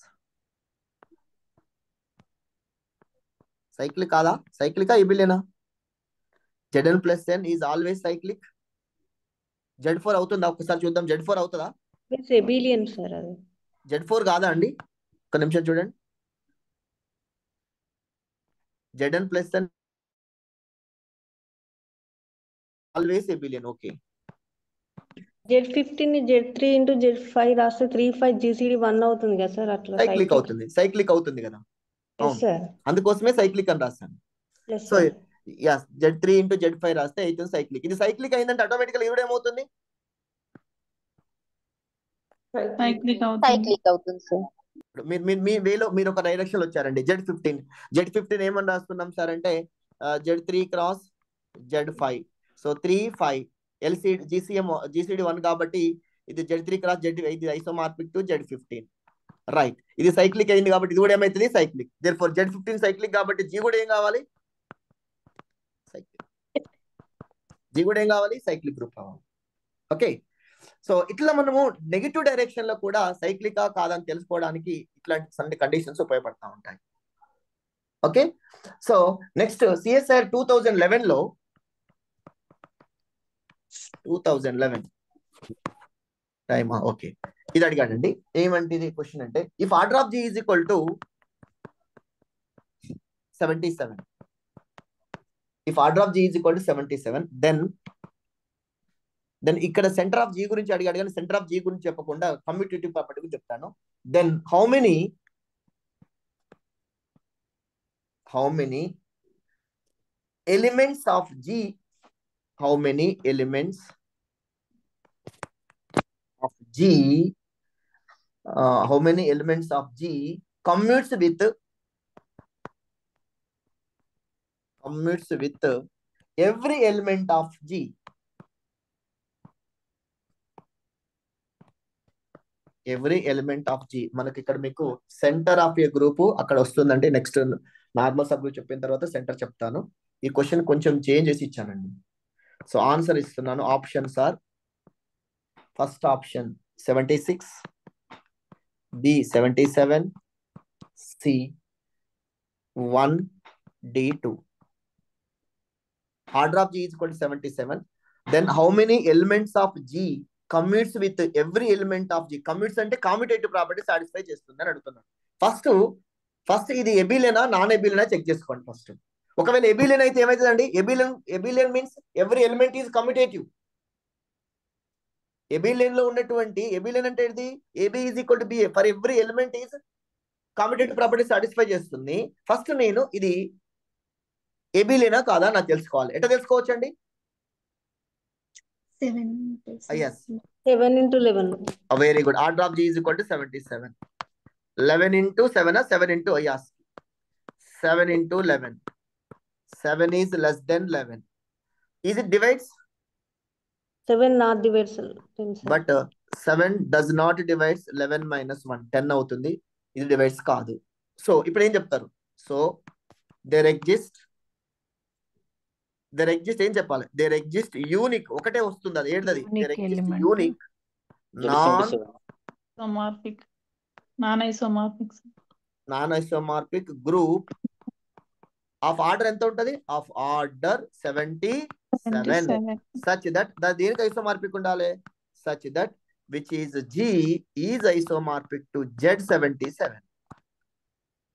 cyclic కాదా? సైక్లికా ఎబిలియనా? Zn plus n is always cyclic. Z4 అవుతుందా? ఒకసారి చూద్దాం. Z4 అవుతుందా? ఎబిలియన్ సార్ అది. Z4 కాదా అండి? ఒక నిమిషం చూడండి. Zn plus n always abelian. Okay. Z15 ని Z3 ఇంటూ Z5 రాస్తే 3 5 GCD 1 అవుతుంది కదా సార్, అట్లా సైక్లిక్ అవుతుంది. సైక్లిక్ అవుతుంది కదా. అవును, సార్. అందుకోసమే సైక్లిక్ అని రాస్తాను. సో Z3 ఇంటూ Z5 రాస్తే అవుతుంది సైక్లిక్. ఇది సైక్లిక్ అయిందంటే ఆటోమేటికల్ ఇది ఏమవుతుంది? సైక్లిక్ అవుతుంది సార్. మీ వేలో మీరు ఒక డైరెక్షన్ లో వచ్చారండి. Z15 ఏమని రాస్తున్నాం సార్ అంటే Z3 cross Z5. So 3 5 GCD 1 కాబట్టి ఇది Z3 క్రాస్ ఇది ఐసోమార్పిక్ టు Z15. రైట్, ఇది సైక్లిక్ అయింది కాబట్టి ఇది కూడా ఏమైతుంది? సైక్లిక్. దేర్ఫోర్ Z15 సైక్లిక్ కాబట్టి G కూడా ఏం కావాలి? సైక్లిక్ గ్రూప్ కావాలి. ఓకే. సో ఇట్లా మనము నెగిటివ్ డైరెక్షన్ లో కూడా సైక్లికా కాదని తెలుసుకోవడానికి ఇట్లాంటి కండిషన్స్ ఉపయోగపడతా ఉంటాయి. ఓకే. సో నెక్స్ట్ సిఎస్ఆర్ 2011 లో 2011 టైమా? ఓకే, ఇది అడిగాడండి. ఏమంటే ఇది క్వశ్చన్ అంటే if order of G is equal to 77, if order of G is equal to 77, then ఇక్కడ సెంటర్ ఆఫ్ G గురించి అడిగాడు కానీ సెంటర్ ఆఫ్ G గురించి చెప్పకుండా కమ్యూటేటివ్ ప్రాపర్టీ గురించి చెప్తాను. Then how many elements of G, how many elements of G commutes with every element of G. Every element of G. మనకి ఇక్కడ మీకు సెంటర్ ఆఫ్ ఏ గ్రూప్ అక్కడ వస్తుందండి. నెక్స్ట్ నార్మల్ సబ్ గ్రూప్ చెప్పిన తర్వాత centre చెప్తాను. ఈ క్వశ్చన్ కొంచెం చేంజ్ చేసి ఇచ్చానండి. సో ఆన్సర్ ఇస్తున్నాను. Options are first option 76, B 77, C 1, D 2. Order of G is equal to 77. Then how many elements of G commutes with every element of G? Commutes అంటే కామ్యుటేటివ్ property satisfy చేస్తుందని అడుగుతున్నాను. First ఇది ఎబిలియనా non ఎబిలియనా check చేసుకోండి first. ఒకవేళ ఎబిలియన్ అయితే ఏమవుతుందండి? ఎబిలియన్ means every element is commutative. ఎబిలియన్ లో ఉన్నటువంటి ఎబిలియన్ అంటే ఏంటి? AB is equal to BA for every element is commutative property satisfy చేస్తుంది. ఫస్ట్ నేను ఇది ఎబిలియనా కాదా నాకు తెలుసుకోవాలి. ఎట్లా తెలుసుకోవచ్చు అండి? 7 yes 7 into 11. Very good. Order of G is equal to 77. 11 into 7 7 into 7 into 11. 7 is less than 11. Is it divides? 7 not divides 10, sir. But 7 does not divides 11 minus 1. 10 అవుతుంది. ఇది డివైడ్స్ కాదు. సో ఇప్పుడు ఏం చెప్తారు? సో there exists ఏం చెప్పాలి? there exists unique ఒకటే వస్తుంది. అది ఏంటది? there exists unique non isomorphic group of order ఎంత ఉంటది? ఆఫ్ ఆర్డర్ 77 such that దేనికి ఐసోమార్పిక్ ఉండాలి? such that which is G is isomorphic to Z77.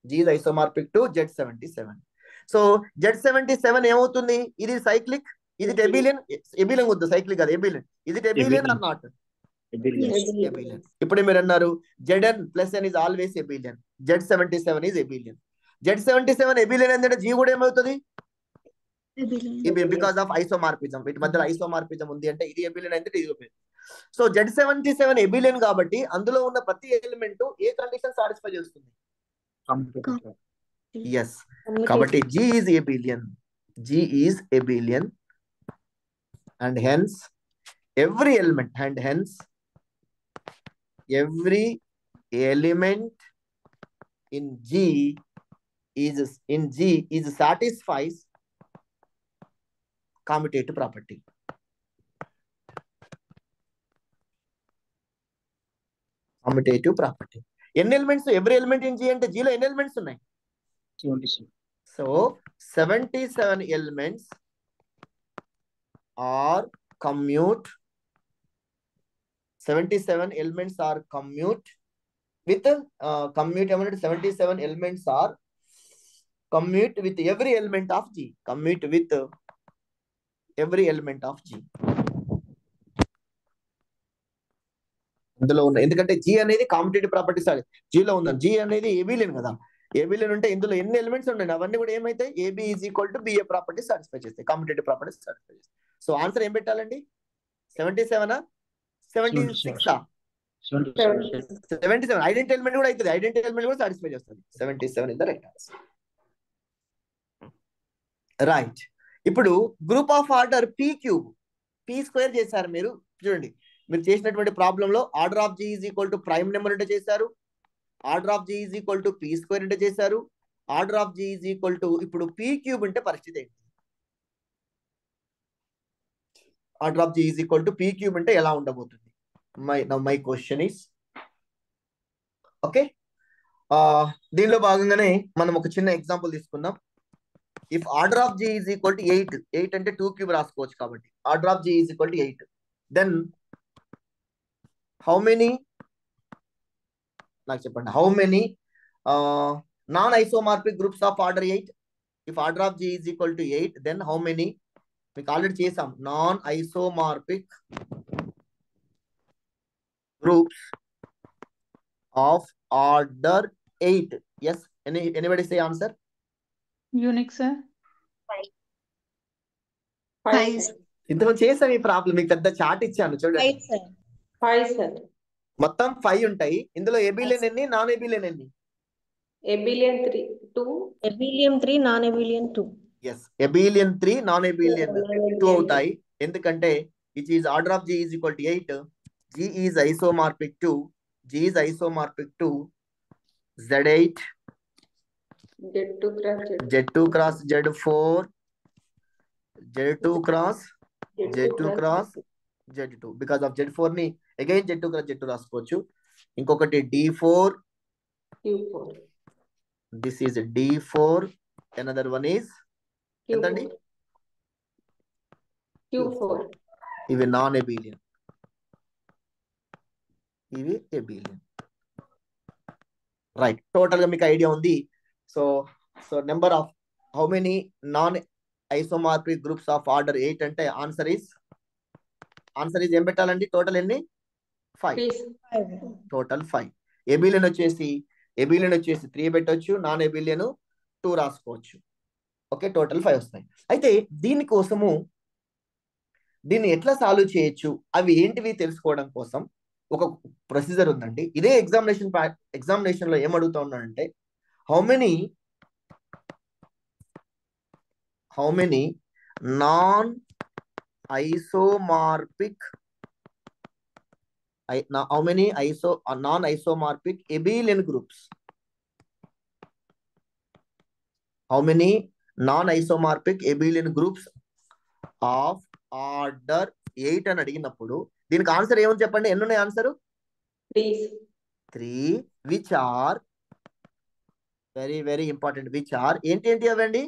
G is isomorphic to Z77. So Z77 ఏమవుతుంది? ఇది సైక్లిక్, ఇది ఎబిలియన్ వద్దు, సైక్లిక్ కాదు ఎబిలియన్. ఇది ఎబిలియన్ ఆర్ నాట్? ఎబిలియన్. ఇప్పుడు మీరు అన్నారు Zn plus n is always ఎబిలియన్, Z77 is ఎబిలియన్. Z77 ఎబిలియన్ అంటే G కూడా ఏమవుతుంది? Because of isomorphism. వీటి మధ్యలో ఐసోమార్పిజం ఉంది అంటే ఇది ఎబిలియన్ అయితే ఇది ఎబిలియన్. సో Z77 ఎబిలియన్ కాబట్టి అందులో ఉన్న ప్రతి ఎలిమెంట్ ఏ కండిషన్ సాటిస్ఫై చేస్తుంది? yes కాబట్టి G is abelian and hence every element in G is satisfies commutative property. Commutative property. ఎన్ని elements every element in G అంటే జీలో ఎన్ని ఎలిమెంట్స్ ఉన్నాయి? 77. So 77 elements are commute. 77 elements are commute with commute element. 77 elements are commute with every element of G. Commute with every element of G. ఇందులో ఉన్న ఎందుకంటే G అనేది competitive properties జీలో ఉందని. G అనేది ఏబిలియన్ కదా. ఏబిలియన్ ఉంటే ఇందులో ఎన్ని ఎలిమెంట్స్ ఉన్నాయి అవన్నీ కూడా ఏమైతాయి? AB = BA ప్రాపర్టీ సాటిస్ఫై చేస్తాయి, కాంపిటేటివ్ ప్రాపర్టీస్ సాటిస్ఫై చేస్తాయి. సో ఆన్సర్ ఏం పెట్టాలండి? 77 76 77 ఐడెంటిటీ ఎలిమెంట్ కూడా అవుతుంది. ఐడెంటిటీ ఎలిమెంట్ కూడా సాటిస్ఫై చేస్తుంది. 77 is the right answer. Right. ఇప్పుడు group of order P³ P² చేశారు మీరు. చూడండి మీరు చేసినటువంటి ప్రాబ్లం లో order of G = prime number అంటే చేశారు, ఆర్డర్ ఆఫ్ G = P² అంటే చేశారు, ఆర్డర్ ఆఫ్ G ఇప్పుడు P³ అంటే పరిస్థితి ఏంటి? ఆర్డర్ ఆఫ్ G P³ అంటే ఎలా ఉండబోతుంది? My question is okay. దీనిలో భాగంగానే మనం ఒక చిన్న ఎగ్జాంపుల్ తీసుకుందాం. ఇఫ్ ఆర్డర్ ఆఫ్ G 8 అంటే 2³ రాసుకోవచ్చు కాబట్టి order of G 8, then how many నాకు చెప్పండి, how many non isomorphic groups of order 8? If order of G 8, then how many? మీకు ఆల్రెడీ చేసాం, non isomorphic groups of order 8. Yes, anybody say answer? Unique, sir. 5. ఇంతకుముందు చేసాం ఈ problem. మీకు పెద్ద chart ఇచ్చాను చూడండి. 5 సార్. మొత్తం 5 ఉంటాయి. ఇందులో ఏబిలియన్ ఎన్ని, నాన్ ఏబిలియన్ ఎన్ని? Abelian 3 2. Abelian 3 non abelian 2. Yes, abelian 3 non abelian 2 అవుతాయి. ఎందుకంటే it is order of G 8, G is isomorphic to Z8, Z2 cross Z4, Z2 cross Z2. Because of Z4 ని again Z2 cross Z2 రాసుకోవచ్చు. ఇంకొకటి D4, this is D4, another one is ఎంతండి? Q4. ఇవి non ఎబిలియన్, ఇవి ఎబిలియన్. Right. Total గా మీకు idea ఉంది. So number of how many non isomorphic groups of order 8 అంటే ఆన్సర్ ఈస్ ఏం పెట్టాలండి? టోటల్ ఎన్ని? 5. టోటల్ 5. ఎబిలియన్ వచ్చేసి 3 పెట్టొచ్చు, నాన్ ఎబిలియన్ 2 రాసుకోవచ్చు. ఓకే, టోటల్ 5 వస్తాయి. అయితే దీన్ని ఎట్లా సాల్వ్ చేయొచ్చు, అవి ఏంటివి తెలుసుకోవడం కోసం ఒక ప్రొసీజర్ ఉందండి. ఇదే ఎగ్జామినేషన్ లో ఏం అడుగుతా ఉన్నానంటే, how many non isomorphic abelian groups, how many non-isomorphic abelian groups of order 8 అని అడిగినప్పుడు దీనికి ఆన్సర్ ఏమని చెప్పండి? ఎన్ని ఉన్నాయి answer? 3, which are very very important. which are ఏంటి అవండి?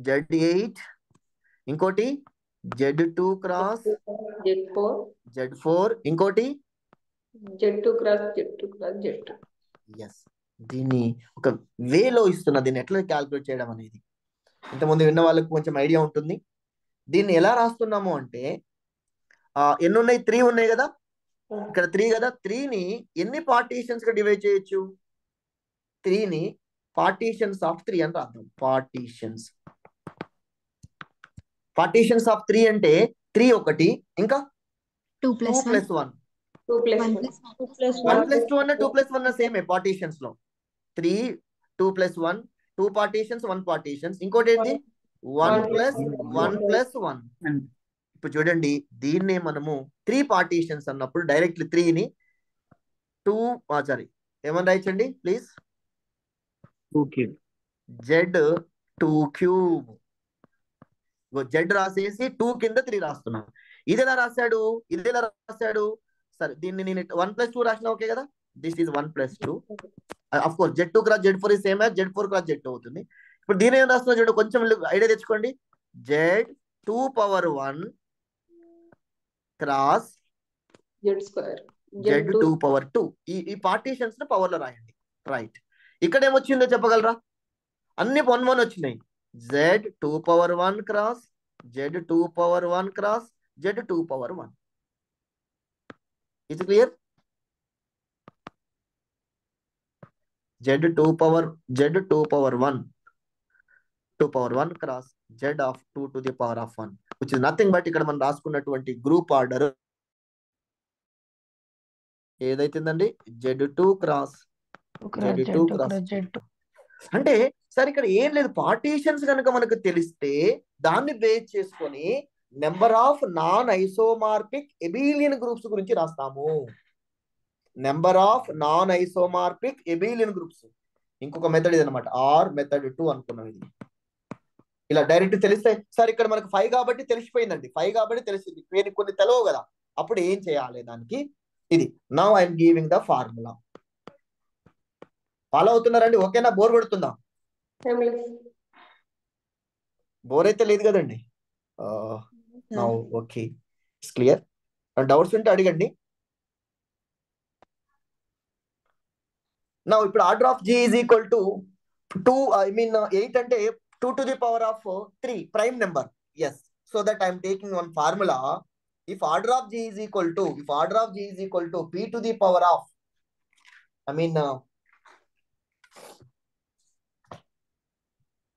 Z8, ఇంకోటి Z2 క్రాస్ Z4, ఇంకోటి Z2 cross Z2. ఎస్. దీన్ని ఒక వేలో ఇస్తున్నా, దీన్ని ఎట్లా క్యాల్కులేట్ చేయడం అనేది. ఇంతకుముందు విన్న వాళ్ళకి కొంచెం ఐడియా ఉంటుంది. దీన్ని ఎలా రాస్తున్నాము అంటే, ఎన్ని ఉన్నాయి? 3 ఉన్నాయి కదా, ఇక్కడ 3 కదా. 3ని ఎన్ని పార్టీషన్స్ గా డివైడ్ చేయొచ్చు? 3ని పార్టీషన్స్ ఆఫ్ 3 అని రాద్దాం. పార్టీషన్స్ ఆఫ్ 3 అంటే 3 ఒకటి, ఇంకా 2 + 1 1 + 2 అన్న 2 + 1 సేమే పార్టీషన్స్ లో. 3 2 + 1 2 పార్టీషన్స్ 1 పార్టీషన్స్, ఇంకోటి ఏంటి? 1 + 1. ఇప్పుడు చూడండి, దీన్నే మనము 3 పార్టీషన్స్ అన్నప్పుడు డైరెక్ట్లీ 3ని 2 ఏమని రాయొచ్చండి please? 2 cube. Z2 cube. Z రాసేసి 2 కింద 3 రాస్తున్నాం. ఇది ఎలా రాశాడు? సరే దీన్ని నేను 1 + 2 రాసిన ఓకే కదా. This is 1 + 2. Of course Z2 cross Z4 is same as Z4 cross Z2 అవుతుంది. ఇప్పుడు దీని ఏం రాస్తున్నా చూడండి, కొంచెం ఐడియా తెచ్చుకోండి. Z2⁴ cross Z2⁴2. ఈ పార్టీషన్స్ ని పవర్ లో రాయండి. రైట్. ఇక్కడ ఏమొచ్చిందో చెప్పగలరా? అన్ని 1 1 వచ్చినాయి. Z2⁴1 cross Z2⁴1 cross Z2⁴1. ఇది క్లియర్? Z2⁴1 cross Z(2⁴1), which is nothing but ఇక్కడ మనం రాసుకున్నటువంటి గ్రూప్ ఆర్డర్ ఏదైతుందండి, Z2 క్రాస్ Z2. అంటే సార్ ఇక్కడ ఏం లేదు, పార్టీషన్స్ కనుక మనకు తెలిస్తే దాన్ని బేస్ చేసుకొని number of non isomorphic abelian groups గురించి రాస్తాము. Number of non isomorphic abelian groups. ఇంకొక మెథడ్ ఇది అనమాట, ఆర్ మెథడ్ 2 అనుకున్నాం. ఇది ఇలా డైరెక్ట్ తెలిస్తే సార్ ఇక్కడ మనకు 5 కాబట్టి తెలిసిపోయిందండి, 5 కాబట్టి తెలిసింది, కొన్ని తెలవు కదా, అప్పుడు ఏం చేయాలి దానికి? ఇది now I'm giving the formula. Follow అవుతున్నారండి? ఓకేనా? బోర్ కొడుతుందా? బోర్ అయితే లేదు కదండి. Now okay, it's clear. Doubts ఉంటే అడగండి. నౌ ఇప్పుడు order of G is equal to 2, 8 అంటే 2⁻³ prime number. Yes, so that I'm taking one formula. If order of G is equal to P⁻,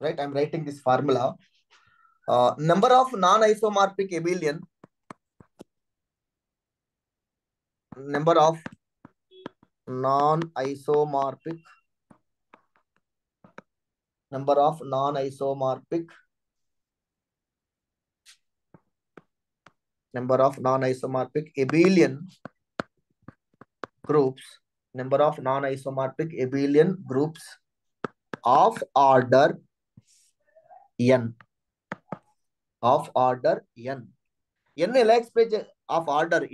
right, I'm writing this formula. Number of non-isomorphic abelian, number of non-isomorphic abelian groups, of order n. n ఎలా express of order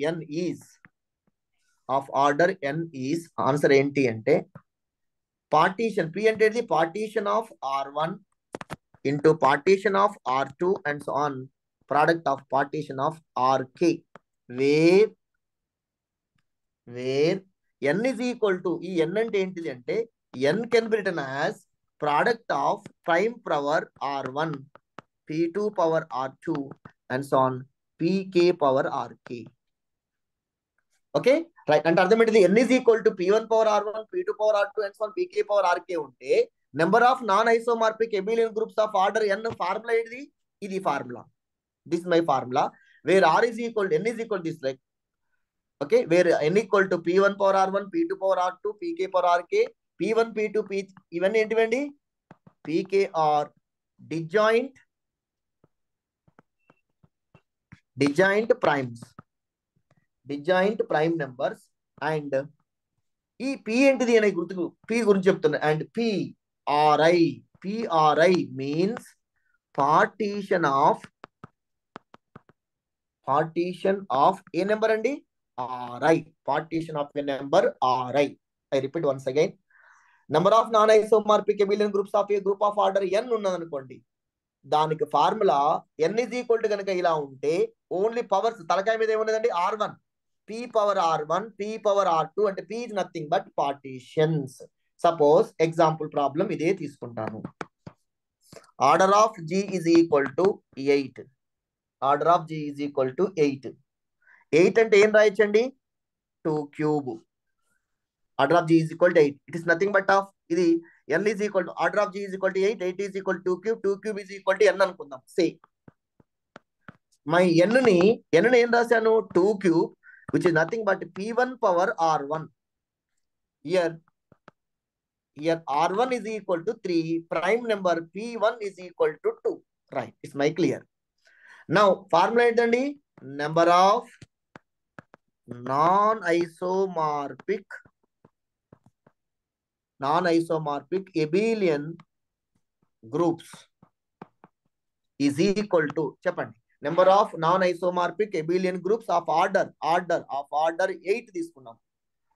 n is answer ఏంటి అంటే partition. P అంటే partition of R1 into partition of R2 and so on, product of partition of RK, where n is equal to, ఈ n అంటే ఏంటిది అంటే n can be written as product of prime power R1, P2⁻R2 and so on, PK⁻RK. Okay right. అంటే అర్థమేంటిది? n is equal to P1⁻R1, P2⁻R2 and so on, PK⁻RK ఉంటే number of non isomorphic abelian groups of order n formula ఏంటిది? ఇది formula. This my formula where n is equal this, like okay, where n equal to P1⁻R1, P2⁻R2, PK⁻RK, P1, P2, P ఇవన్నీ ఏంటివండి? PKR disjoint prime numbers. And ఈ P ఏంటిది అనే గుర్తుకు P గురించి చెప్తున్నా. And PRI means partition of a number అండి? RI. Partition of a number RI. I repeat once again. Number of non isomorphic abelian groups of a group of order n ఉన్నదనుకోండి, దానికి formula n is equal to కనుక ఇలా ఉంటే only powers తలకాయ మీద ఏమున్నదండి? R1, P⁻R1, P⁻R2 అంటే P is nothing but partitions. Suppose example problem ఇదే తీసుకుంటాను. Order of G is equal to 8. Order of G is equal to 8. 8 అంటే ఏం రాయొచ్చండి? 2³ order of G is equal to 8. It is nothing but of ఇది n is equal to order of G is equal to 8, 8 is equal to 2³ is equal to n అనుకుందాం. Say my n ని ఏం రాశాను? 2³ which is nothing but P1⁻R1. Here R1 is equal to 3, prime number P1 is equal to 2. Right, it's my clear. Now formula ఏంటండి? Number of non-isomorphic non isomorphic abelian groups is equal to చెప్పండి number of non isomorphic abelian groups of order 8 తీసుకున్నాం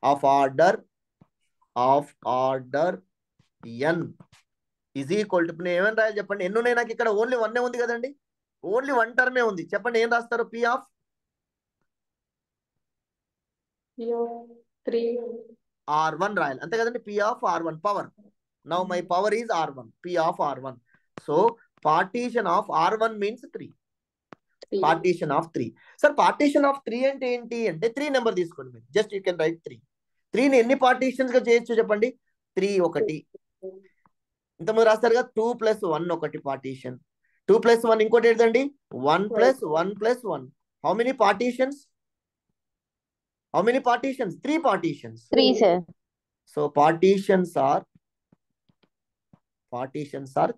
of order n is equal to నేను ఏమని రాయాలి చెప్పండి ఎన్ని ఉన్నాయి నాకు ఇక్కడ ఓన్లీ 1 ఉంది కదండి ఓన్లీ 1 టర్మే ఉంది చెప్పండి ఏం రాస్తారు P ఆఫ్ 3 R1 రాయాలి అంతే కదండి P of R1 power now my power is R1 P of R1 so partition of R1 means 3 partition of 3 sir partition of 3 అంటే ఏంటి అంటే 3 నెంబర్ తీసుకోండి మీరు జస్ట్ యూ కెన్ రైట్ 3 ని ఎన్ని పార్టీషన్స్ గా చేయొచ్చు చెప్పండి 3 ఒకటి ఇంతకుముందు రాస్తారు కదా 2 + 1 ఒకటి పార్టీషన్ 2 + 1 ఇంకోటి ఏంటండి 1 + 1 + 1 how many partitions 3 partitions 3 sir. so partitions are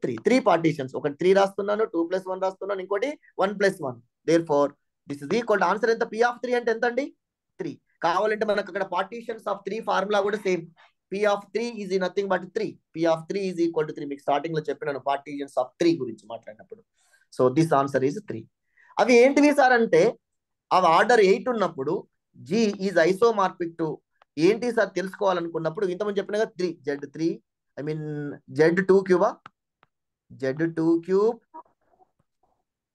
3 partitions ఒకటి 3 రాస్తున్నాను 2 + 1 రాస్తున్నాను ఇంకోటి 1 + 1 therefore this is equal to answer ఎంత P ఆఫ్ 3 అంటే ఎంత అండి 3 కావాలంటే మనకు అక్కడ పార్టీషన్స్ ఆఫ్ 3 ఫార్ములా కూడా same P of 3 is nothing but 3 P of 3 is equal to 3 మీకు స్టార్టింగ్ లో చెప్పినాను పార్టీషన్స్ ఆఫ్ 3 గురించి మాట్లాడినప్పుడు సో దిస్ ఆన్సర్ ఈజ్ 3 అవి ఏంటివి సార్ అంటే అవి ఆర్డర్ 8 ఉన్నప్పుడు G ఈజ్ ఐసోమార్పిక్ టు ఏంటి సార్ తెలుసుకోవాలనుకున్నప్పుడు ఇంతకుముందు చెప్పిన కదా 3 Z3 I mean Z2 Cuba Z2 cube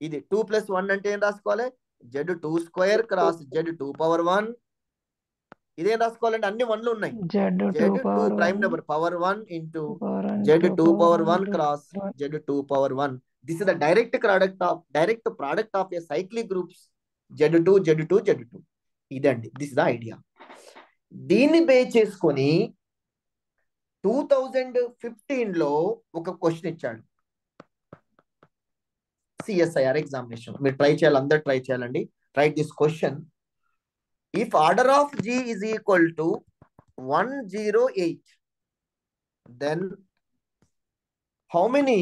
ఇది 2 + 1 అంటే ఏం రాసుకోవాలి Z2 square cross Z2 power 1 ఇదేం రాసుకోవాలంటే అన్ని 1లు ఉన్నాయి Z2 prime number power 1 into Z2 power 1 cross Z2 power 1 this is the direct product of A cyclic groups Z2 ఇదండి this the idea దీన్ని base చేసుకొని 2015లో ఒక క్వశ్చన్ ఇచ్చాడు CSIR ఎగ్జామినేషన్ మీరు try చేయాలి అందరు ట్రై చేయాలండి right this question if order of G is equal to 108 then how many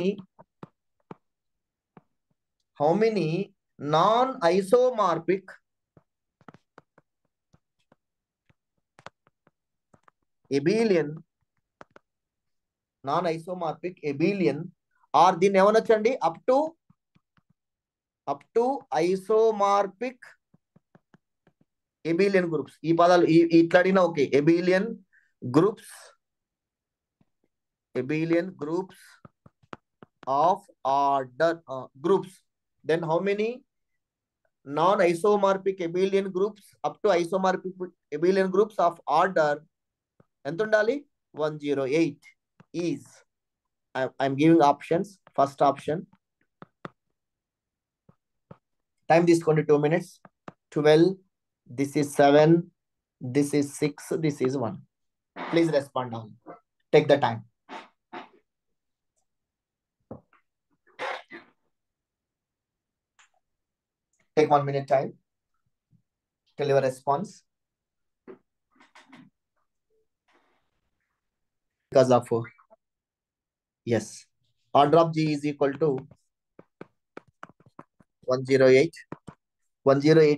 non-isomorphic abelian are దీన్ని ఏమనొచ్చండి up to isomorphic abelian groups ఈ పదాలు ఇట్లా అడిగినా okay abelian groups of order groups then how many non-isomorphic abelian groups up to isomorphic abelian groups of order ఎంత ఉండాలి 108 is I'm giving options first option time తీసుకోండి 2 minutes 12 this is 7 this is 6 this is 1 please respond now take the time take 1 minute time tell your response because of yes order of G is equal to 108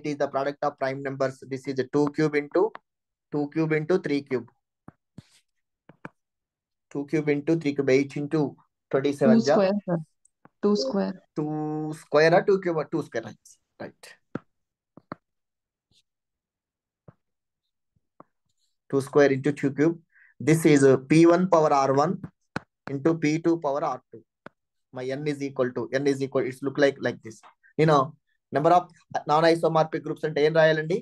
is the product of prime numbers this is a 2 cube into 3 cube 2 cube into 3 cube 8 into 27 2 square, sir. 2 square. 2 square or 2 cube or 2 square right 2 square into 2 cube this is P1 power R1 into P2 power R2 my n is equal it's look like this you know number of non-isomorphic groups అంటే ఏం రాయాలండి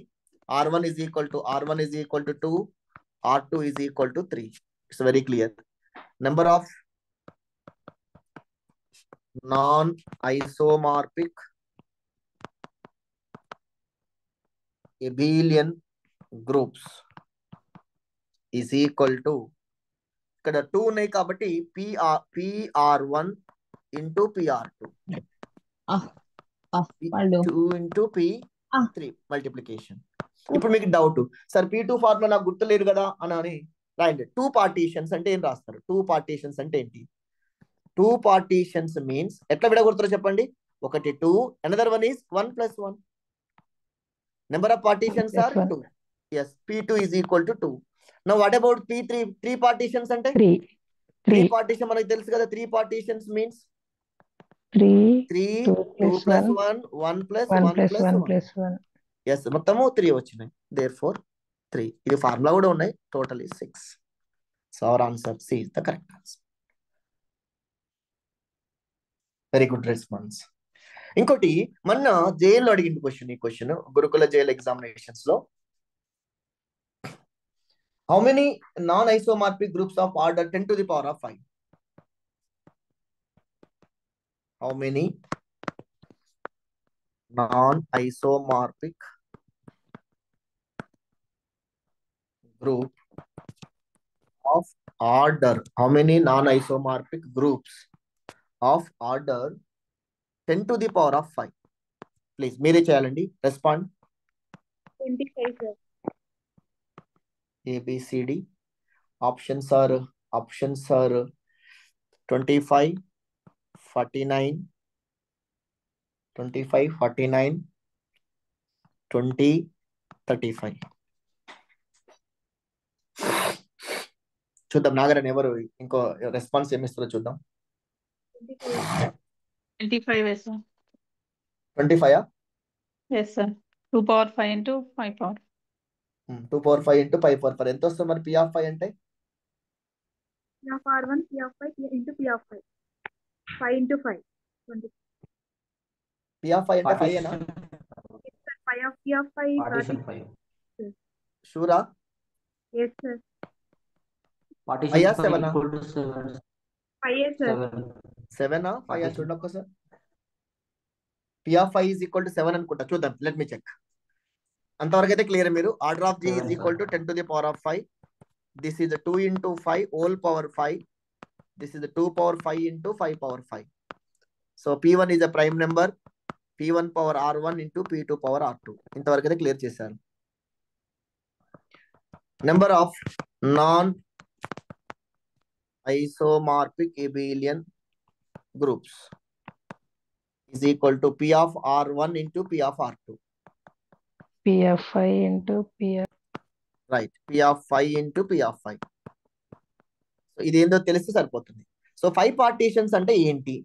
R1 is equal to 2 R2 is equal to 3 it's very clear number of non-isomorphic abelian groups is equal to ఇక్కడ 2 ఉన్నాయి కాబట్టి PR1 into PR2 2 into P3 multiplication ఇప్పుడు మీకు doubt sir P2 formula నాకు గుర్తులేదు కదా అని రాయండి 2 పార్టీషన్స్ అంటే ఏం రాస్తారు 2 పార్టీషన్స్ అంటే ఏంటి 2 పార్టీషన్స్ మీన్స్ ఎట్లా విడగొడతారో చెప్పండి ఒకటి 2 another one is 1 + 1 number of partitions are 2 yes P2 is equal to 2 now what about P3? 3 partitions అంటే 3 పార్టీషన్ మనకి తెలుసు కదా. 3 partitions means 3 2 plus 1 1 plus 1 plus 1. Yes, మొత్తము 3 వచ్చినాయి. therefore 3. ఇది ఫార్ములా కూడా ఉన్నాయి. Total is 6. So our answer C is the correct answer. Very good response. ఇంకోటి మొన్న జైల్లో అడిగింది క్వశ్చన్. ఈ క్వశ్చన్ గురుకుల జైల్ ఎగ్జామినేషన్స్ లో how many non isomorphic groups of order 10 to the power of 5? How many non-isomorphic group of order? How many non-isomorphic groups of order 10 to the power of 5? Please, మీరే చేయాలండి. Respond. 25 sir. ABCD. Options are 25, 49, 25, 49, 20, 35. చూద్దాం నాగరన్ ఎవరు ఇంకో response ఏమిస్తారో చూద్దాం. 25 sir. 25? Yes sir. 2 power 5 into 5 power. 2 power 5 into 5 power 4. ఎంత వస్తుంది మరి P of 5 అంటే? P of R1, P of 5 into P of 5. 5 into 5. 20. P of 5 అంటే 5 ఏనా? 5 of P of 5. Partition 5. షూరా? Yes sir. Partition 5 5 7 equal to 7. 5 yes sir. 7 5 చూడండి ఒక్కసారి. P of 5 is equal to 7 అనుకుంటా. చూద్దాం. Let me check. అంతవరకు అయితే clear. మీరు order of G is equal to 10 to the power of 5. This is 2 into 5 whole power 5. This is 2 power 5 into 5 power 5. So P1 is a prime number. P1 power R1 into P2 power R2. ఇంతవరకు అయితే clear చేశారు. Number of non isomorphic abelian groups is equal to P of R1 into P of R2. P of 5 into P of... Right. P of 5 into P of 5. So ఇది ఏందో తెలిస్తే సరిపోతుంది. So 5 partitions అంటే ఏంటి?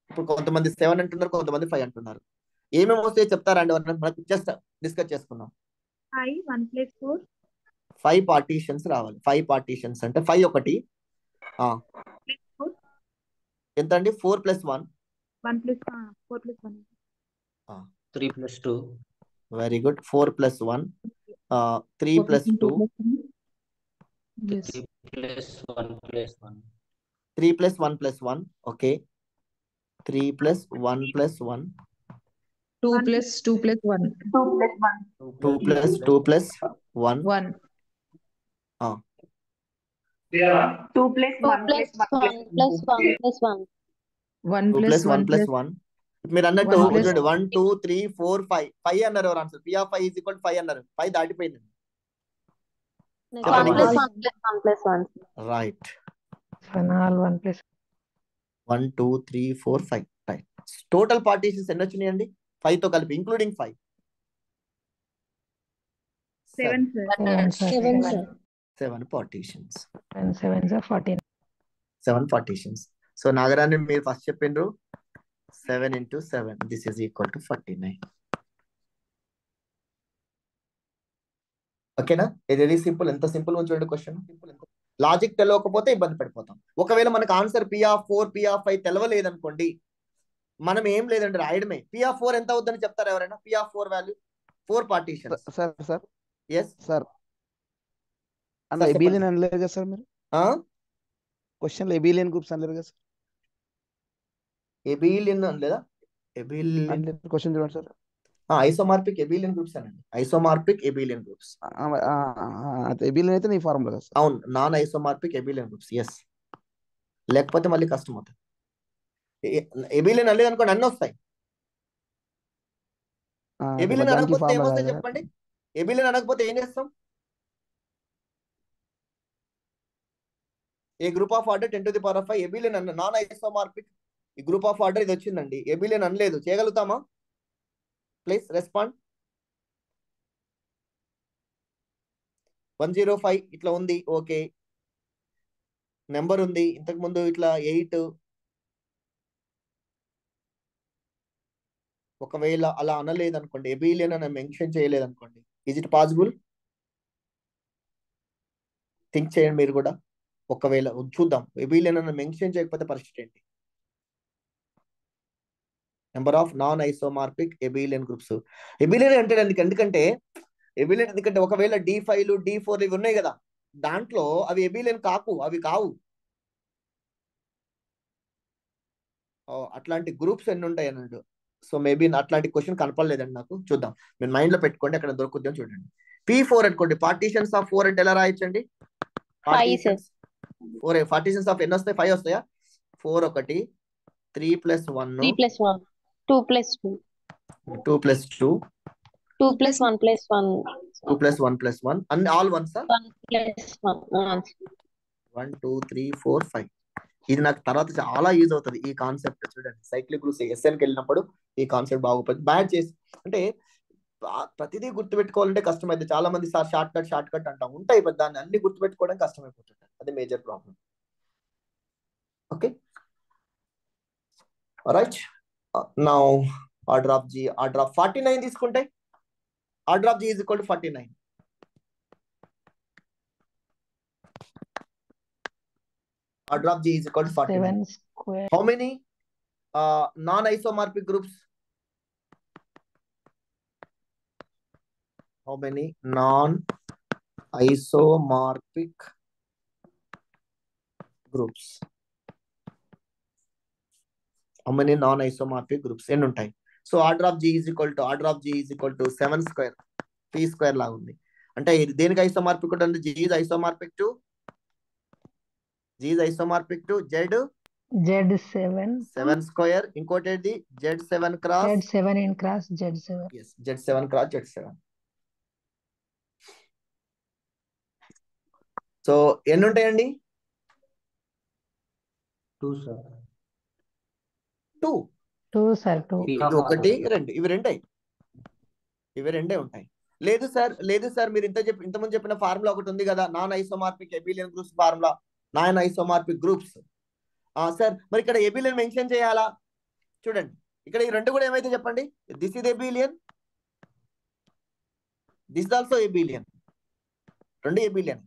ఇప్పుడు కొంతమంది 7 అంటున్నారు, కొంతమంది 5 అంటున్నారు. ఏమేమి వస్తాయో చెప్తారండి. మనకు జస్ట్ డిస్కస్ చేసుకుందాం. 5 1 plus 4. 5 పార్టీషన్స్ రావాలి. 5 పార్టీషన్స్ అంటే 5 ఒకటి. ఎంత అండి? 4 plus 1. 1 plus 4 plus 1. 3 plus 2. Very good. 4 plus 1. 3 plus 2. Yes. 3 plus 1 plus 1. 3 plus 1 plus 1. Okay. 3 plus 1 plus 1. 2 plus 2 plus 1. 2 plus 1. 2 plus 2 plus 1. 1. 2 plus 1 plus 1 plus 1 plus 1. 1 2 plus plus 1 plus 1. మీరు అన్నట్టు 1 plus 1 2 3 4 5. 5 అన్నారు. ఎవరు answer? P of 5 is equal to 5 అన్నారు. 5 దాటిపోయింది. 1 plus 1 plus 1 plus 1. Right. 1 plus 1 2 3 4 5. Right. Total partitions ఎన్ని వచ్చినాయండి? 5 తో కలిపి including 5. 7 sir. 7 sir. 7 partitions. 7 sir 14. 7 partitions. So నాగరాన్ని మీరు ఫస్ట్ చెప్పిండ్రు 7 into 7. This is equal to 49. ఓకేనా? ఇది వెరీ సింపుల్. ఎంత సింపుల్ చూడండి క్వశ్చన్. లాజిక్ తెలియకపోతే ఇబ్బంది పడిపోతాం. ఒకవేళ మనకు answer P of 4 P of 5 తెలవలేదనుకోండి, మనం ఏం లేదండి రాయడమే. P of 4 ఎంత అవుతుందని చెప్తారు ఎవరైనా? P of 4 value 4 partitions. Sir yes sir అన్న ఎబిలియన్ అనలేరు కదా సార్ మీరు? క్వశ్చన్ లో ఎబిలియన్ గ్రూప్స్ అనలేరు కదా సార్? ఎబిలియన్ లేదా? ఎబిలియన్ క్వశ్చన్ చూడండి సార్. ఐసోమార్పిక్ ఎబిలియన్ గ్రూప్స్ అనండి. ఐసోమార్పిక్ ఎబిలియన్ గ్రూప్స్. ఎబిలియన్ అయితే నీ ఫార్ములా కదా సార్? అవును, non isomorphic abelian groups. Yes, లేకపోతే మళ్ళీ కష్టం అవుతుంది. ఎబిలియన్ అనలేదు అనుకోండి, అన్నీ వస్తాయి. ఎబిలియన్ అనకపోతే ఏమొస్తాయి చెప్పండి? ఎబిలియన్ అనకపోతే ఏం చేస్తాం? A group of order 10 to the power of 5 abelian అన్న నాన్ ఐసోమార్పిక్ ఈ గ్రూప్ ఆఫ్ ఆర్డర్ ఇది వచ్చిందండి. ఎబిలియన్ అనలేదు. చేయగలుగుతామా? Please respond. 105 ఇట్లా ఉంది, ఓకే. నెంబర్ ఉంది, ఇంతకు ముందు ఇట్లా 8. ఒకవేళ అలా అనలేదనుకోండి, ఎబిలియన్ అని మెన్షన్ చేయలేదనుకోండి, ఇజ్ ఇట్ పాసిబుల్? థింక్ చేయండి మీరు కూడా. ఒకవేళ చూద్దాం, ఎబిలియన్ అని మెన్షన్ చేయకపోతే పరిస్థితి ఏంటి? Number of non isomorphic abelian groups. Abelian అంటే ఎందుకంటే ఎబిలియన్ ఎందుకంటే ఒకవేళ D5లు D4లు ఇవి ఉన్నాయి కదా, దాంట్లో అవి ఎబిలియన్ అవి కావు. అట్లాంటి గ్రూప్స్ ఎన్ని ఉంటాయి అన్నాడు. సో మేబీ అట్లాంటి క్వశ్చన్ కనపడలేదండి నాకు. చూద్దాం, మీరు మైండ్ లో పెట్టుకోండి, అక్కడ దొరుకుద్దాం చూడండి. P4 అనుకోండి, పార్టీషన్స్ ఆఫ్ 4 అంటే ఎలా రాయొచ్చండి? పార్టీషన్స్ 4 పార్టీషన్స్ ఆఫ్ ఎన్ని వస్తాయి? 5 వస్తాయా? 4 ఒకటి, 3 + 1 3 + 1 2 + 2 2 + 2 2 + 1 + 1 2 + 1 + 1 అన్ని ఆల్ వన్స్ 1 + 1 1 2 3 4 5. ఇది నాకు తర్వాత చాలా యూజ్ అవుతుంది ఈ కాన్సెప్ట్. చూడండి, సైక్లిక్ గ్రూప్స్ SNకి వెళ్ళినప్పుడు ఈ కాన్సెప్ట్ బాగుపడుతుంది. బ్యాడ్ చేసి అంటే ప్రతిదీ గుర్తుపెట్టుకోవాలంటే కష్టమైతే, చాలా మంది సార్ షార్ట్ కట్ అంటాం ఉంటాయి, దాన్ని అన్ని గుర్తుపెట్టుకోవడం కష్టమైపోతుంది. అది major problem. Okay, right. Now order of G, order of 49 తీసుకుంటే order of G is equal to 49. Order of G is equal to 49. 7 square. How many non-isomorphic groups? How many non-isomorphic groups? How many non-isomorphic groups? ఎన్ని ఉంటాయి? So order of G is equal to 7 square P square లాగా ఉంది. అంటే ఇది దేనికి ఐసోమార్పిక్ ఉంటుంది? G is isomorphic to Z7 square. ఇంకోటి ఏంటి? Z7 cross Z7 in cross Z7. yes, Z7 cross Z7. So ఎన్ని ఉంటాయండి? 2 sir. 2 sir 2. ఇది ఒకటి, రెండు, ఇవి రెండే ఉంటాయి. లేదు సార్ మీరు ఇంతకుముందు చెప్పిన ఫార్ములా ఒకటి ఉంది కదా, non isomorphic abelian groups formula, non isomorphic groups. Sir మరి ఇక్కడ ఎబిలియన్ మెన్షన్ చేయాలా? చూడండి, ఇక్కడ ఈ రెండు కూడా ఏమైతే చెప్పండి, this is abelian, this also ఎబిలియన్, రెండు ఎబిలియన్.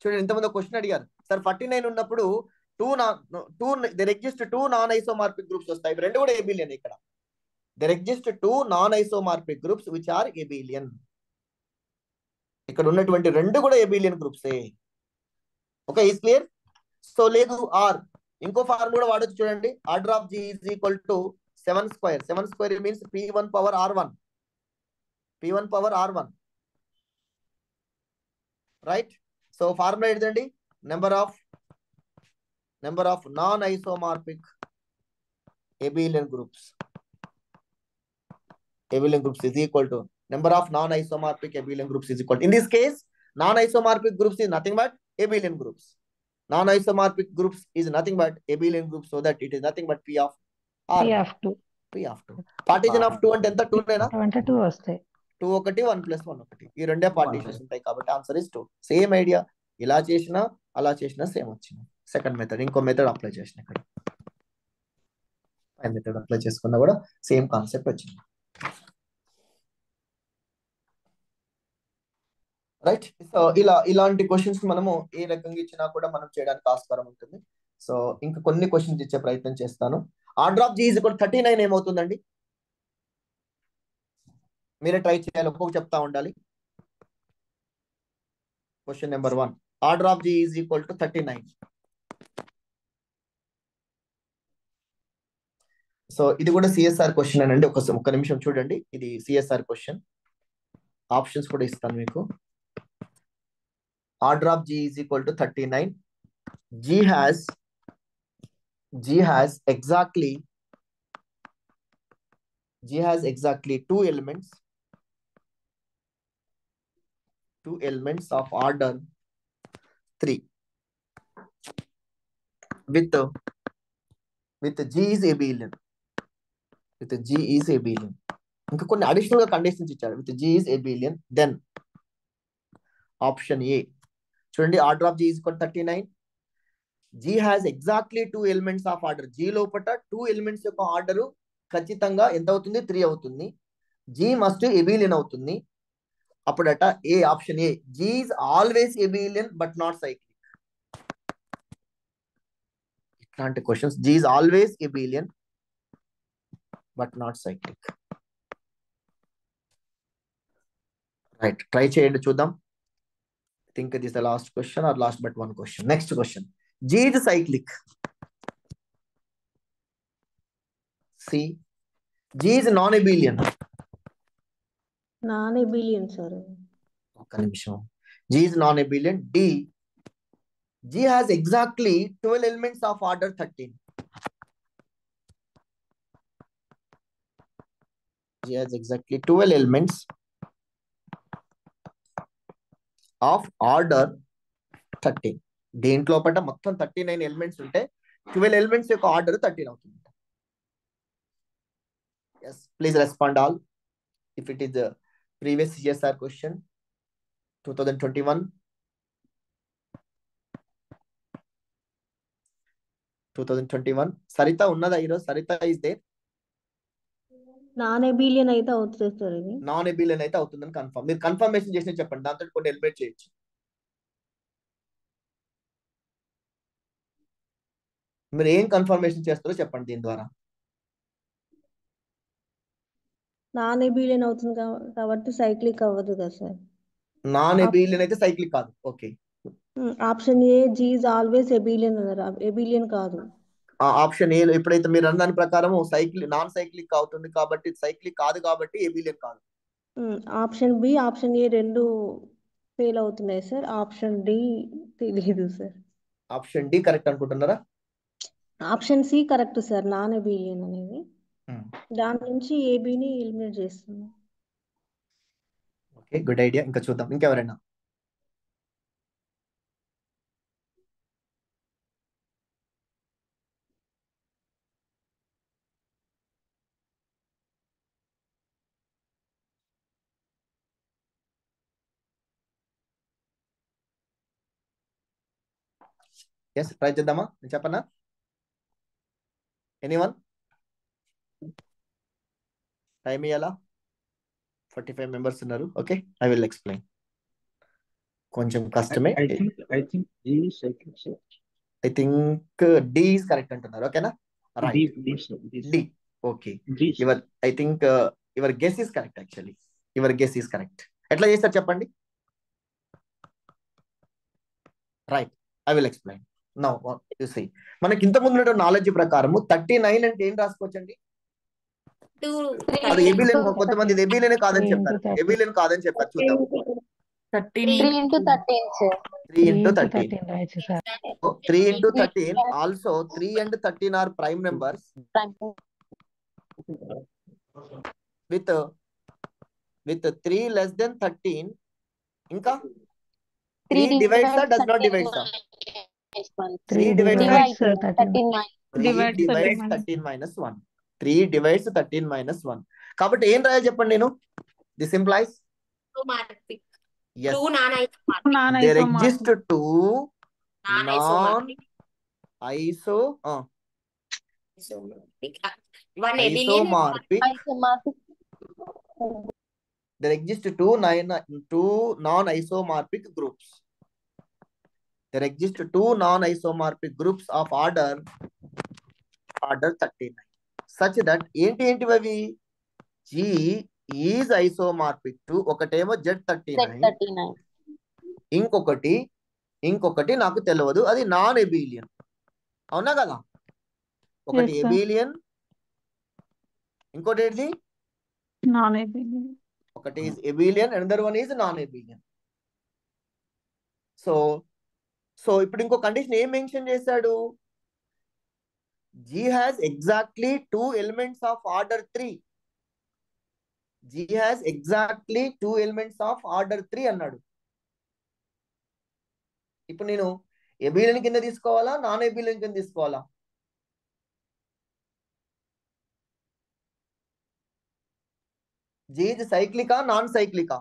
చూడండి, ఇంతకుముందు క్వశ్చన్ అడిగారు సార్, 49 ఉన్నప్పుడు there exist 2 non isomorphic groups వస్తాయి, ఇవి రెండు కూడా ఎబిలియన్. ఇక్కడ there exist 2 non isomorphic groups which are abelian. ఇక్కడ ఉన్నటువంటి రెండు కూడా ఎబిలియన్ గ్రూప్సే. Okay, is clear? సో లేదు ఆర్ ఇంకో ఫార్మ్ కూడా వాడొచ్చు. చూడండి, order of G is equal to 7 square. 7 square means P1 power R1. రైట్. సో ఫార్ములా ఏంటండి? Number of non isomorphic abelian groups is equal to number of non-isomorphic abelian groups is equal to, in this case non-isomorphic groups is nothing but abelian groups. Non-isomorphic groups is nothing but abelian groups, so that it is nothing but P of R. P of 2. Partition of 2 అంటే ఎంత? 2 నేనా? 2 వస్తాయి. 2 ఒకటి 1 + 1 ఒకటి, ఈ రెండే partitions ఉంటాయి కాబట్టి ఆన్సర్ ఇస్ 2. సేమ్ ఐడియా, ఇలా చేసినా అలా చేసినా సేమ్ వచ్చింది. సెకండ్ మెథడ్, ఇంకో మెథడ్ అప్లై చేసిన, ఇక్కడ మెథడ్ అప్లై చేసుకున్నా కూడా సేమ్ కాన్సెప్ట్ వచ్చింది. రైట్. సో ఇలాంటి క్వశ్చన్స్ మనము ఏ రకంగా ఇచ్చినా కూడా మనం చేయడానికి ఆస్కారం ఉంటుంది. సో ఇంకా కొన్ని క్వశ్చన్స్ ఇచ్చే ప్రయత్నం చేస్తాను. Order of G is equal to 39 ఏమవుతుందండి? మీరే ట్రై చేయాలి, ఒక్కొక్క చెప్తా ఉండాలి. Question number 1, order of G is equal to 39. So ఇది కూడా CSR క్వశ్చన్ అనండి. ఒక్క నిమిషం చూడండి, ఇది CSR క్వశ్చన్. ఆప్షన్స్ కూడా ఇస్తాను మీకు. Order of G is equal to 39. G has exactly 2 elements of order 3 with G is abelian. ఇంకా కొన్ని అడిషనల్ గా కండిషన్స్ ఇచ్చాడు. with G is abelian, then option A. చూడండి, order of G is 39. G has exactly 2 elements of order. G లోపల 2 elements యొక్క order ఖచ్చితంగా ఎంత అవుతుంది? 3 అవుతుంది. జీ మస్ట్ ఎబిలియన్ అవుతుంది. అప్పుడట A, option A, G is always abelian but not cyclic. ఇట్లాంటి questions, G is always abelian but not cyclic. Right, try చేయండి చూద్దాం. Think this the last question or last but one question. Next question, G is cyclic. C, G is non abelian. Non abelian sir. ఒక్క నిమిషం. G is non abelian. D, G has exactly 12 elements of order 13. G has exactly 12 elements of order 13. దీంట్లో పట్ట మొత్తం 39 elements ఉంటే 12 elements యొక్క order 13 అవుతుంది. Yes, please respond all. If it is a previous CSR question 2021, 2021. Sarita ఉన్నదా ఈరోజు? Saritha is there? Non ఎబిలియన్ అయితే అవుతుంది సార్ ఇది. నాన్ ఎబిలియన్ అయితే అవుతుందని కన్ఫర్మ్. మీరు కన్ఫర్మేషన్ చేసిన చెప్పండి, దాంతో కొన్ని ఎలిమినేట్ చేయొచ్చు. మీరు ఏం కన్ఫర్మేషన్ చేస్తారో చెప్పండి దీని ద్వారా. నాన్ ఎబిలియన్ అవుతుంది కాబట్టి సైక్లిక్ అవ్వదు కదా సార్. నాన్ ఎబిలియన్ అయితే సైక్లిక్ కాదు. Okay, option A, G is always abelian అన్నారు. ఎబిలియన్ కాదు. ఆప్షన్ ఏ ఎప్పుడైతే మీరు అన్న దాని ప్రకారం నాన్ సైక్లిక్ అవుతుంది కాబట్టి సైక్లిక్ కాదు కాబట్టి ఎబిలియన్ కాదు. ఆప్షన్ బి, ఆప్షన్ ఏ రెండు ఫెయిల్ అవుతున్నాయి సార్. ఆప్షన్ డి తెలియదు సార్. ఆప్షన్ డి కరెక్ట్ అనుకుంటున్నారా? Option C correct sir, non abelian అనేది. దాని నుంచి ఏబిని ఎలిమినేట్ చేస్తున్నాం. Okay, good idea. ఇంకా చూద్దాం, ఇంకెవరైనా? ఎస్, ట్రై చేద్దామా? నేను చెప్పనా? ఎనీవన్? టైం ఇయ్యాలా? 45 మెంబర్స్ ఉన్నారు. Okay, I will explain. కొంచెం కష్టమే. I think G is cyclic, sir. I think D is correct అంటున్నారు. ఓకేనా? Right, D. Okay, D, sir. I think your guess is correct. Actually your guess is correct. ఎట్లా చేస్తారు చెప్పండి? Right, I will explain now. You see, మనకి ఇంత ముందు knowledge ప్రకారం 39 అంటే ఏం రాసుకోవచ్చండి? అది ఎబిలియన్. కొంతమంది ఇది ఎబిలియన్ కాదని చెప్పారు. ఎబిలియన్ కాదని చెప్పారు. చూద్దాం. 3 into 13 sir. 3 into 13. రాయొచ్చు sir. 3 into 13. Also 3 and 13 are prime numbers with 3 less than 13. ఇంకా 3 divides or does not divide sir? 3 divides 13. 13 minus 1. 3 divides 13 minus 1. కాబట్టి ఏం రాయాలి చెప్పండి నేను? This implies yes, there exist 2 non-isomorphic there exist 2 non-isomorphic groups. There exist 2 non-isomorphic groups of order 39 such that ఏంటి అవి? G is isomorphic to ఒకటేమో Z39, ఇంకొకటి నాకు తెలియదు, అది నాన్ ఎబిలియన్. అవునా కదా? ఒకటి ఎబిలియన్, ఇంకోటి ఏంటి? నాన్ ఎబిలియన్. ఒకటి is ఎబిలియన్, another one is non abelian. So ఇప్పుడు ఇంకో కండిషన్ ఏం మెన్షన్ చేశాడు? G has exactly 2 elements of order 3. G has exactly 2 elements of order 3 అన్నాడు. ఇప్పుడు నేను ఎబిలియన్ కింద తీసుకోవాలా, నాన్ ఎబిలియన్ కింద తీసుకోవాలా? G is సైక్లికా, నాన్ సైక్లికా?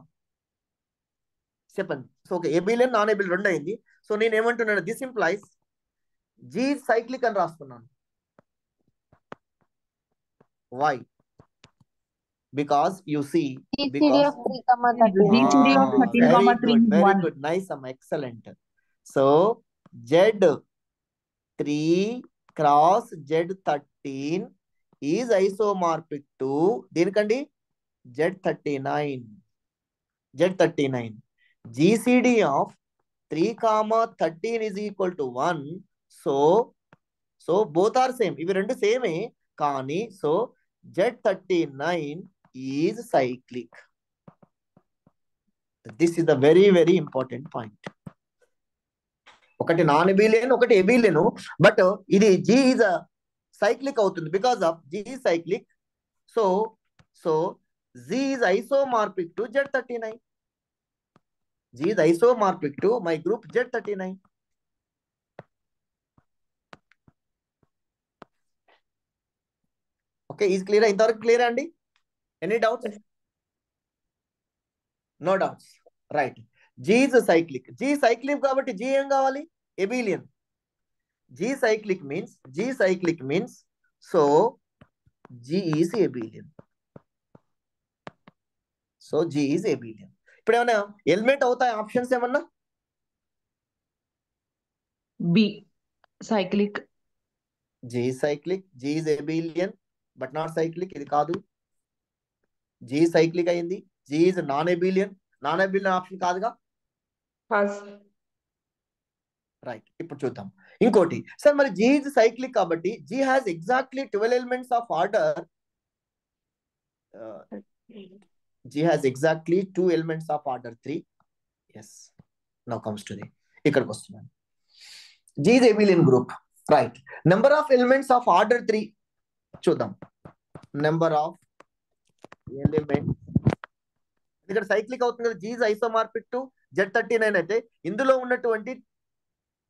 చెప్పండి. So okay, abelian non abelian రెండు అయింది. సో నేను ఏమంటున్నాను, దిస్ ఇంప్లైస్ జీ సైక్లిక్ అని రాస్తున్నాను. Why? Because you see, because GCD of 13, very good, is very 1. Good, nice అమ్మ, excellent. So Z3 cross Z13 is isomorphic to దేనికండి? Z39. GCD of 3, 13 is equal to 1. So both are same. ఇవి రెండు సేమే కానీ so Z39 is cyclic. This is the very very important point. ఒకటి non ఎబిలియన్, ఒకటి ఎబిలియన్, but ఇది G is a cyclic అవుతుంది because of G is cyclic. So Z is isomorphic to Z39. G is isomorphic to my group Z39. Okay, is clear? ఇంతవరకు clear అండి? Any doubts? No doubts, right. G is cyclic. G cyclic కాబట్టి G ఏం కావాలి? Abelian. G cyclic means so G is abelian. So G is abelian. ఇప్పుడు ఏమన్నా element అవుతాయి options ఏమన్నా? B cyclic. G is cyclic, G is abelian but not cyclic. ఇది కాదు. G is cyclic అయింది. G is non abelian option కాదుగా. Right, ఇప్పుడు చూద్దాం ఇంకోటి. సార్ మరి G is cyclic కాబట్టి G has exactly 12 elements of order. G has exactly 2 elements of order 3. Yes, now comes to the ఇక్కడికి వస్తున్నాను. G is abelian group, right? Number of elements of order 3 చూద్దాం. Number of elements ఇక్కడ cyclic అవుతుంది కదా. G is isomorphic to Z39 అయితే ఇందులో ఉన్నటువంటి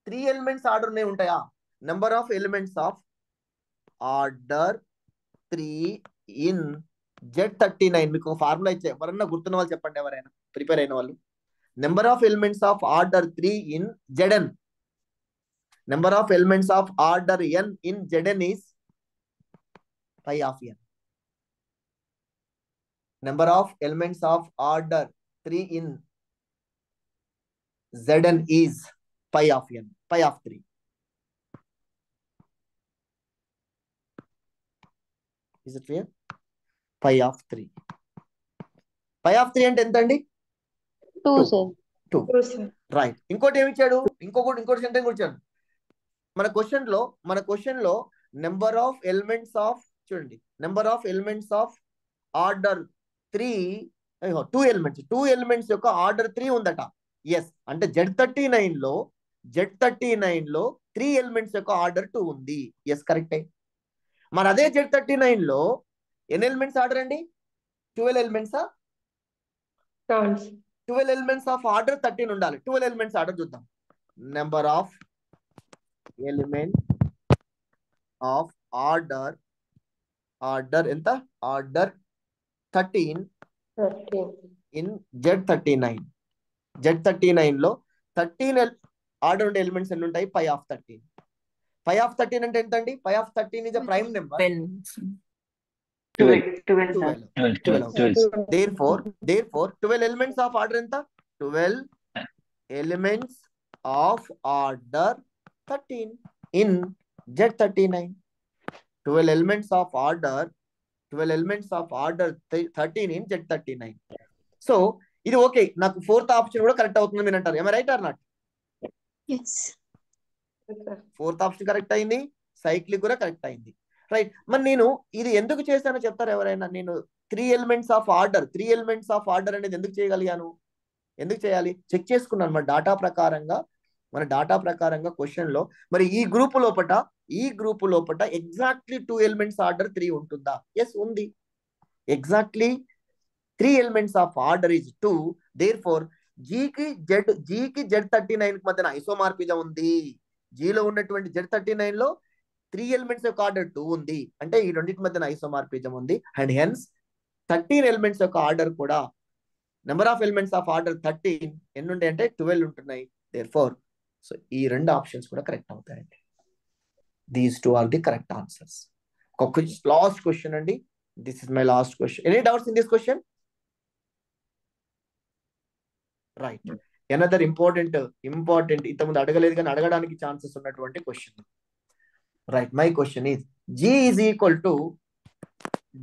3 elements order ఉంటాయా? Number of elements of order 3 in Z39. మీకు ఒక ఫార్ములా ఇచ్చే, ఎవరన్నా గుర్తున్న వాళ్ళు చెప్పండి, ఎవరైనా ప్రిపేర్ అయిన వాళ్ళు. Number of elements of order 3 in Zn. Number of elements of order n in Zn is pi of n. Number of elements of order 3 in Zn is pi of n, pi of 3. Is it clear? Pi of 3. Pi of 3 అంటే ఎంత అండి? 2 sir. 2. Right. ఇంకోటి ఏమి ఇచ్చాడు? ఇంకోటి sentence ఇచ్చాడు. మన question లో నెంబర్ ఆఫ్ ఎలిమెంట్స్ ఆఫ్, చూడండి, number of elements of order 3, 2 elements యొక్క ఆర్డర్ 3 ఉందట. ఎస్, అంటే Z39 లో 3 ఎలిమెంట్స్ యొక్క ఆర్డర్ 2 ఉంది. ఎస్, కరెక్టే. మరి అదే Z39 లో ఎన్ని ఎలిమెంట్స్ ఆర్డర్ అండి? 12 ఎలిమెంట్సా? 12 ఎలిమెంట్స్ ఆఫ్ ఆర్డర్ 13 ఉండాలి. 12 ఎలిమెంట్స్ ఆర్డర్ చూద్దాం. Number of element of order ఎంత? Order 13 in Z39. Z39 లో 13 ఆర్డర్ ఉండే ఎలిమెంట్స్ ఎన్ని ఉంటాయి? పై ఆఫ్ 13. పై ఆఫ్ 13 అంటే ఎంత అండి? Phi of 13 is a prime number. 12. Therefore 12 elements of order ఎంత? 12 elements of order 13 in Z39. 12 elements of order 13 in Z39. So ఇది ఓకే, నాకు 4th ఆప్షన్ కూడా కరెక్ట్ అవుతుంది మీరు అంటారు. ఏమై right are not? Yes. 4th option correct అయింది, cyclic కూడా కరెక్ట్ అయింది. రైట్. మరి నేను ఇది ఎందుకు చేశానో చెప్తారు ఎవరైనా? నేను 3 ఎలిమెంట్స్ ఆఫ్ ఆర్డర్ అనేది ఎందుకు చేయగలిగాను? ఎందుకు చేయాలి? చెక్ చేసుకున్నాను మన డాటా ప్రకారంగా క్వశ్చన్ లో. మరి ఈ గ్రూప్ లోపట ఎగ్జాక్ట్లీ 2 ఎలిమెంట్స్ ఆర్డర్ 3 ఉంటుందా? ఎస్, ఉంది. Exactly 3 elements of order is 2. Therefore Gకి Z39 మధ్యన ఐసోమార్ఫిజం ఉంది. Gలో ఉన్నటువంటి Z39 లో 3 ఎలిమెంట్స్ యొక్క ఆర్డర్ 2 ఉంది. అంటే ఈ రెండింటి మధ్యన ఐసోమార్ఫిజం ఉంది. అండ్ హెన్స్ 13 ఎలిమెంట్స్ యొక్క ఆర్డర్ కూడా number of elements of order 13 ఎన్ని ఉంటాయి అంటే 12 ఉంటున్నాయి. దేర్ఫోర్ సో ఈ రెండు ఆప్షన్స్ కూడా కరెక్ట్ అవుతాయండి. These two are the correct answers. ఒక లాస్ట్ క్వశ్చన్ అండి. This is my last question. Any doubts in this question? Right. Another important ఇంతకుముందు అడగలేదు కానీ అడగడానికి ఛాన్సెస్ ఉన్నటువంటి question. Right. My question is G is equal to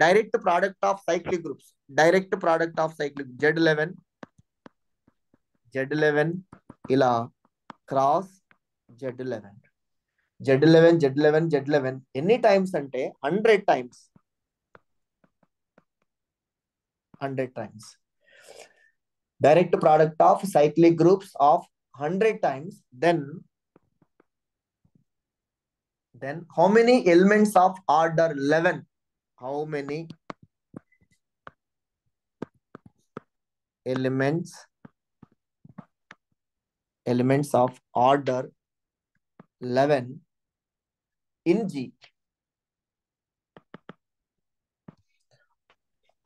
direct product of cyclic groups. Direct product of cyclic Z11 ఇలా cross Z11 ఎన్ని times అంటే 100 times. Direct product of cyclic groups of 100 times, then how many elements of order 11? How many elements of order 11 in G?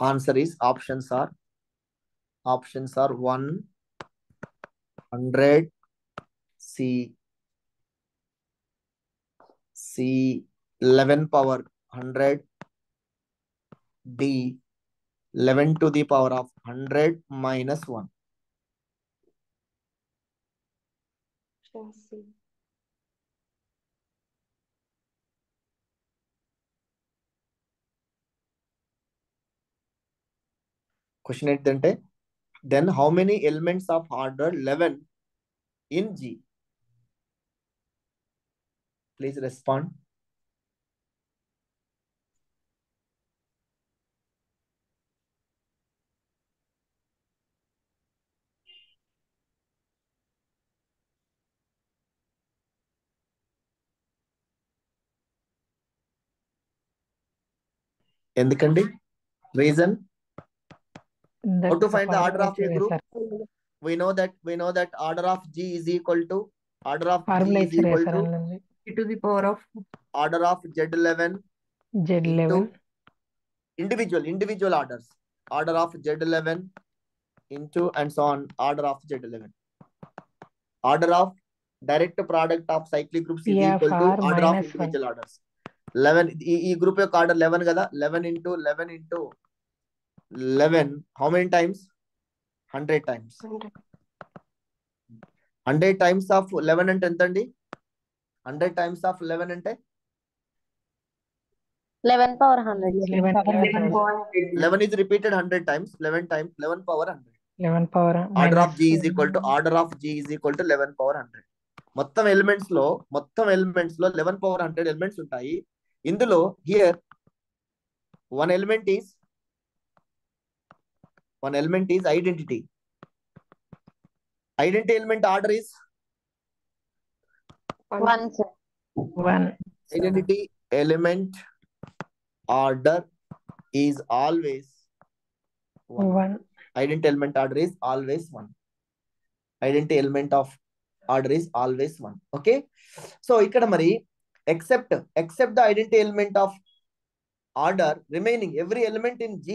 Answer is options are 1, 100, C 11 power 100, D 11 to the power of 100 minus 1. Question ఏంటంటే then how many elements of order 11 in G? Please respond. ఎందుకండి? Reason? How to find the order of a group? We know that order of G is equal to e to the power of order of Z11 into individual orders. Order of Z11 into and so on order of Z11. Order of direct product of cyclic groups is equal to order of individual orders. 11 ఈ group యొక్క order 11 కదా. 11 into 11 how many times? 100 times. 100 times of 11 అంటే ఎంత అండి? 100 times of 11 అంటే 11 power 100. 11 is repeated 100 times. 11 times 11 power 100. 11 power Order of G is equal to 11 power 100. మొత్తం elements లో 11 power 100 elements ఉంటాయి. ఇందులో here one element is identity. Identity element order is 1, sir. 1. Identity element order is always 1. Identity element order is always 1. Identity element of order is always 1. Okay. So ikkada mari except the identity element of order, remaining every element in G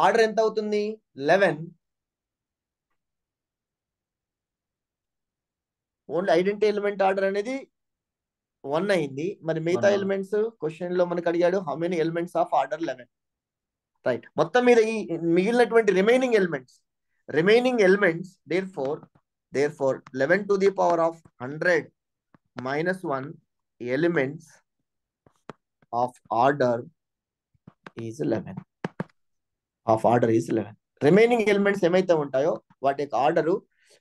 order ఎంత అవుతుంది? 11. Only identity element order అనేది 1 అయింది. మరి మిగతా elements question లో మనకు అడిగాడు how many elements of order 11. Right. మొత్తం మీద ఈ మిగిలినటువంటి remaining elements therefore 11 to the power of 100 minus 1 elements of order is 11. Remaining elements ఏమైతే ఉంటాయో వాటి యొక్క ఆర్డర్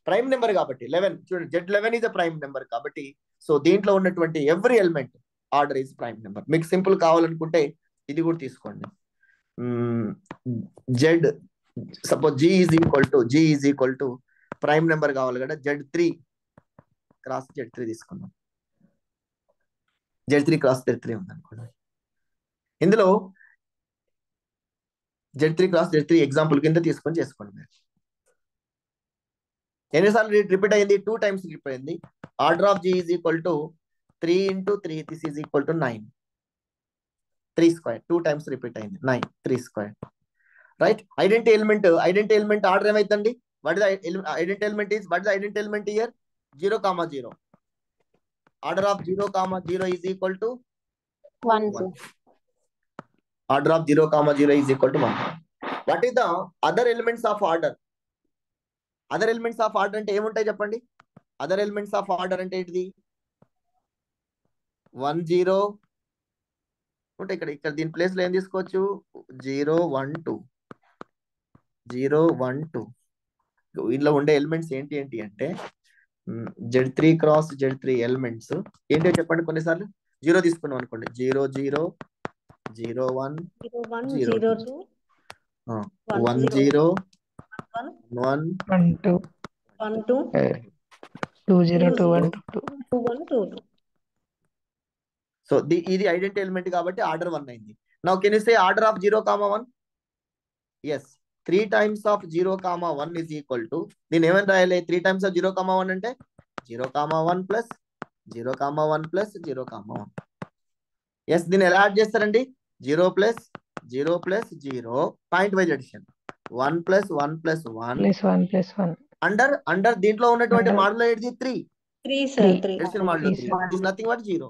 ప్రైమ్ నెంబర్ కాబట్టి 11. చూడండి, Z11 is a prime number కాబట్టి సో దీంట్లో ఉన్నటువంటి every element order is prime number. మీకు సింపుల్ కావాలనుకుంటే ఇది కూడా తీసుకోండి. Suppose G is equal to prime number కావాలి కదా, Z3 క్రాస్ Z3 తీసుకుందాం. Z3 క్రాస్ Z3 ఉంది అనుకోండి. ఇందులో Z3 క్రాస్ Z3 ఎగ్జాంపుల్ కింద తీసుకొని చేసుకోండి. మీరు ఎన్నిసార్లు రిపీట్ అయింది? 2 times రిపీట్ అయింది. Order of G is equal to 3 into 3, this is equal to 9. 3 square 2 times repeat అయింది. 9 3 square. Right. Identity element order ఏమైతుందండి? What is identity element is what is identity element here? 0, 0. Order of 0, 0 is equal to 1, sir. Order of 0, 0 is equal to 1. What is the other elements of order? Other elements of order అంటే ఏముంటాయి చెప్పండి? Other elements of order అంటే ఏంటిది? 1, 0 ఉంటే ఇక్కడ దీని place లో ఏం తీసుకోవచ్చు? 0, 1, 2. 0, 1, 2. ఇందులో ఉండే ఎలిమెంట్స్ ఏంటి అంటే Z3 క్రాస్ Z3 ఎలిమెంట్స్ ఏంటో చెప్పండి. కొన్నిసార్లు 0 తీసుకున్నాం అనుకోండి. 0, 0, 0, 1, 0, 2, 1, 0, 1, 1, 2, 1, 2, 2, 0, 2, 1, 2, 2, 1, 2, 2. సో ఇది ఐడెంటిటీ ఎలిమెంట్ కాబట్టి ఆర్డర్ 1 అయింది. Now can you say order of 0, 1? Yes. 3 times of 0, 1 is equal to దీన్ని ఏమని రాయాలి? 3 times of 0, 1 అంటే 0, 1 plus 0, 1 plus 0, 1. ఎస్. దీన్ని ఎలా యాడ్ చేస్తారండి? 0 plus 0 plus 0 point wise addition. 1 plus 1 plus 1 plus 1 plus 1. Under దీంట్లో ఉన్నటువంటి మాడ్యులో ఏంటిది? 3. 3, sir. 3. Addition modulo 3. This is nothing but 0.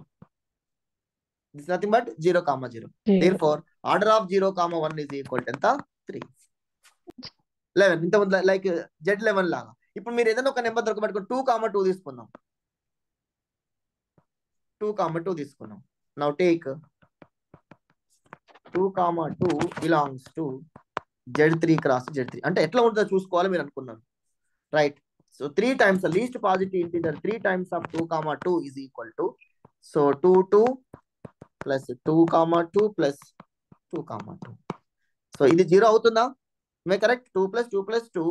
This is nothing but 0, 0. Therefore order of 0, 1 is equal to ఎంత? 3. 11. ఇంతకుముందు like Z11 లాగా. ఇప్పుడు మీరు ఏదైనా ఒక నెంబర్ దొరకబట్టుకుని 2, 2 తీసుకుందాం. 2, 2 తీసుకున్నాం. Now take 2, 2 belongs to Z3 క్రాస్ Z3 అంటే ఎట్లా ఉంటుందో చూసుకోవాలి మీరు అనుకున్నాను. Right. So 3 times least positive integer 3 times of 2, 2 is equal to so 2, 2 plus 2, 2 plus 2, 2. So ఇది 0 అవుతుందా? కరెక్ట్. 2 plus 2 plus 2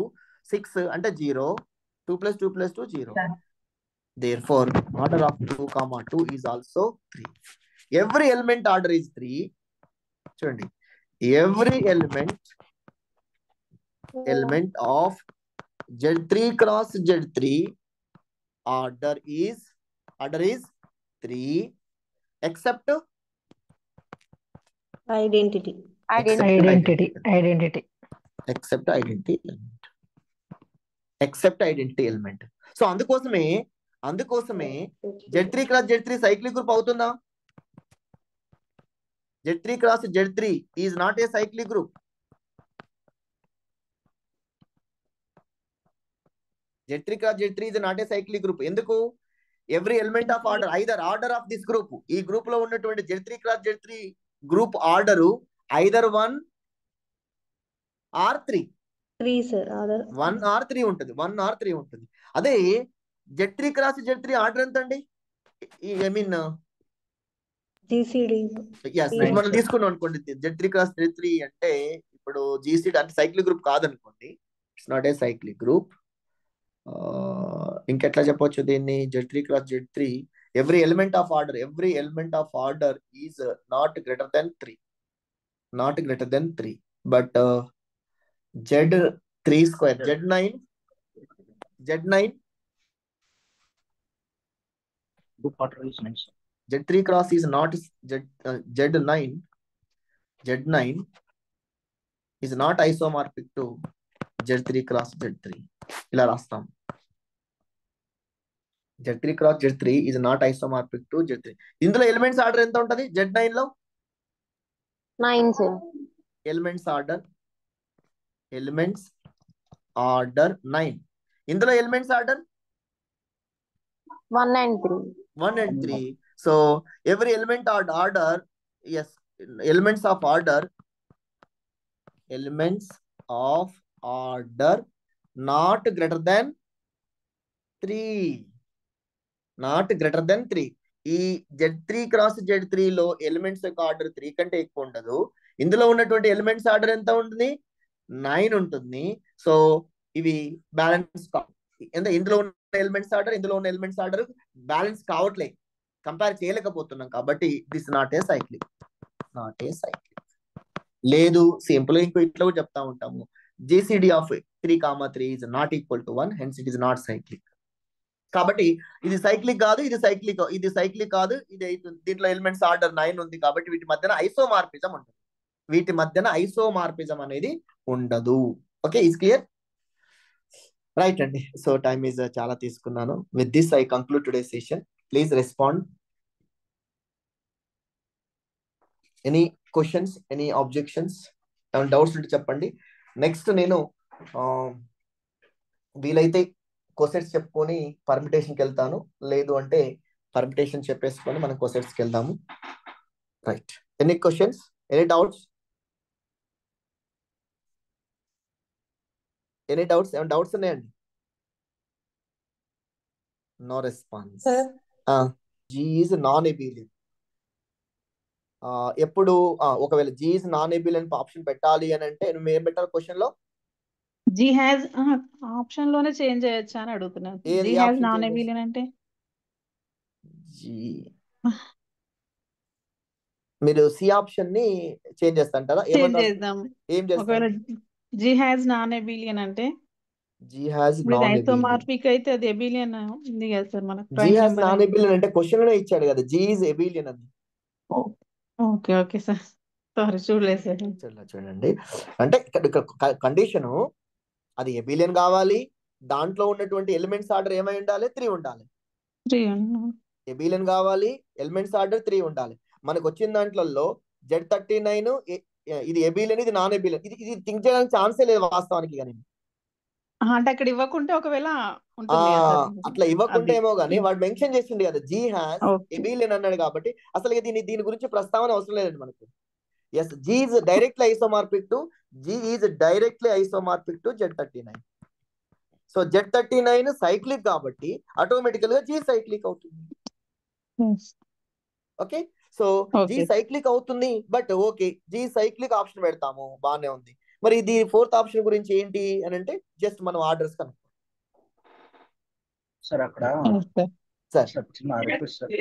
6 అంటే 0. 2 plus 2 plus 2 0. Therefore order of 2, 2 is also 3. Every element order is 3. చూడండి, every element of Z3 cross Z3 order is 3 except Identity. Except identity element. So అందుకోసమే Z3 cross Z3 cyclic group అవుతుందా? Z3 cross Z3 is not a cyclic group. Z3 cross Z3 is not a cyclic group. ఎందుకు? Every element of order order of this group, ఈ group లో ఉన్నటువంటి Z3 cross Z3 group order either 1 or 3. 3, sir. 1 or 3 ఉంటుంది. అదే Z3 cross Z3 order ఎంత అండి? I mean GCD. మనం తీసుకున్నాం అనుకోండి Z3 cross Z3 అంటే ఇప్పుడు GCD అంటే సైక్లిక్ గ్రూప్ కాదనుకోండి. It's not a cyclic group. ఇంకెట్లా చెప్పొచ్చు దీన్ని? Z3 cross Z3 every element of order is not greater than 3. But Z3 square Z9 Z3 cross is not Z9 is not isomorphic to Z3 cross Z3. ఇలా రాస్తాం. Z3 cross Z3 is not isomorphic to Z3. ఇందులో elements order ఎంత ఉంటది? Z9 లో 9, sir. Elements order 9. ఇందులో elements order 1 and 3. 1 and 3. So every element order, yes, elements of order not greater than 3. ఈ Z3 cross Z3 లో elements యొక్క order 3 కంటే ఎక్కువ ఉండదు. ఇందులో ఉన్నటువంటి ఎలిమెంట్స్ ఆర్డర్ ఎంత ఉంటుంది? 9 ఉంటుంది. సో ఇవి బ్యాలెన్స్ ఇందులో ఉన్న ఎలిమెంట్స్ ఆర్డర్ బ్యాలెన్స్ కావట్లేదు, కంపేర్ చేయలేకపోతున్నాం కాబట్టి దిస్ నాట్ ఏ సైక్లిక్. లేదు సింపుల్ ఇంకో ఇట్లా కూడా చెప్తా ఉంటాము. GCD of 3, 3 is not equal to 1, hence it is not cyclic. కాబట్టి ఇది సైక్లిక్ కాదు, ఇది సైక్లిక్ కాదు, ఇది దీంట్లో ఎలిమెంట్స్ ఆర్డర్ 9 ఉంది కాబట్టి వీటి మధ్యన ఐసోమార్పిజం ఉంటుంది. అనేది ఉండదు. Okay, is clear? రైట్ అండి. సో టైమ్ ఈజ్ చాలా తీసుకున్నాను. With this I conclude today session. Please respond. Any questions, any objections, ఏమైనా డౌట్స్ ఉంటే చెప్పండి. నెక్స్ట్ నేను వీలైతే క్వశ్చన్స్ చెప్పుకొని పర్మిటేషన్కి వెళ్తాను, లేదు అంటే పర్మిటేషన్ చెప్పేసుకొని మనం క్వశ్చన్స్కి వెళ్దాము. Right, any questions, any doubts? Any doubts? ఏమైనా డౌట్స్ ఉన్నాయండి? No response. G is non abelian. ఎప్పుడు ఒకవేళ G is non abelian option పెట్టాలి అని అంటే నువ్వు ఏం పెట్టాలి క్వశ్చన్ లో? జీ హ్యాజ్ ఆప్షన్ లోనే చేంజ్ చేయొచ్చా అని అడుగుతున్నాను. జీ హ్యాజ్ నాన్ ఎబిలియన్ అంటే జీ మీరు సి ఆప్షన్ ని చేంజ్ చేస్తాంటారా? చేంజ్ చేద్దాం. ఏం ఒకవేళ చేస్తారు? జీ హ్యాజ్ నాన్ ఎబిలియన్ అంటే G has non abelian. Isomorphic అయితే అది ఎబిలియన్ ఉంది కదా సార్ మనకు. జీ హ్యాజ్ నాన్ ఎబిలియన్ అంటే క్వశ్చన్ లోనే ఇచ్చాడు కదా, జీ ఈజ్ ఎబిలియన్ అని. ఓకే ఓకే సార్, సారీ చూడలేదు సార్. చూడండి, అంటే ఇక్కడ కండిషన్ అది ఎబిలియన్ కావాలి, దాంట్లో ఉన్నటువంటి ఎలిమెంట్స్ ఆర్డర్ ఏమై ఉండాలి? 3 ఉండాలి. ఎబిలియన్ కావాలి, ఎలిమెంట్స్ ఆర్డర్ 3 ఉండాలి. మనకు వచ్చిన దాంట్లో Z39 ఇది ఎబిలియన్, ఇది నాన్ ఎబిలియన్. ఇది థింక్ చేయడానికి ఛాన్సే లేదు వాస్తవానికి. కానీ అంటే అక్కడ ఇవ్వకుంటే ఒకవేళ అట్లా ఇవ్వకుంటే ఏమో గానీ వాడు మెన్షన్ చేసింది కదా జీ హ్యాస్ ఎబిలియన్ అన్నాడు కాబట్టి అసలు దీని గురించి ప్రస్తావన అవసరం లేదండి మనకు. Yes, G is directly isomorphic to Z39. So Z39 cyclic కాబట్టి ఆటోమేటికల్ గా జీ సైక్లిక్ అవుతుంది. ఓకే, సో జీ సైక్లిక్ అవుతుంది. But okay, G cyclic option పెడతాము, బాగానే ఉంది. మరి ఇది 4th ఆప్షన్ గురించి ఏంటి అని అంటే జస్ట్ మనం ఆర్డర్స్ కనుక్కో. సార్ అక్కడ సార్ చిన్న రిక్వెస్ట్ సార్.